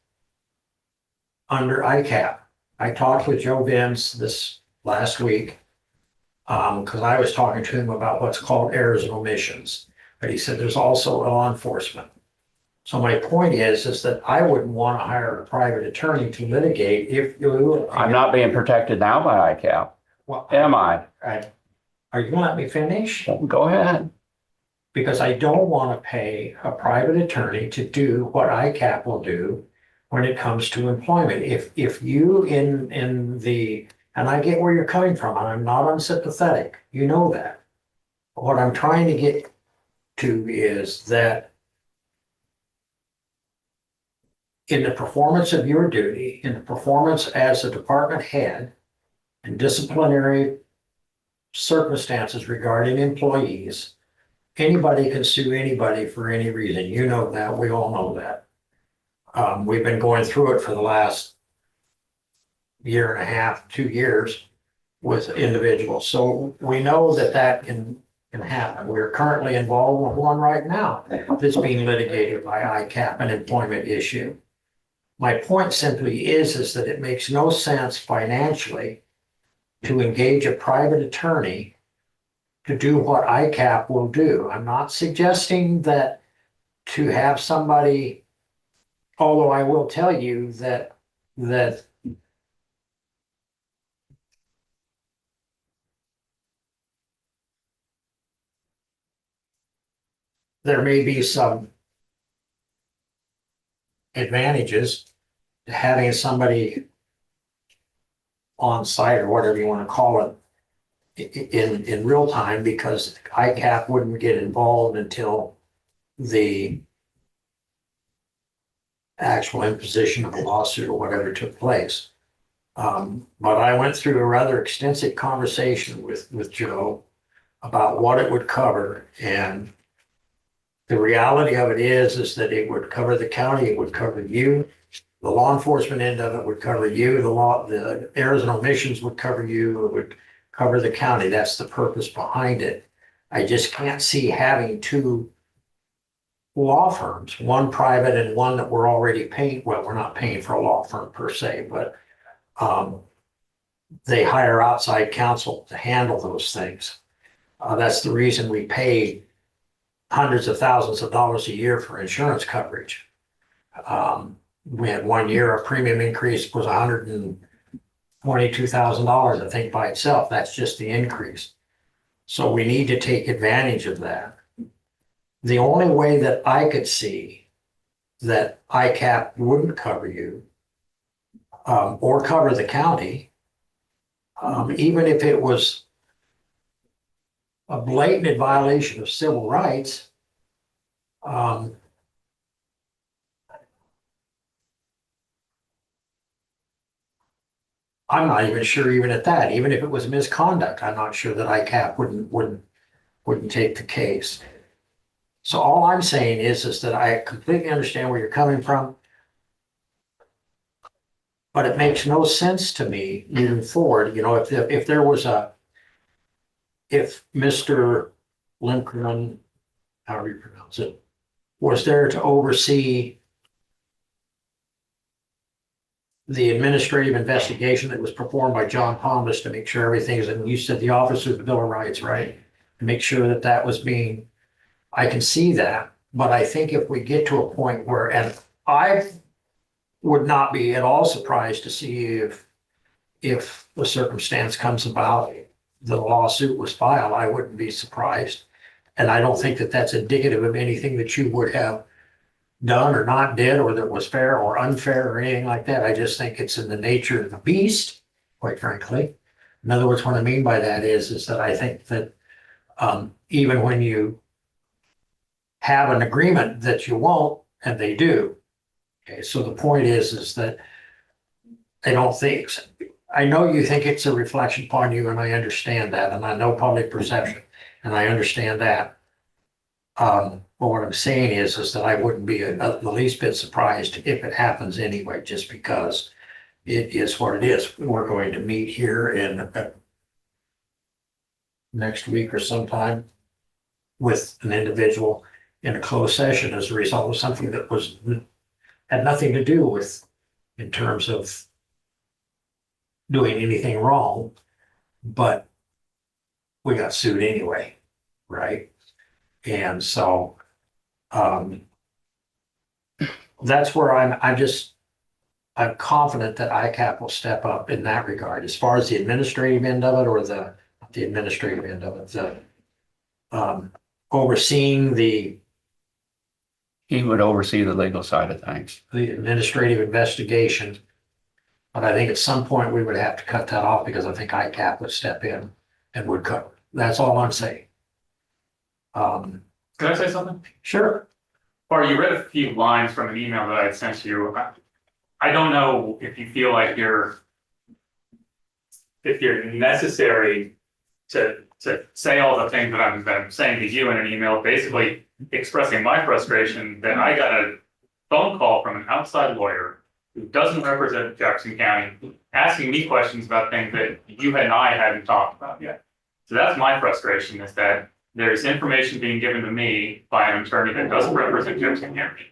under ICAP. I talked with Joe Vince this last week, because I was talking to him about what's called errors and omissions. But he said there's also law enforcement. So my point is that I wouldn't want to hire a private attorney to litigate if you. I'm not being protected now by ICAP. Well, Am I? Are you gonna let me finish? Go ahead. Because I don't want to pay a private attorney to do what ICAP will do when it comes to employment. If you and I get where you're coming from, and I'm not unsympathetic, you know that. But what I'm trying to get to is that in the performance of your duty, in the performance as a department head, and disciplinary circumstances regarding employees, anybody can sue anybody for any reason. You know that. We all know that. We've been going through it for the last year and a half, 2 years with individuals. So we know that can happen. We're currently involved with one right now that's being litigated by ICAP, an employment issue. My point simply is that it makes no sense financially to engage a private attorney to do what ICAP will do. I'm not suggesting that to have somebody, although I will tell you that there may be some advantages to having somebody on site, or whatever you want to call it, in real time, because ICAP wouldn't get involved until the actual imposition of a lawsuit or whatever took place. But I went through a rather extensive conversation with Joe about what it would cover, and the reality of it is that it would cover the county, it would cover you. The law enforcement end of it would cover you. The errors and omissions would cover you. It would cover the county. That's the purpose behind it. I just can't see having two law firms, one private and one that we're already paying. Well, we're not paying for a law firm per se, but they hire outside counsel to handle those things. That's the reason we pay hundreds of thousands of dollars a year for insurance coverage. We had 1 year, a premium increase was $122,000, I think, by itself. That's just the increase. So we need to take advantage of that. The only way that I could see that ICAP wouldn't cover you or cover the county even if it was a blatant violation of civil rights, I'm not even sure even at that, even if it was misconduct, I'm not sure that ICAP wouldn't take the case. So all I'm saying is that I completely understand where you're coming from. But it makes no sense to me moving forward, you know, if there was if Mr. Lincoln, however you pronounce it, was there to oversee the administrative investigation that was performed by John Palmas to make sure everything's, and you said the Officer of the Bill of Rights, right? Make sure that that was being, I can see that, but I think if we get to a point where, and I would not be at all surprised to see if the circumstance comes about, the lawsuit was filed, I wouldn't be surprised. And I don't think that that's indicative of anything that you would have done or not did, or that was fair or unfair or anything like that. I just think it's in the nature of the beast, quite frankly. In other words, what I mean by that is that I think that even when you have an agreement that you won't, and they do. Okay, so the point is that I don't think, I know you think it's a reflection upon you, and I understand that, and I know public perception, and I understand that. But what I'm saying is that I wouldn't be the least bit surprised if it happens anyway, just because it is what it is. We're going to meet here in next week or sometime with an individual in a closed session as a result of something that had nothing to do with, in terms of doing anything wrong, but we got sued anyway, right? And so that's where I'm confident that ICAP will step up in that regard. As far as the administrative end of it, or the administrative end of it, the overseeing He would oversee the legal side of things. the administrative investigation. But I think at some point we would have to cut that off, because I think ICAP would step in and would cover. That's all I'm saying. Can I say something? Sure. Or you read a few lines from an email that I had sent you. I don't know if you feel like if you're necessary to say all the things that I'm saying to you in an email, basically expressing my frustration that I got a phone call from an outside lawyer who doesn't represent Jefferson County, asking me questions about things that you and I hadn't talked about yet. So that's my frustration, is that there's information being given to me by an attorney that doesn't represent Jefferson County.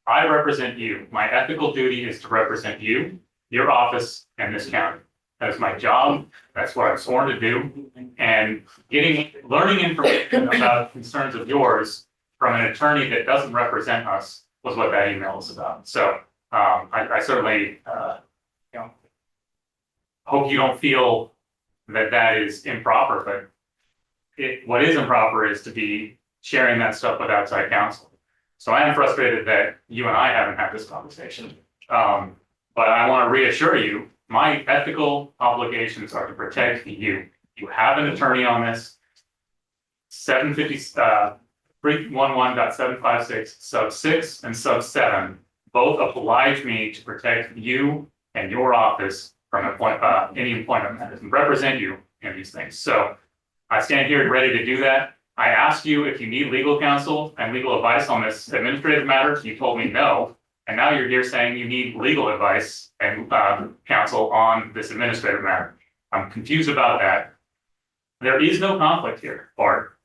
I represent you. My ethical duty is to represent you, your office, and this county. That's my job. That's what I'm sworn to do. And learning information about concerns of yours from an attorney that doesn't represent us was what that email was about. So I certainly hope you don't feel that that is improper, but what is improper is to be sharing that stuff with outside counsel. So I am frustrated that you and I haven't had this conversation. But I want to reassure you, my ethical obligations are to protect you. You have an attorney on this. 311.756 sub 6 and sub 7 both oblige me to protect you and your office from any employment matters and represent you in these things. So I stand here ready to do that. I asked you if you need legal counsel and legal advice on this administrative matter. You told me no. And now you're here saying you need legal advice and counsel on this administrative matter. I'm confused about that. There is no conflict here, Bart.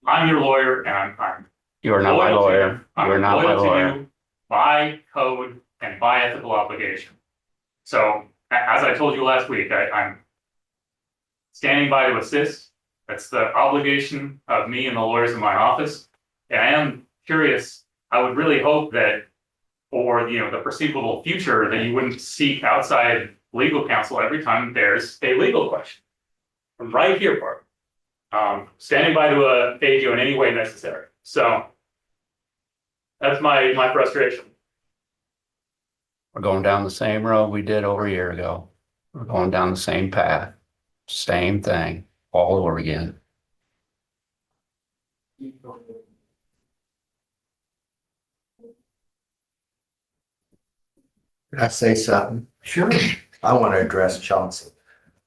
I'm your lawyer, and I'm You're not my loyal to lawyer. you. I'm You're not my loyal to lawyer. you by code and by ethical obligation. So as I told you last week, I'm standing by to assist. That's the obligation of me and the lawyers in my office. And I am curious, I would really hope that for the foreseeable future that you wouldn't seek outside legal counsel every time there's a legal question. I'm right here, Bart. Standing by to aid you in any way necessary. So that's my frustration. We're going down the same road we did over a year ago. We're going down the same path. Same thing all over again. Can I say something? Sure. I want to address Chauncey.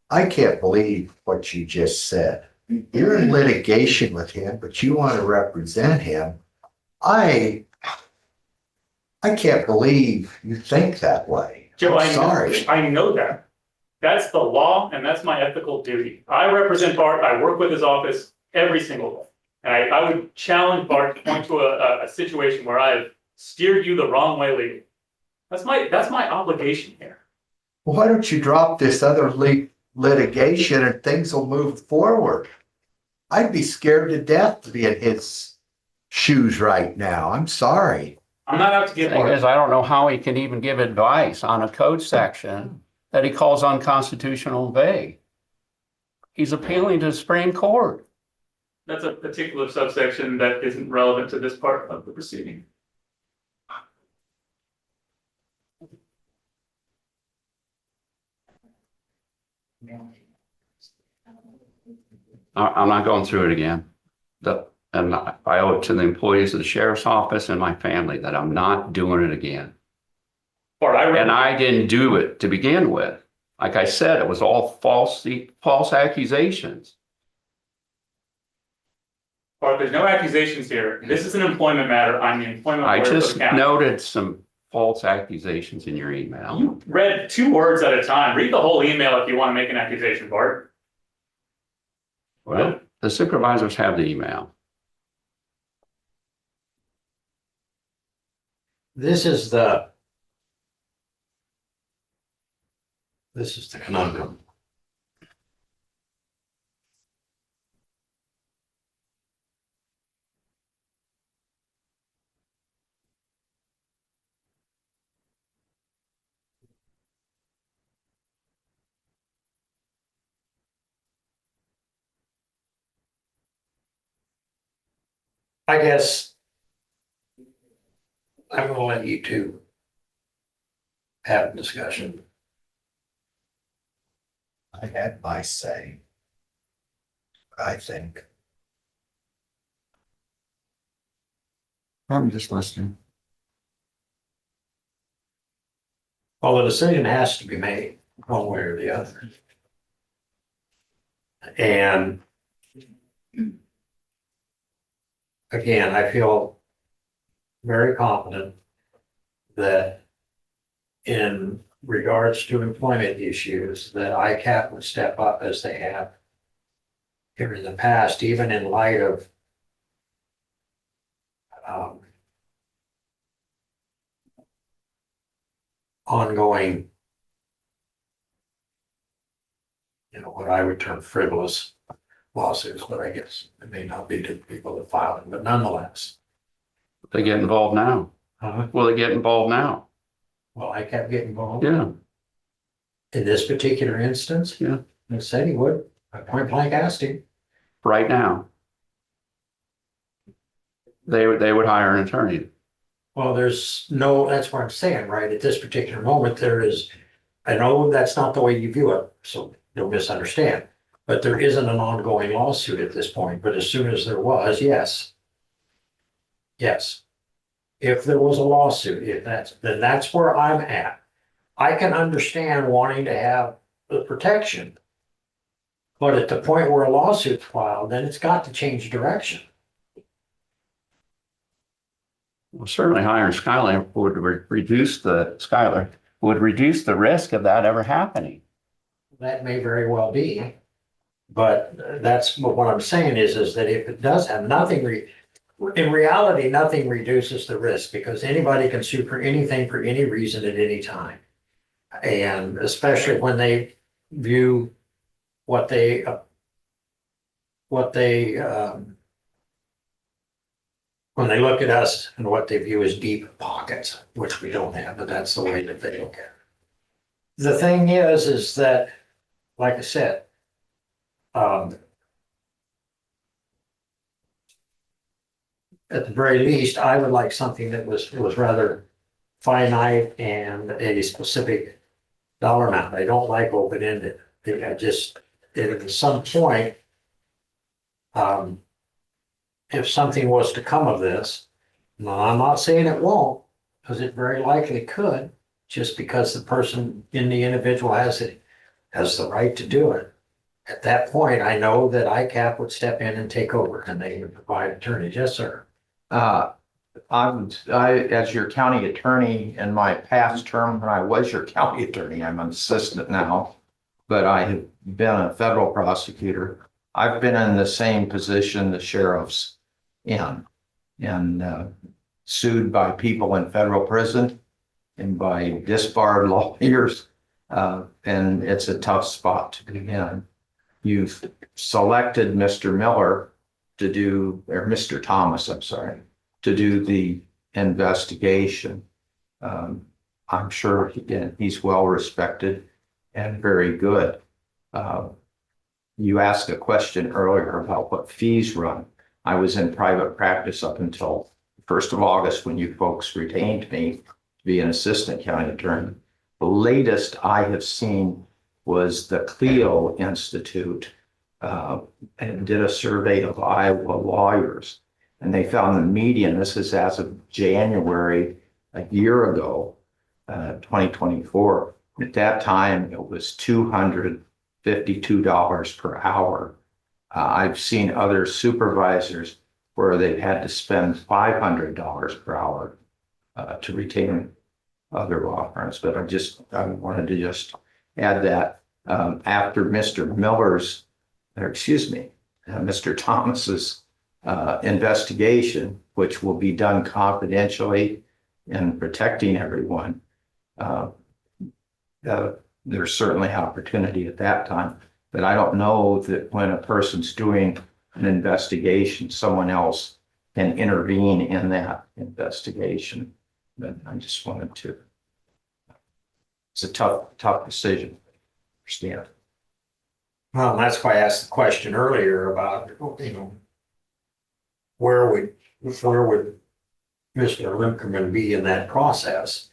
I can't believe what you just said. You're in litigation with him, but you want to represent him. I can't believe you think that way. Joe, I'm sorry. I know that. That's the law and that's my ethical duty. I represent Bart. I work with his office every single day. And I would challenge Bart to point to a situation where I've steered you the wrong way legally. That's my obligation here. Why don't you drop this other litigation and things will move forward? I'd be scared to death to be in his shoes right now. I'm sorry. I'm not out to get Thing Bart. is, I don't know how he can even give advice on a code section that he calls unconstitutional and vague. He's appealing to the Supreme Court. That's a particular subsection that isn't relevant to this part of the proceeding. I'm not going through it again. And I owe it to the employees of the sheriff's office and my family that I'm not doing it again. Bart, And I didn't do it to begin with. Like I said, it was all false accusations. Bart, there's no accusations here. This is an employment matter. I'm the employment I lawyer for just the county. noted some false accusations in your email. You read 2 words at a time. Read the whole email if you want to make an accusation, Bart. Well, the supervisors have the email. This is the conundrum. I guess I'm gonna let you two have a discussion. I had my say. I think. I'm just listening. Well, the decision has to be made one way or the other. And again, I feel very confident that in regards to employment issues, that ICAP would step up as they have here in the past, even in light of ongoing, what I would term frivolous lawsuits, but I guess it may not be to the people that filed them, but nonetheless. They get involved now. Will they get involved now? Well, I kept getting involved. Yeah. In this particular instance. Yeah. He said he would. I point blank asked him. Right now. They would hire an attorney. Well, that's what I'm saying, right? At this particular moment, I know that's not the way you view it, so don't misunderstand. But there isn't an ongoing lawsuit at this point, but as soon as there was, yes. Yes. If there was a lawsuit, then that's where I'm at. I can understand wanting to have the protection. But at the point where a lawsuit's filed, then it's got to change direction. Well, certainly hiring Skylar would reduce the risk of that ever happening. That may very well be. But that's what I'm saying is that if it does have in reality, nothing reduces the risk because anybody can sue for anything for any reason at any time. And especially when they view when they look at us and what they view as deep pockets, which we don't have, but that's the way that they look at it. The thing is that, like I said, at the very least, I would like something that was rather finite and a specific dollar amount. I don't like open-ended. at some point, if something was to come of this, now I'm not saying it won't, because it very likely could, just because the person in the individual has the right to do it. At that point, I know that ICAP would step in and take over and they would provide attorneys. Yes, sir. As your county attorney in my past term, when I was your county attorney, I'm an assistant now, but I have been a federal prosecutor. I've been in the same position the sheriff's in, and sued by people in federal prison and by disbarred lawyers. And it's a tough spot to be in. You've selected Mr. Miller to do, or Mr. Thomas, I'm sorry, to do the investigation. I'm sure he's well respected and very good. You asked a question earlier about what fees run. I was in private practice up until 1st of August when you folks retained me to be an assistant county attorney. The latest I have seen was the Clio Institute and did a survey of Iowa lawyers. And they found the median, this is as of January, a year ago, 2024. At that time, it was $252 per hour. I've seen other supervisors where they've had to spend $500 per hour to retain other law firms. But I wanted to just add that after Mr. Miller's, or excuse me, Mr. Thomas's investigation, which will be done confidentially and protecting everyone, there's certainly opportunity at that time. But I don't know that when a person's doing an investigation, someone else can intervene in that investigation. But I just wanted to. It's a tough decision. Understand. Well, that's why I asked the question earlier about, where would Mr. Limkerman be in that process?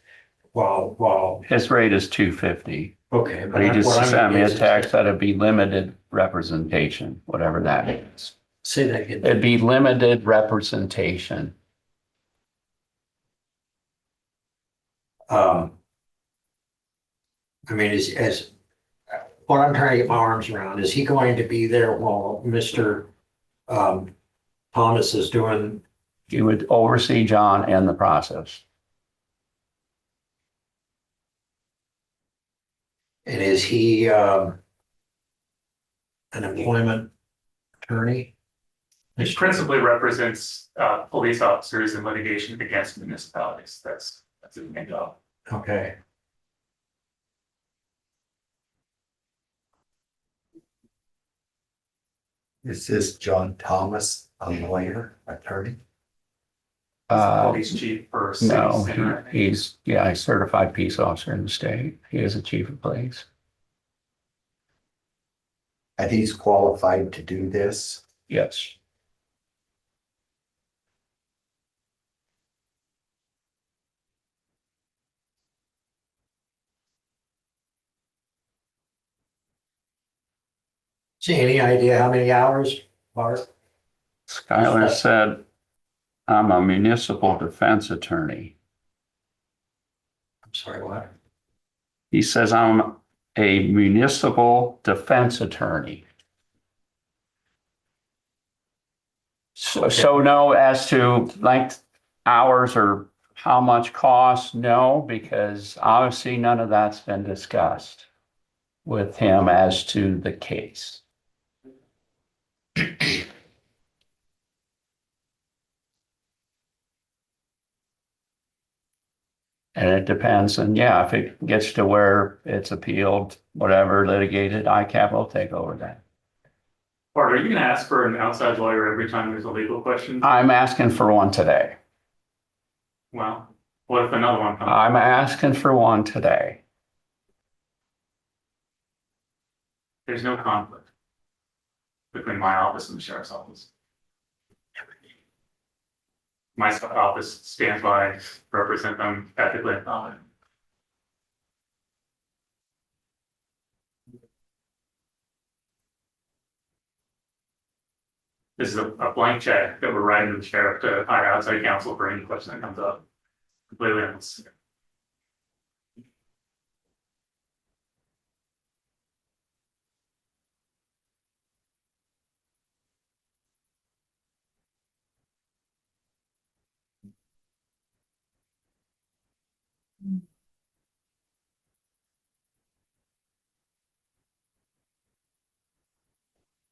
Well, His rate is $250, okay. but he just what I sent me mean a is- text that it'd be limited representation, whatever that means. Say that again. It'd be limited representation. I mean, as what I'm trying to get my arms around, is he going to be there while Mr. Thomas is doing? He would oversee John and the process. And is he an employment attorney? Which principally represents police officers in litigation against municipalities. That's his main job. Okay. Is this John Thomas, a lawyer, attorney? Police chief for city No, center. he's a certified peace officer in the state. He is a chief of police. And he's qualified to do this? Yes. See, any idea how many hours, Bart? Skylar said, I'm a municipal defense attorney. I'm sorry, what? He says, I'm a municipal defense attorney. So no, as to length, hours, or how much cost, no, because obviously none of that's been discussed with him as to the case. And it depends, and yeah, if it gets to where it's appealed, whatever, litigated, ICAP will take over that. Bart, are you gonna ask for an outside lawyer every time there's a legal question? I'm asking for one today. Well, what if another one comes? I'm asking for one today. There's no conflict between my office and the sheriff's office. My office stands by, represent them ethically and honestly. this is a blank check that we're writing to the sheriff to hire outside counsel for any question that comes up. Completely unnecessary.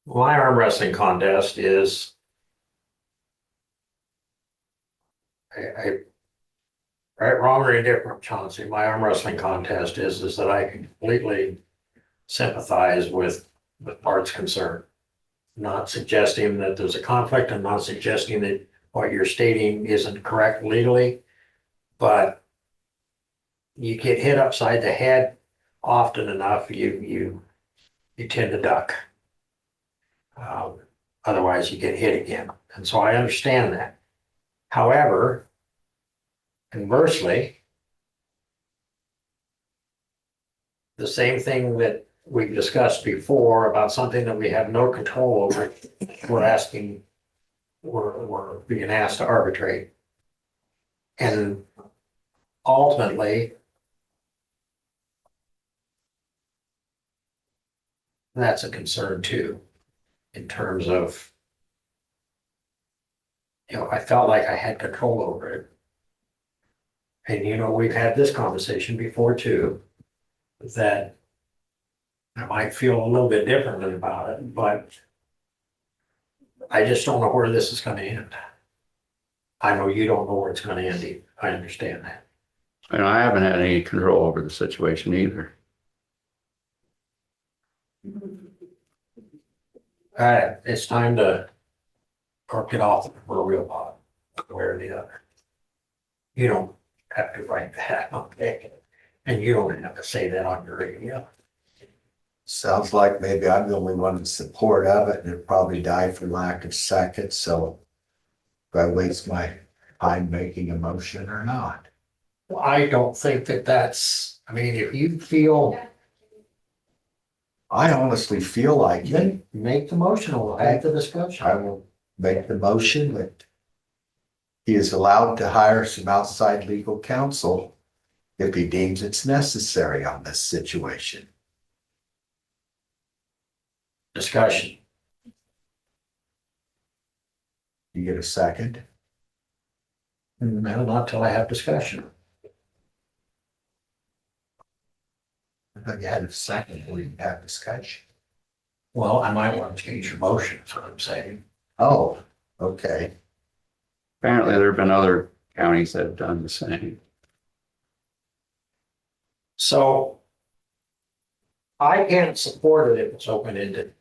My arm wrestling contest is I right, wrong, or indifferent, Chauncey, my arm wrestling contest is that I completely sympathize with Bart's concern. Not suggesting that there's a conflict, I'm not suggesting that what you're stating isn't correct legally, but you get hit upside the head often enough, you tend to duck. Otherwise you get hit again, and so I understand that. However, conversely, the same thing that we've discussed before about something that we have no control over, we're being asked to arbitrate. And ultimately, that's a concern too, in terms of, I felt like I had control over it. And we've had this conversation before too, that I might feel a little bit differently about it, but I just don't know where this is gonna end. I know you don't know where it's gonna end either. I understand that. And I haven't had any control over the situation either. All right, it's time to cork it off the real pot, one way or the other. You don't have to write that, okay? And you don't have to say that on your radio. Sounds like maybe I'm the only one in support of it, and it'll probably die for lack of seconds, so do I waste my time making a motion or not? Well, I don't think that's, if you feel, I honestly feel like then make the motion, we'll have the discussion. I will make the motion that he is allowed to hire some outside legal counsel if he deems it's necessary on this situation. Discussion. You get a second? No, not till I have discussion. I thought you had a second before you have discussion. Well, I might want to change your motion, is what I'm saying. Oh, okay. Apparently, there have been other counties that have done the same. So I can't support it if it's open-ended.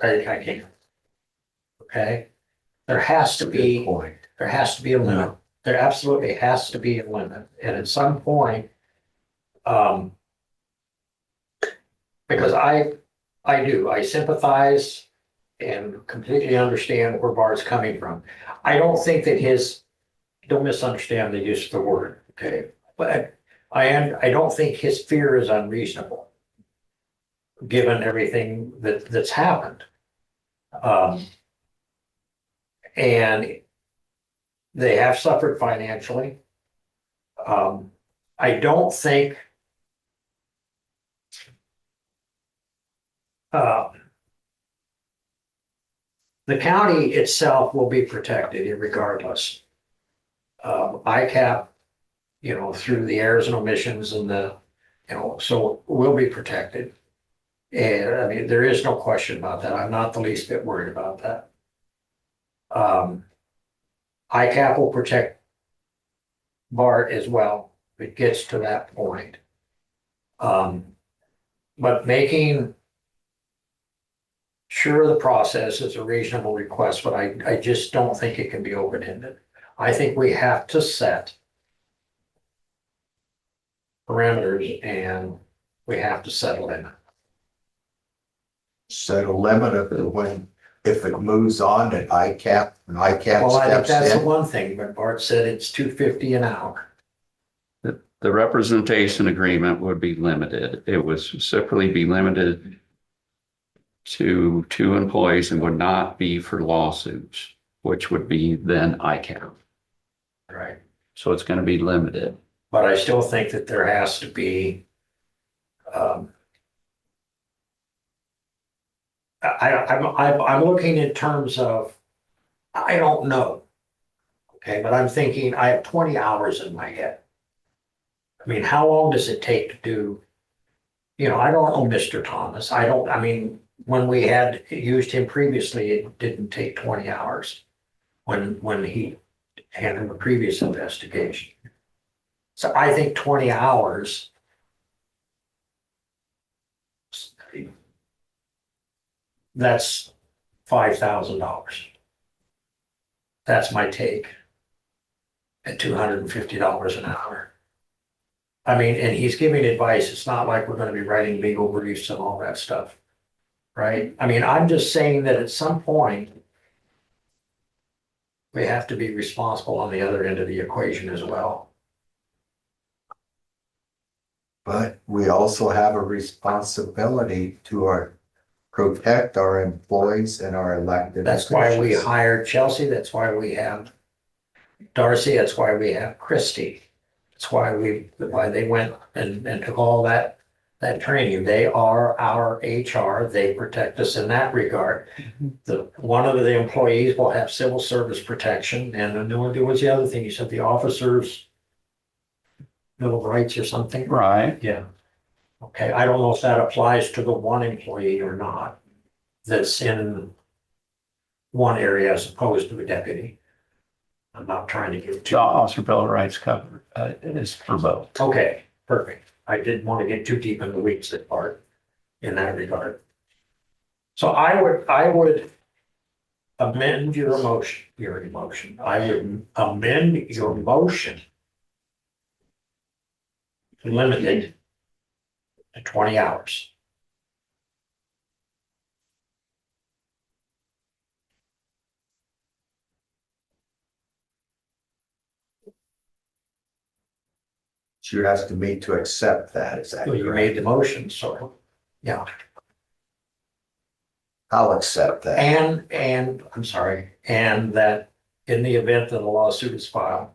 I can't. Okay? There has to be, Point. there has to be a limit. There absolutely has to be a limit. And at some point, because I sympathize and completely understand where Bart's coming from. I don't think that don't misunderstand the use of the word, okay? But I don't think his fear is unreasonable, given everything that's happened. And they have suffered financially. I don't think the county itself will be protected regardless. ICAP, through the errors and omissions and so we'll be protected. And there is no question about that. I'm not the least bit worried about that. ICAP will protect Bart as well if it gets to that point. But making sure the process is a reasonable request, but I just don't think it can be open-ended. I think we have to set parameters and we have to set a limit. Set a limit of when, if it moves on at ICAP, and ICAP Well, I think steps that's the in. one thing, but Bart said it's $250 an hour. The representation agreement would be limited. It would specifically be limited to two employees and would not be for lawsuits, which would be then ICAP. Right. So it's going to be limited. But I still think that there has to be, I'm looking in terms of, I don't know. Okay, but I'm thinking, I have 20 hours in my head. I mean, how long does it take to do, I don't know Mr. Thomas. I mean, when we had used him previously, it didn't take 20 hours when he handled the previous investigation. So I think 20 hours. That's $5,000. That's my take. At $250 an hour. I mean, and he's giving advice. It's not like we're gonna be writing legal briefs and all that stuff. Right? I mean, I'm just saying that at some point, we have to be responsible on the other end of the equation as well. But we also have a responsibility to protect our employees and our elected That's why we officials. hired Chelsea. That's why we have Darcy. That's why we have Christie. That's why they went and took all that training. They are our HR. They protect us in that regard. One of the employees will have civil service protection, and then there was the other thing you said, the officers' Bill of Rights or something. Right. Yeah. Okay, I don't know if that applies to the one employee or not that's in one area as opposed to a deputy. I'm not trying to get The too. Officer Bill of Rights cover is for both. Okay, perfect. I didn't want to get too deep in the weeds that part in that regard. So I would amend your emotion. I would amend your motion. Limited to 20 hours. You're asking me to accept that, is that Well, you correct? made the motion, so, yeah. I'll accept that. And I'm sorry, and that in the event that a lawsuit is filed,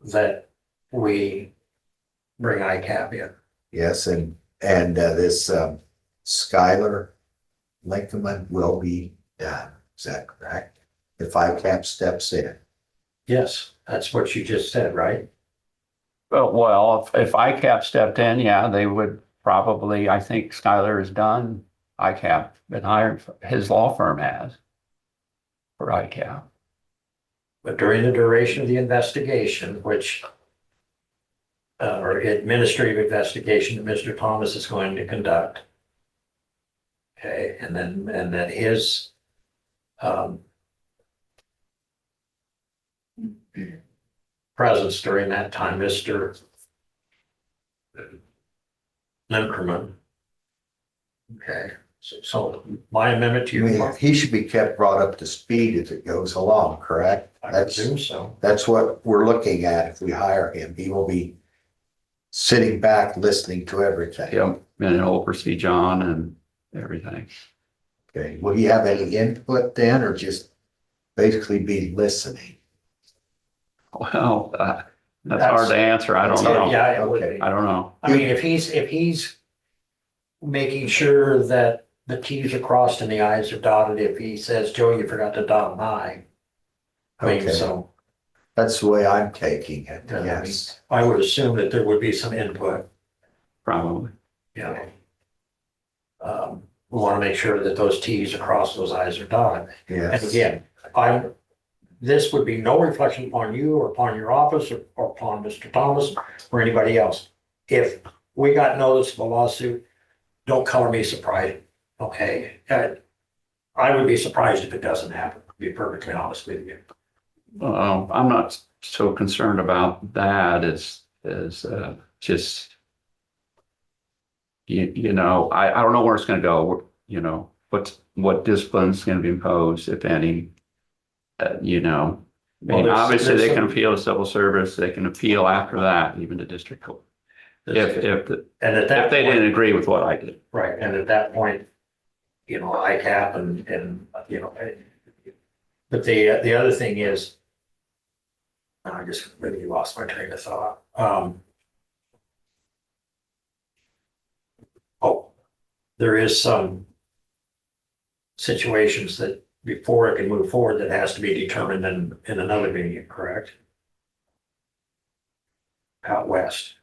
that we bring ICAP in. Yes, and this Skylar Lincoln will be done. Is that correct? If ICAP steps in. Yes, that's what you just said, right? Well, if ICAP stepped in, yeah, they would probably, I think Skylar is done. ICAP been hired, his law firm has for ICAP. But during the duration of the investigation, which or administrative investigation that Mr. Thomas is going to conduct. Okay, and then his presence during that time, Mr. Limkerman. Okay, so my amendment to you. He should be kept brought up to speed as it goes along, correct? I presume so. That's what we're looking at. If we hire him, he will be sitting back, listening to everything. Yep, and oversee John and everything. Okay, will he have any input then, or just basically be listening? Well, that's hard to answer. I don't know. Yeah, it would Okay. be. I don't know. I mean, if he's making sure that the T's are crossed and the I's are dotted, if he says, Joe, you forgot to dot an I. I mean, Okay. so That's the way I'm taking it, Yeah, I yes. I would assume that there would be some input, Probably. you know. We want to make sure that those T's are crossed, those I's are dotted. And Yes. again, this would be no reflection upon you or upon your office or upon Mr. Thomas or anybody else. If we got notice of a lawsuit, don't color me surprised, okay? I would be surprised if it doesn't happen, to be perfectly honest with you. I'm not so concerned about that as just, you know, I don't know where it's gonna go, you know, what discipline's gonna be imposed, if any. You know, I mean, Well, obviously they there's can some- appeal to civil service, they can appeal after that, even to district court. If And at that they point, didn't agree with what I did. right, and at that point, you know, ICAP you know, but the other thing is, I just really lost my train of thought. Oh, there is some situations that before it can move forward, that has to be determined in another meeting, correct? Out west.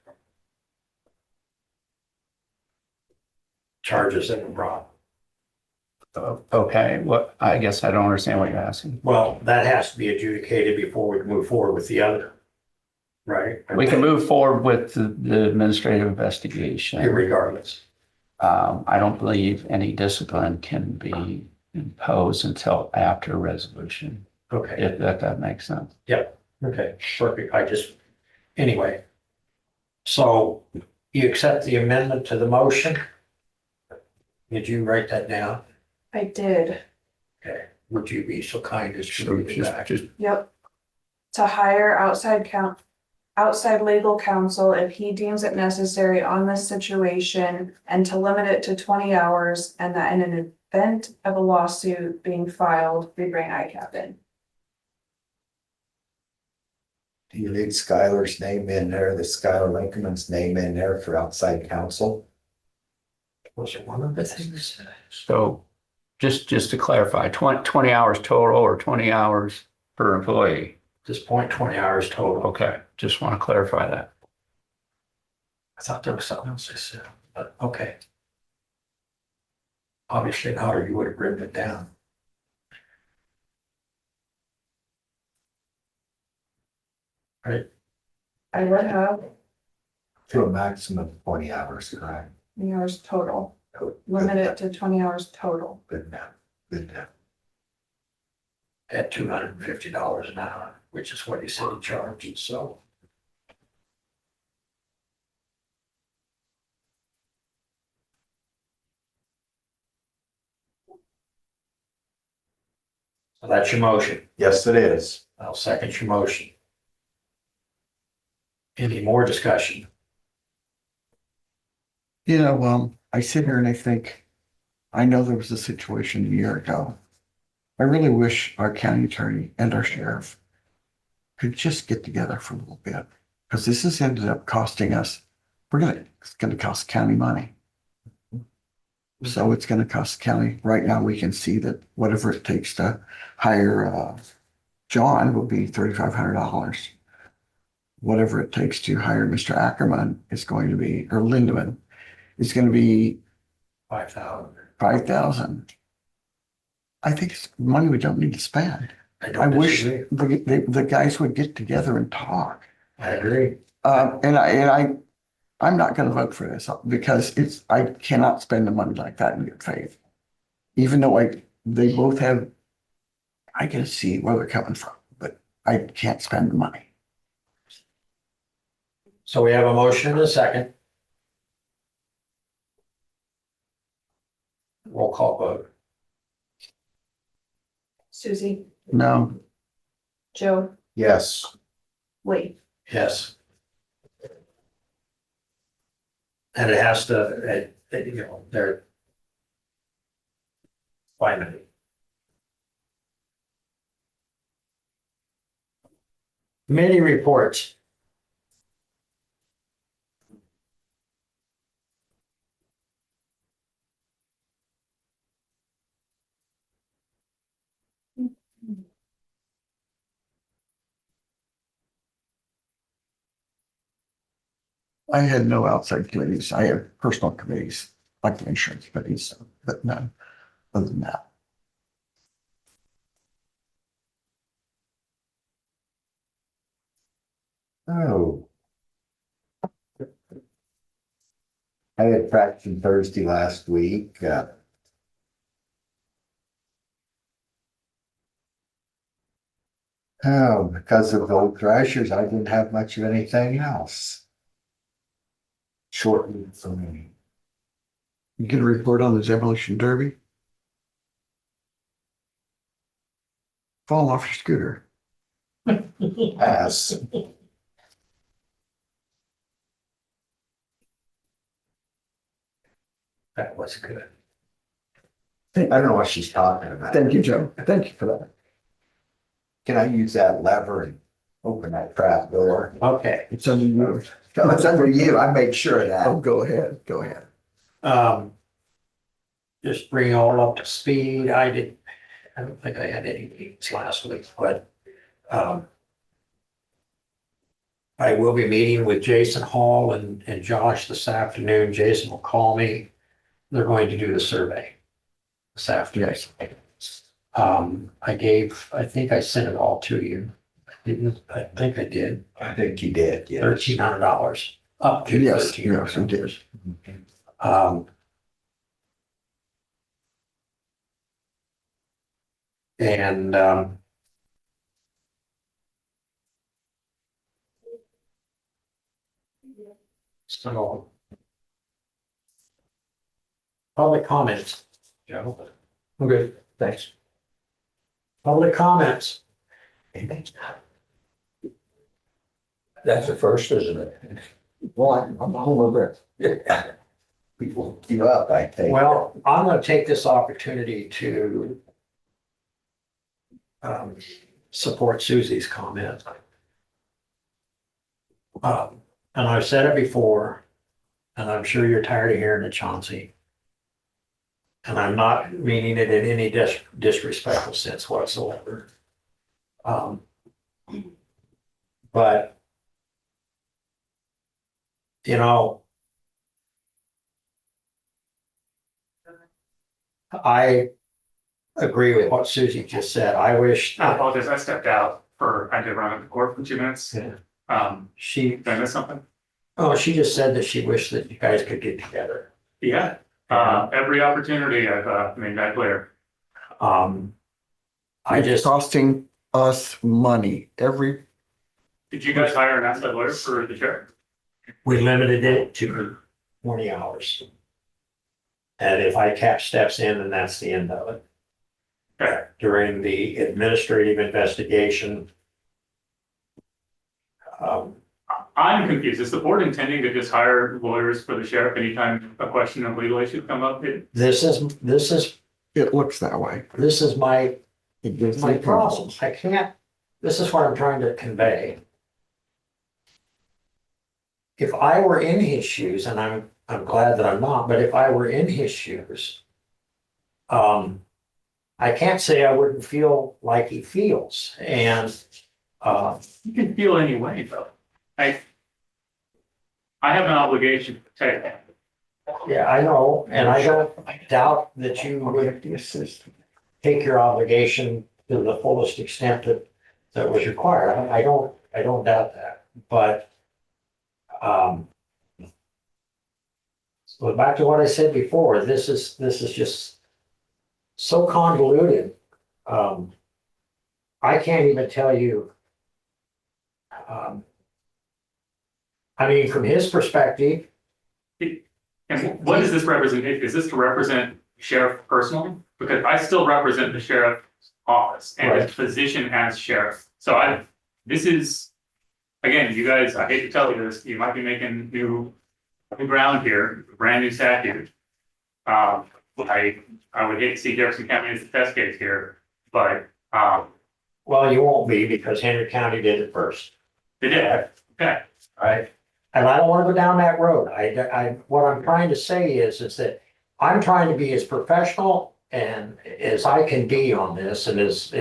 Charges that were brought. Okay, what, I guess I don't understand what you're asking. Well, that has to be adjudicated before we can move forward with the other, right? We can move forward with the administrative investigation. Irregardless. I don't believe any discipline can be imposed until after resolution, Okay, if that makes sense. okay, perfect. Anyway. So you accept the amendment to the motion? Did you write that down? I did. Okay, would you be so kind as to So read it back? just Yep. To hire outside legal counsel if he deems it necessary on this situation, and to limit it to 20 hours, and that in an event of a lawsuit being filed, we bring ICAP in. Do you need Skylar's name in there, the Skylar Lincoln's name in there for outside counsel? Was it one of the things? So just to clarify, 20 hours total or 20 hours per employee? At this point, 20 hours total. Okay, just want to clarify that. I thought there was something else I said, but okay. Obviously, not, or you would have written it down. Right? I would have To a maximum of 20 hours, correct? 20 hours total, Good limit it to 20 hours total. enough, good enough. At $250 an hour, which is what he said he charges, so. So that's your motion. Yes, it is. I'll second your motion. Any more discussion? You know, I sit here and I think, I know there was a situation a year ago. I really wish our county attorney and our sheriff could just get together for a little bit, because this has ended up costing us, it's gonna cost county money. So it's gonna cost the county. Right now, we can see that whatever it takes to hire John will be $3,500. Whatever it takes to hire Mr. Ackerman is going to be, or Lindeman, is gonna be 5,000. 5,000. I think it's money we don't need to spend. I I don't wish disagree. the guys would get together and talk. I agree. I'm not gonna vote for this because I cannot spend the money like that in good faith. Even though they both have, I can see where they're coming from, but I can't spend the money. So we have a motion and a second. Roll call vote. Susie, No, Joe, Yes. Lee. Yes. And it has to, you know, they're 5 minutes. Committee reports. I had no outside committees. I have personal committees, like the insurance committees, but none other than that. Oh. I had traction Thursday last week. Oh, because of the old thrashers, I didn't have much of anything else. Short week for me. You get a report on the demolition derby? Fall off your scooter. Pass. That was good. I don't know what she's talking about. Thank you, Joe. Thank you for that. Can I use that lever and open that trap door? Okay. It's under you. No, it's under you. I made sure of Oh, that. go ahead, go ahead. Just bring you all up to speed. I don't think I had any meetings last week, but, I will be meeting with Jason Hall and Josh this afternoon. Jason will call me. They're going to do the survey this afternoon. I think I sent it all to you. I think I did. I think you did, yeah. $1,300 up to Yes, $1,300. yes, it did. And so public comments, Joe. Okay, thanks. Public comments. That's the first, isn't it? Well, I'm home over there. People give up, I think. Well, I'm going to take this opportunity to support Susie's comment. And I've said it before, and I'm sure you're tired of hearing it, Chauncey. And I'm not meaning it in any disrespectful sense whatsoever. But, you know, I agree with what Susie just said. I wish. I apologize, I stepped out I had to run up the court for 2 minutes. Yeah. Did I miss something? Oh, she just said that she wished that you guys could get together. Yeah, every opportunity I've made that clear. It's costing us money every, Did you guys hire an outside lawyer for the sheriff? We limited it to 20 hours. And if ICAP steps in, then that's the end of it. Okay. During the administrative investigation. I'm confused. Is the board intending to just hire lawyers for the sheriff anytime a question of legal issue come up? This is it looks that way. my It gives my me problem. problems. I can't, this is what I'm trying to convey. If I were in his shoes, and I'm glad that I'm not, but if I were in his shoes, I can't say I wouldn't feel like he feels, and You can feel any way though. I have an obligation to protect him. yeah, I know, and I don't doubt that you would take your obligation to the fullest extent that was required. I don't doubt that, but so back to what I said before, this is just so convoluted. I can't even tell you. I mean, from his perspective, And what does this represent? Is this to represent sheriff personally? Because I still represent the sheriff's office and his position as sheriff. So this is, again, you guys, I hate to tell you this, you might be making new ground here, brand new statute. I would hate to see Jefferson County as the test case here, but, well, you won't be because Henry County did it first. they did, okay. Right? And I don't want to go down that road. What I'm trying to say is that I'm trying to be as professional and as I can be on this and as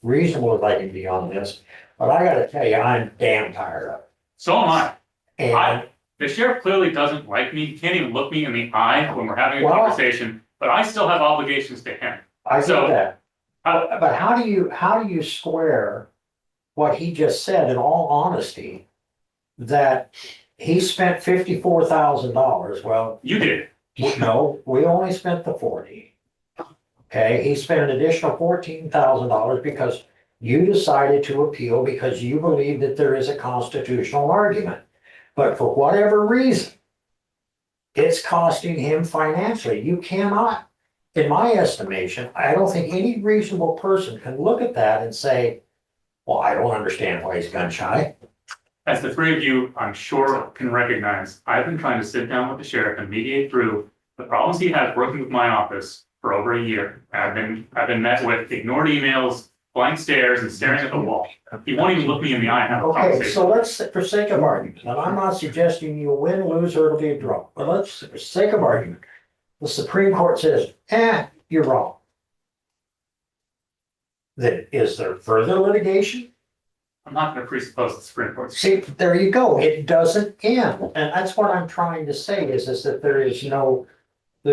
reasonable as I can be on this. But I gotta tell you, I'm damn tired of it. So am I. And The sheriff clearly doesn't like me, can't even look me in the eye when we're having a Well- conversation, but I still have obligations to him. I So- get that. But how do you square what he just said in all honesty? That he spent $54,000. Well, You did. no, we only spent the 40. Okay, he spent an additional $14,000 because you decided to appeal because you believe that there is a constitutional argument. But for whatever reason, it's costing him financially. You cannot, in my estimation, I don't think any reasonable person can look at that and say, well, I don't understand why he's gun shy. As the three of you, I'm sure, can recognize, I've been trying to sit down with the sheriff and mediate through the problems he has working with my office for over a year. I've been met with ignored emails, blank stares, and staring at the wall. He won't even look me in the eye and have a Okay, conversation. so let's, for sake of argument, and I'm not suggesting you'll win, lose, or it'll be a draw, but let's, for sake of argument, the Supreme Court says, you're wrong. Then is there further litigation? I'm not gonna presuppose the Supreme Court. See, there you go. It doesn't end. And that's what I'm trying to say is that there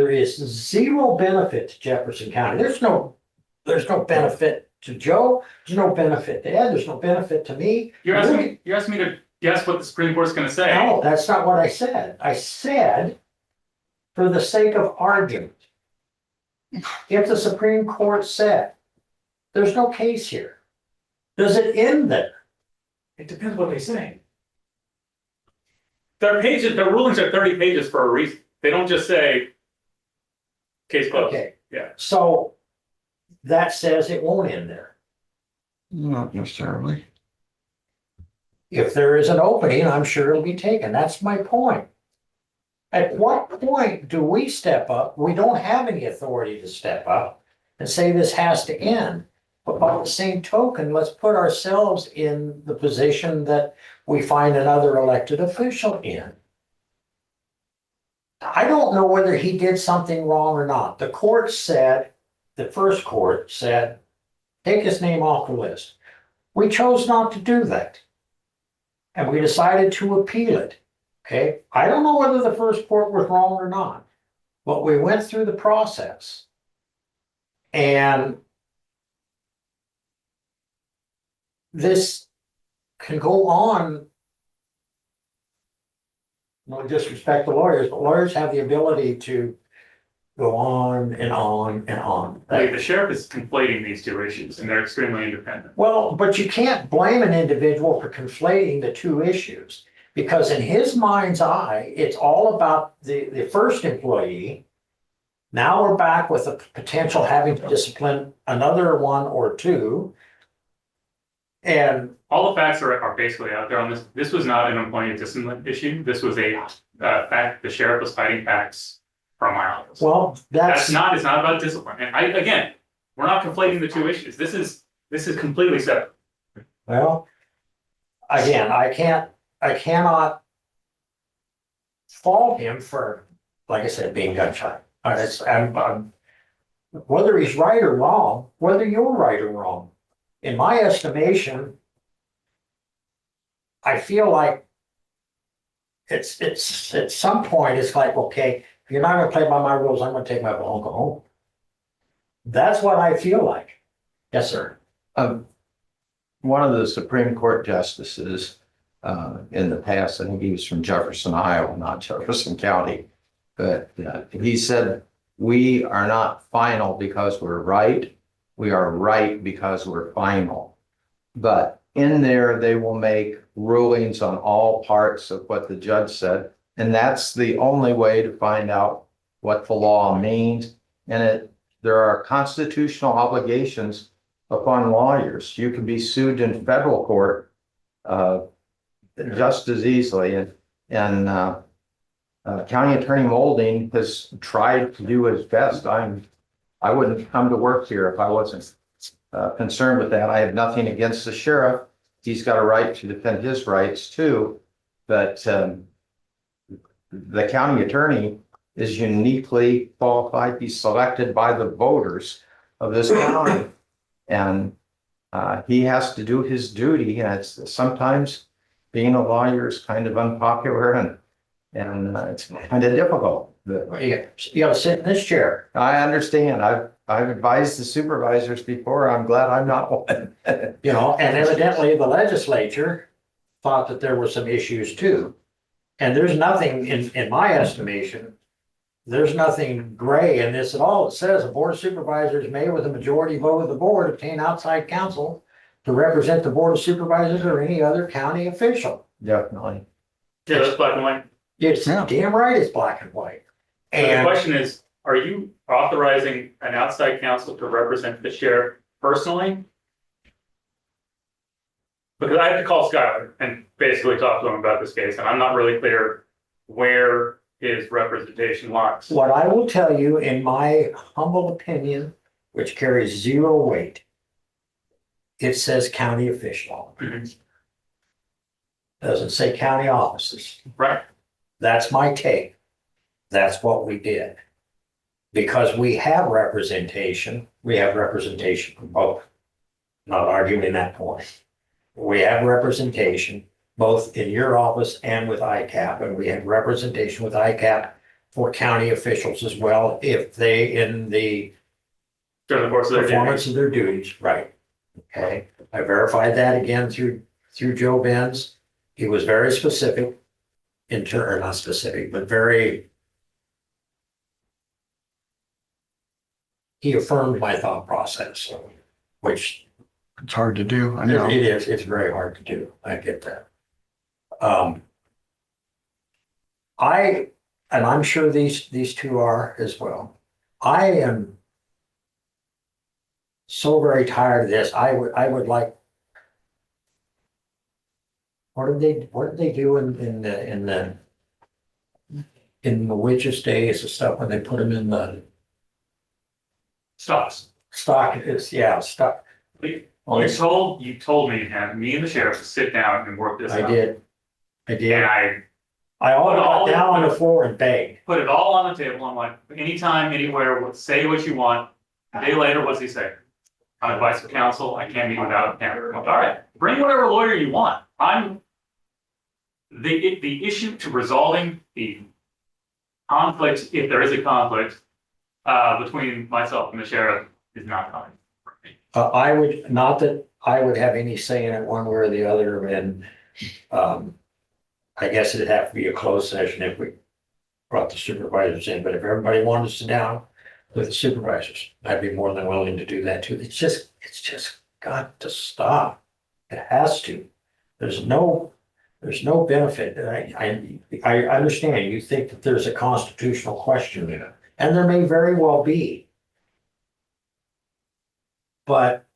is zero benefit to Jefferson County. There's no benefit to Joe. There's no benefit to Ed. There's no benefit to me. You're asking me to guess what the Supreme Court's gonna say. No, that's not what I said. I said, for the sake of argument, if the Supreme Court said, there's no case here, does it end there? It depends what they say. Their rulings are 30 pages for a reason. They don't just say, case closed. Okay. Yeah. So that says it won't end there. Not necessarily. If there is an opening, I'm sure it'll be taken. That's my point. At what point do we step up? We don't have any authority to step up and say this has to end. But by the same token, let's put ourselves in the position that we find another elected official in. I don't know whether he did something wrong or not. The court said, the first court said, take his name off the list. We chose not to do that. And we decided to appeal it. Okay, I don't know whether the first court was wrong or not, but we went through the process. And this can go on. No disrespect to lawyers, but lawyers have the ability to go on and on and on. Like, the sheriff is conflating these two issues and they're extremely independent. Well, but you can't blame an individual for conflating the two issues. Because in his mind's eye, it's all about the first employee. Now we're back with a potential having to discipline another one or two. And All the facts are basically out there on this. This was not an employee discipline issue. This was a fact, the sheriff was fighting facts from my office. well, It's that's, not about discipline. And again, we're not conflating the two issues. This is completely separate. well, again, I cannot fault him for, like I said, being gun shy. Whether he's right or wrong, whether you're right or wrong, in my estimation, I feel like it's at some point, it's like, okay, if you're not gonna play by my rules, I'm gonna take my ball and go home. That's what I feel like. Yes, sir. One of the Supreme Court justices in the past, I think he was from Jefferson, Iowa, not Jefferson County. But he said, we are not final because we're right. We are right because we're final. But in there, they will make rulings on all parts of what the judge said. And that's the only way to find out what the law means. And there are constitutional obligations upon lawyers. You can be sued in federal court just as easily. And County Attorney Molding has tried to do his best. I wouldn't come to work here if I wasn't concerned with that. I have nothing against the sheriff. He's got a right to defend his rights too. But the county attorney is uniquely qualified. He's selected by the voters of this county. And he has to do his duty. And it's sometimes being a lawyer is kind of unpopular and it's kind of difficult. You gotta sit in this chair. I understand. I've advised the supervisors before. I'm glad I'm not one. You know, and evidently the legislature thought that there were some issues too. And there's nothing, in my estimation, there's nothing gray in this at all. It says a board of supervisors may, with a majority vote of the board, obtain outside counsel to represent the board of supervisors or any other county official. Definitely. Yeah, that's black and white. It's damn right it's black and white. So the And question is, are you authorizing an outside counsel to represent the sheriff personally? Because I had to call Skylar and basically talk to him about this case, and I'm not really clear where his representation lies. What I will tell you, in my humble opinion, which carries zero weight, it says county official. Mhm. Doesn't say county offices. Right. That's my take. That's what we did. Because we have representation from both. Not arguing that point. We have representation both in your office and with ICAP, and we have representation with ICAP for county officials as well, if they, in the During the course of their performance duties. of their duties, right? Okay, I verified that again through Joe Benz. He was very specific or not specific, but he affirmed my thought process, which It's hard to do, I it know. is, it's very hard to do. I get that. And I'm sure these two are as well. I am so very tired of this. I would like. What did they do in the witches' days and stuff when they put them in the Stops. stock? Stock. You told me to have me and the sheriff to sit down and work this out. I did. And I all Put all got down on the- the floor and begged. put it all on the table. I'm like, anytime, anywhere, say what you want. A day later, what's he say? I'm advice of counsel. I can't meet without him. All right, bring whatever lawyer you want. The issue to resolving the conflict, if there is a conflict, between myself and the sheriff is not coming. I would, not that I would have any say in it one way or the other, and I guess it'd have to be a closed session if we brought the supervisors in, but if everybody wanted to sit down with the supervisors, I'd be more than willing to do that too. It's just got to stop. It has to. There's no benefit. I understand you think that there's a constitutional question in it, and there may very well be. But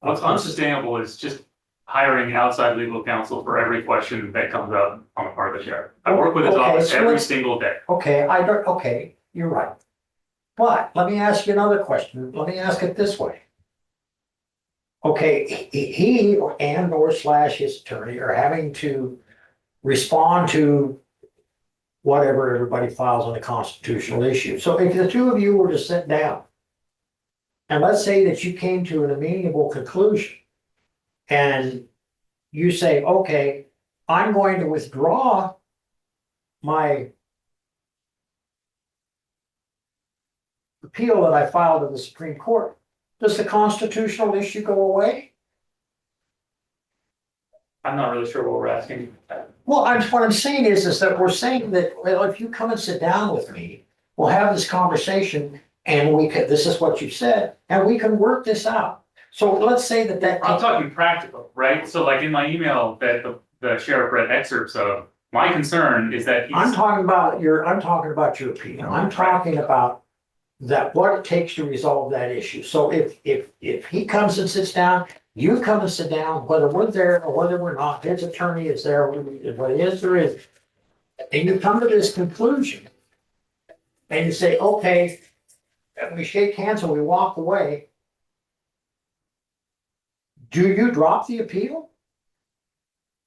What's unsustainable is just hiring outside legal counsel for every question that comes up on the part of the sheriff. I work with his Okay, office so every let's- single day. okay, you're right. But let me ask you another question. Let me ask it this way. Okay, he and or slash his attorney are having to respond to whatever everybody files on a constitutional issue. So if the two of you were to sit down, and let's say that you came to an amenable conclusion, and you say, okay, I'm going to withdraw my appeal that I filed in the Supreme Court, does the constitutional issue go away? I'm not really sure what we're asking. Well, what I'm saying is that we're saying that, well, if you come and sit down with me, we'll have this conversation and this is what you said, and we can work this out. So let's say that. I'm talking practical, right? So like in my email that the sheriff read excerpts of, my concern is that I'm talking about your opinion. I'm talking about what it takes to resolve that issue. So if he comes and sits down, you come and sit down, whether we're there or whether we're not, his attorney is there, what is there is. And you come to this conclusion. And you say, okay, and we shake hands and we walk away. Do you drop the appeal?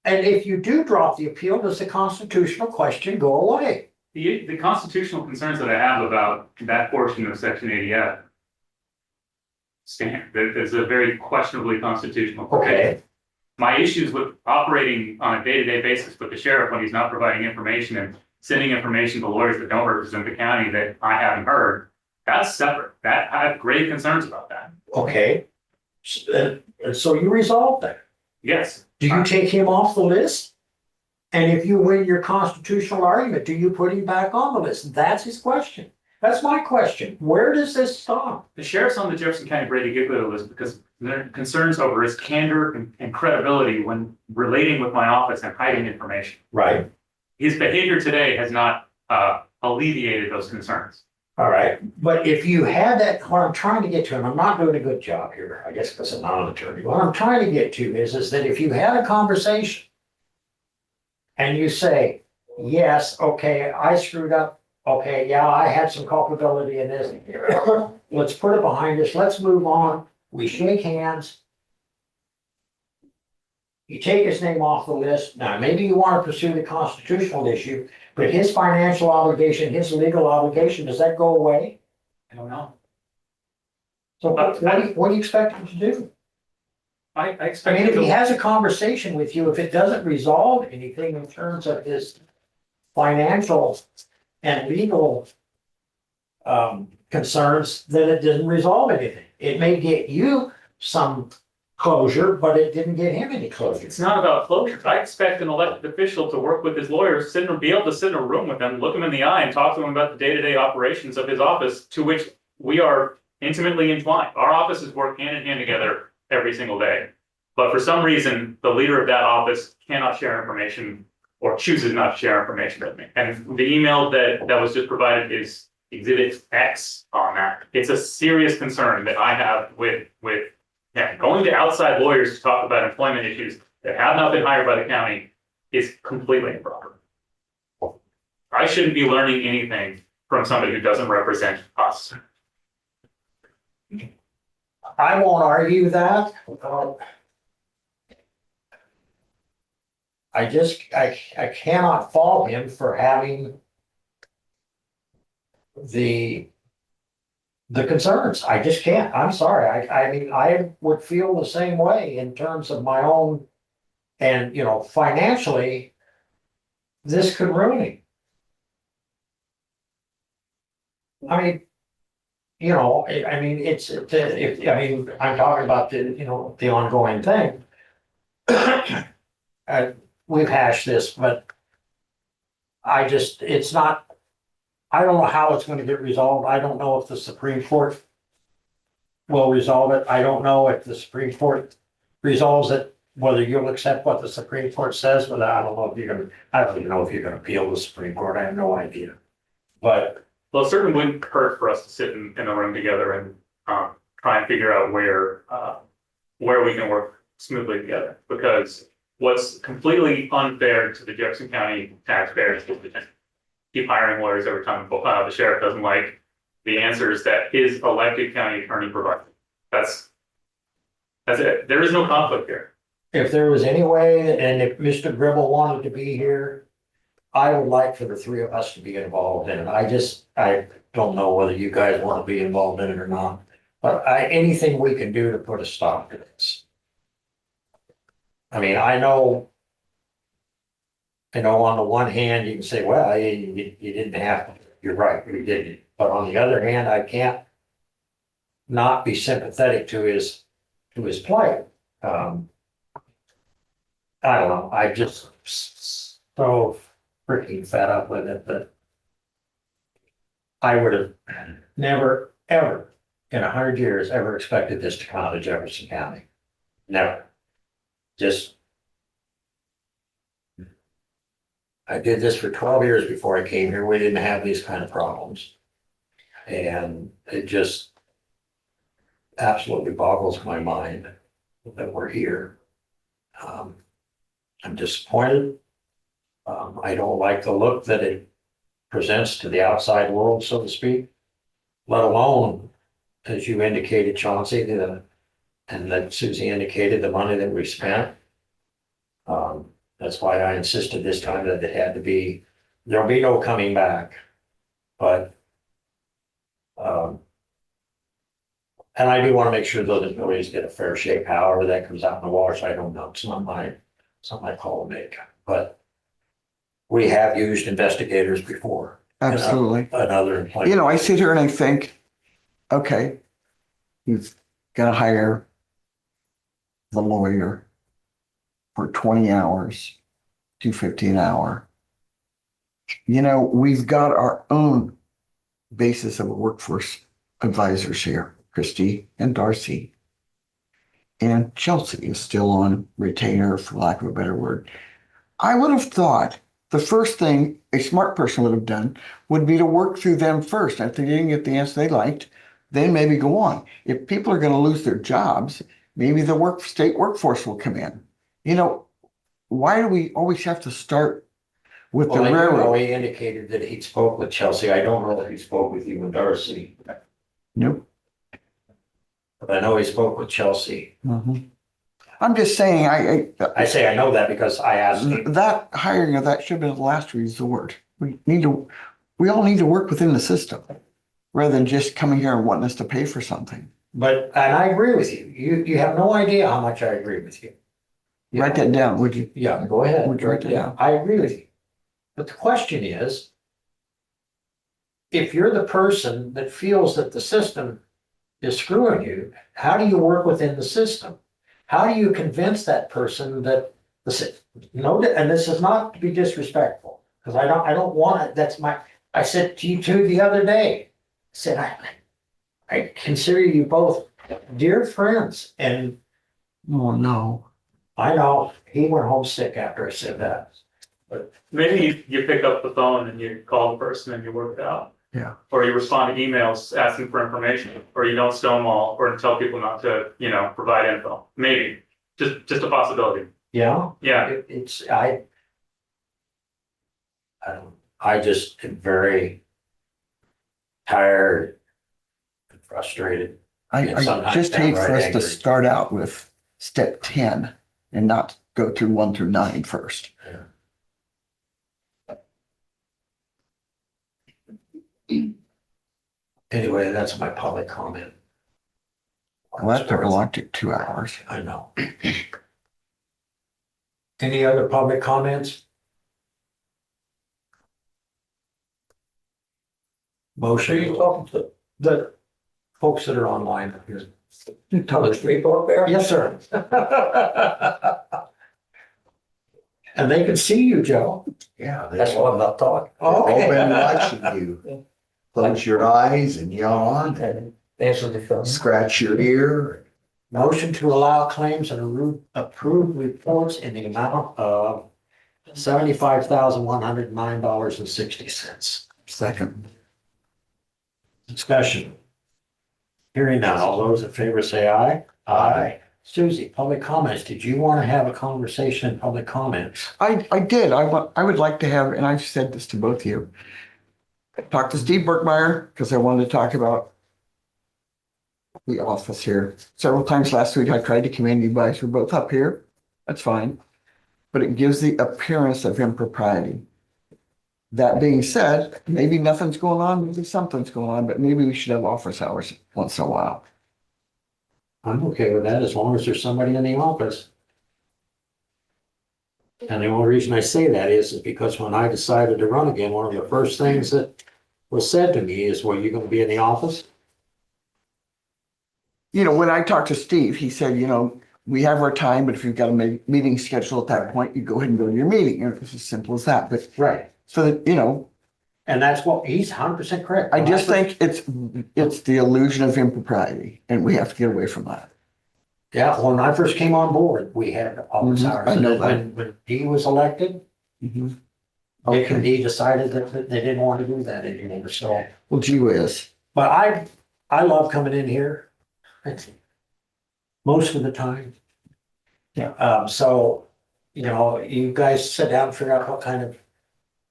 And if you do drop the appeal, does the constitutional question go away? the constitutional concerns that I have about that portion of section 80F stand, that is a very questionably constitutional provision. Okay, My issues with operating on a day-to-day basis with the sheriff when he's not providing information and sending information to lawyers that don't represent the county that I haven't heard, that's separate. That, I have grave concerns about that. okay. So you resolve that. Yes. Do you take him off the list? And if you win your constitutional argument, do you put him back on the list? That's his question. That's my question. Where does this stop? The sheriff's on the Jefferson County Brady Giglio list because there are concerns over his candor and credibility when relating with my office and hiding information. Right. His behavior today has not alleviated those concerns. All right, but if you had that, what I'm trying to get to, and I'm not doing a good job here, I guess because I'm not an attorney, what I'm trying to get to is that if you had a conversation and you say, yes, okay, I screwed up, okay, yeah, I had some culpability in this, let's put it behind us, let's move on, we shake hands. You take his name off the list, now maybe you want to pursue the constitutional issue, but his financial obligation, his legal obligation, does that go away? I don't know. So what do you expect him to do? I I expect mean, him if he to, has a conversation with you, if it doesn't resolve anything in terms of his financial and legal concerns, then it didn't resolve anything. It may get you some closure, but it didn't get him any closure. it's not about closure. I expect an elected official to work with his lawyers, be able to sit in a room with him, look him in the eye and talk to him about the day-to-day operations of his office, to which we are intimately entwined. Our offices work hand in hand together every single day. But for some reason, the leader of that office cannot share information or chooses not to share information with me. And the email that was just provided is exhibit X on that. It's a serious concern that I have with going to outside lawyers to talk about employment issues that have not been hired by the county is completely improper. I shouldn't be learning anything from somebody who doesn't represent us. I won't argue that. I cannot fault him for having the concerns. I just can't. I'm sorry. I mean, I would feel the same way in terms of my own, and, financially, this could ruin him. I mean, I'm talking about the ongoing thing. We've hashed this, but it's not, I don't know how it's going to get resolved. I don't know if the Supreme Court will resolve it. I don't know if the Supreme Court resolves it, whether you'll accept what the Supreme Court says, but I don't know if I don't even know if you're gonna appeal the Supreme Court. I have no idea. But Well, it certainly wouldn't hurt for us to sit in a room together and try and figure out where we can work smoothly together. Because what's completely unfair to the Jefferson County taxpayers is to keep hiring lawyers every time the sheriff doesn't like the answers that his elected county attorney provides. That's it. There is no conflict here. if there was any way, and if Mr. Gribble wanted to be here, I would like for the three of us to be involved in it. I don't know whether you guys want to be involved in it or not. But anything we can do to put a stop to this. I mean, I know on the one hand, you can say, well, you didn't have, you're right, you didn't. But on the other hand, I can't not be sympathetic to his plight. I don't know, I just so freaking fed up with it that I would have never, ever in 100 years ever expected this to come out of Jefferson County. Never. I did this for 12 years before I came here. We didn't have these kind of problems. And it just absolutely boggles my mind that we're here. I'm disappointed. I don't like the look that it presents to the outside world, so to speak, let alone, as you indicated, Chauncey, and that Susie indicated, the money that we spent. That's why I insisted this time that it had to be, there'll be no coming back. But, and I do want to make sure those employees get a fair shake, however that comes out in the wash. I don't know. It's not my call to make, but we have used investigators before. Absolutely. Another employee. I sit here and I think, okay, he's gonna hire the lawyer for 20 hours, $2.50 an hour. We've got our own basis of workforce advisors here, Christy and Darcy. And Chelsea is still on retainer, for lack of a better word. I would have thought the first thing a smart person would have done would be to work through them first. If they didn't get the answer they liked, then maybe go on. If people are gonna lose their jobs, maybe the state workforce will come in. You know, why do we always have to start with the Well, I do know railroad? he indicated that he spoke with Chelsea. I don't know if he spoke with you and Darcy, Nope. but I know he spoke with Chelsea. Mhm. I'm just saying, I say I know that because I asked him. that hiring of that should have been the last resort. We all need to work within the system rather than just coming here and wanting us to pay for something. But, and I agree with you. You have no idea how much I agree with you. Write that down, would you? Yeah, go ahead. Would you write that Yeah, down? I agree with you. But the question is, if you're the person that feels that the system is screwing you, how do you work within the system? How do you convince that person that no, and this is not to be disrespectful, because I don't want it, I said to you two the other day, I said, I consider you both dear friends, and Oh, no. I know, he went home sick after I said that. Maybe you pick up the phone and you call the person and you work it out. Yeah. Or you respond to emails asking for information, or you don't stonewall or tell people not to, provide info. Maybe, just a possibility. Yeah? Yeah, I just am very tired and frustrated. And I sometimes just hate for downright us to angry. start out with step 10 and not go through 1 through 9 first. Anyway, that's my public comment. Well, that took a lot, took 2 hours. I know. Any other public comments? Motion. Who are you talking to? The folks that are online here. You tell us. people up there? Yes, sir. And they can see you, Joe. Yeah, That's why I'm not talking. they've all Okay. been watching you. Close your eyes and yawn and Answer the phone. scratch your ear. Motion to allow claims and approve reports in the amount of $75,109.60. Second. Discussion. Hearing none, all those in favor say aye. Aye. Susie, public comments. Did you want to have a conversation in public comments? I did. I would like to have, and I've said this to both of you. Talk to Steve Burkmeyer because I wanted to talk about the office here. Several times last week, I tried to come in. You guys were both up here. That's fine. But it gives the appearance of impropriety. That being said, maybe nothing's going on, maybe something's going on, but maybe we should have office hours once in a while. I'm okay with that as long as there's somebody in the office. And the only reason I say that is because when I decided to run again, one of the first things that was said to me is, well, you gonna be in the office? You know, when I talked to Steve, he said, we have our time, but if you've got a meeting scheduled at that point, you go ahead and go to your meeting. And it's as simple as that. But Right. so that, And that's what, he's 100% correct. I just think it's the illusion of impropriety and we have to get away from that. Yeah, when I first came on board, we had office Mhm, hours. I And know then when he was elected, Mhm. Dick and Dee decided that they didn't want to do that anymore, so. Well, gee whiz. But I love coming in here. Most of the time. Yeah. So, you guys sit down and figure out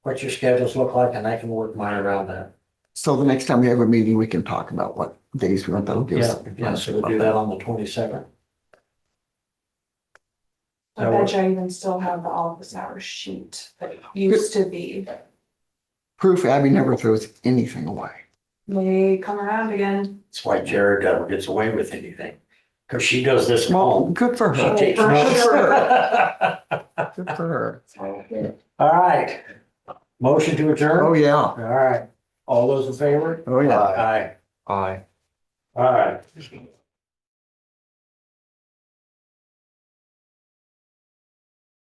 what your schedules look like, and I can work mine around that. So the next time we have a meeting, we can talk about what days we want. That'll give us. Yeah, so we'll do that on the 22nd. I bet you I even still have the office hours sheet that used to be. Proof Abby never throws anything away. May come around again. That's why Jared never gets away with anything, because she does this at Well, home. good for She her. takes for notes. Good for her. All right. Motion to adjourn? Oh, yeah. All right. All those in favor? Oh, yeah. Aye. Aye. All right.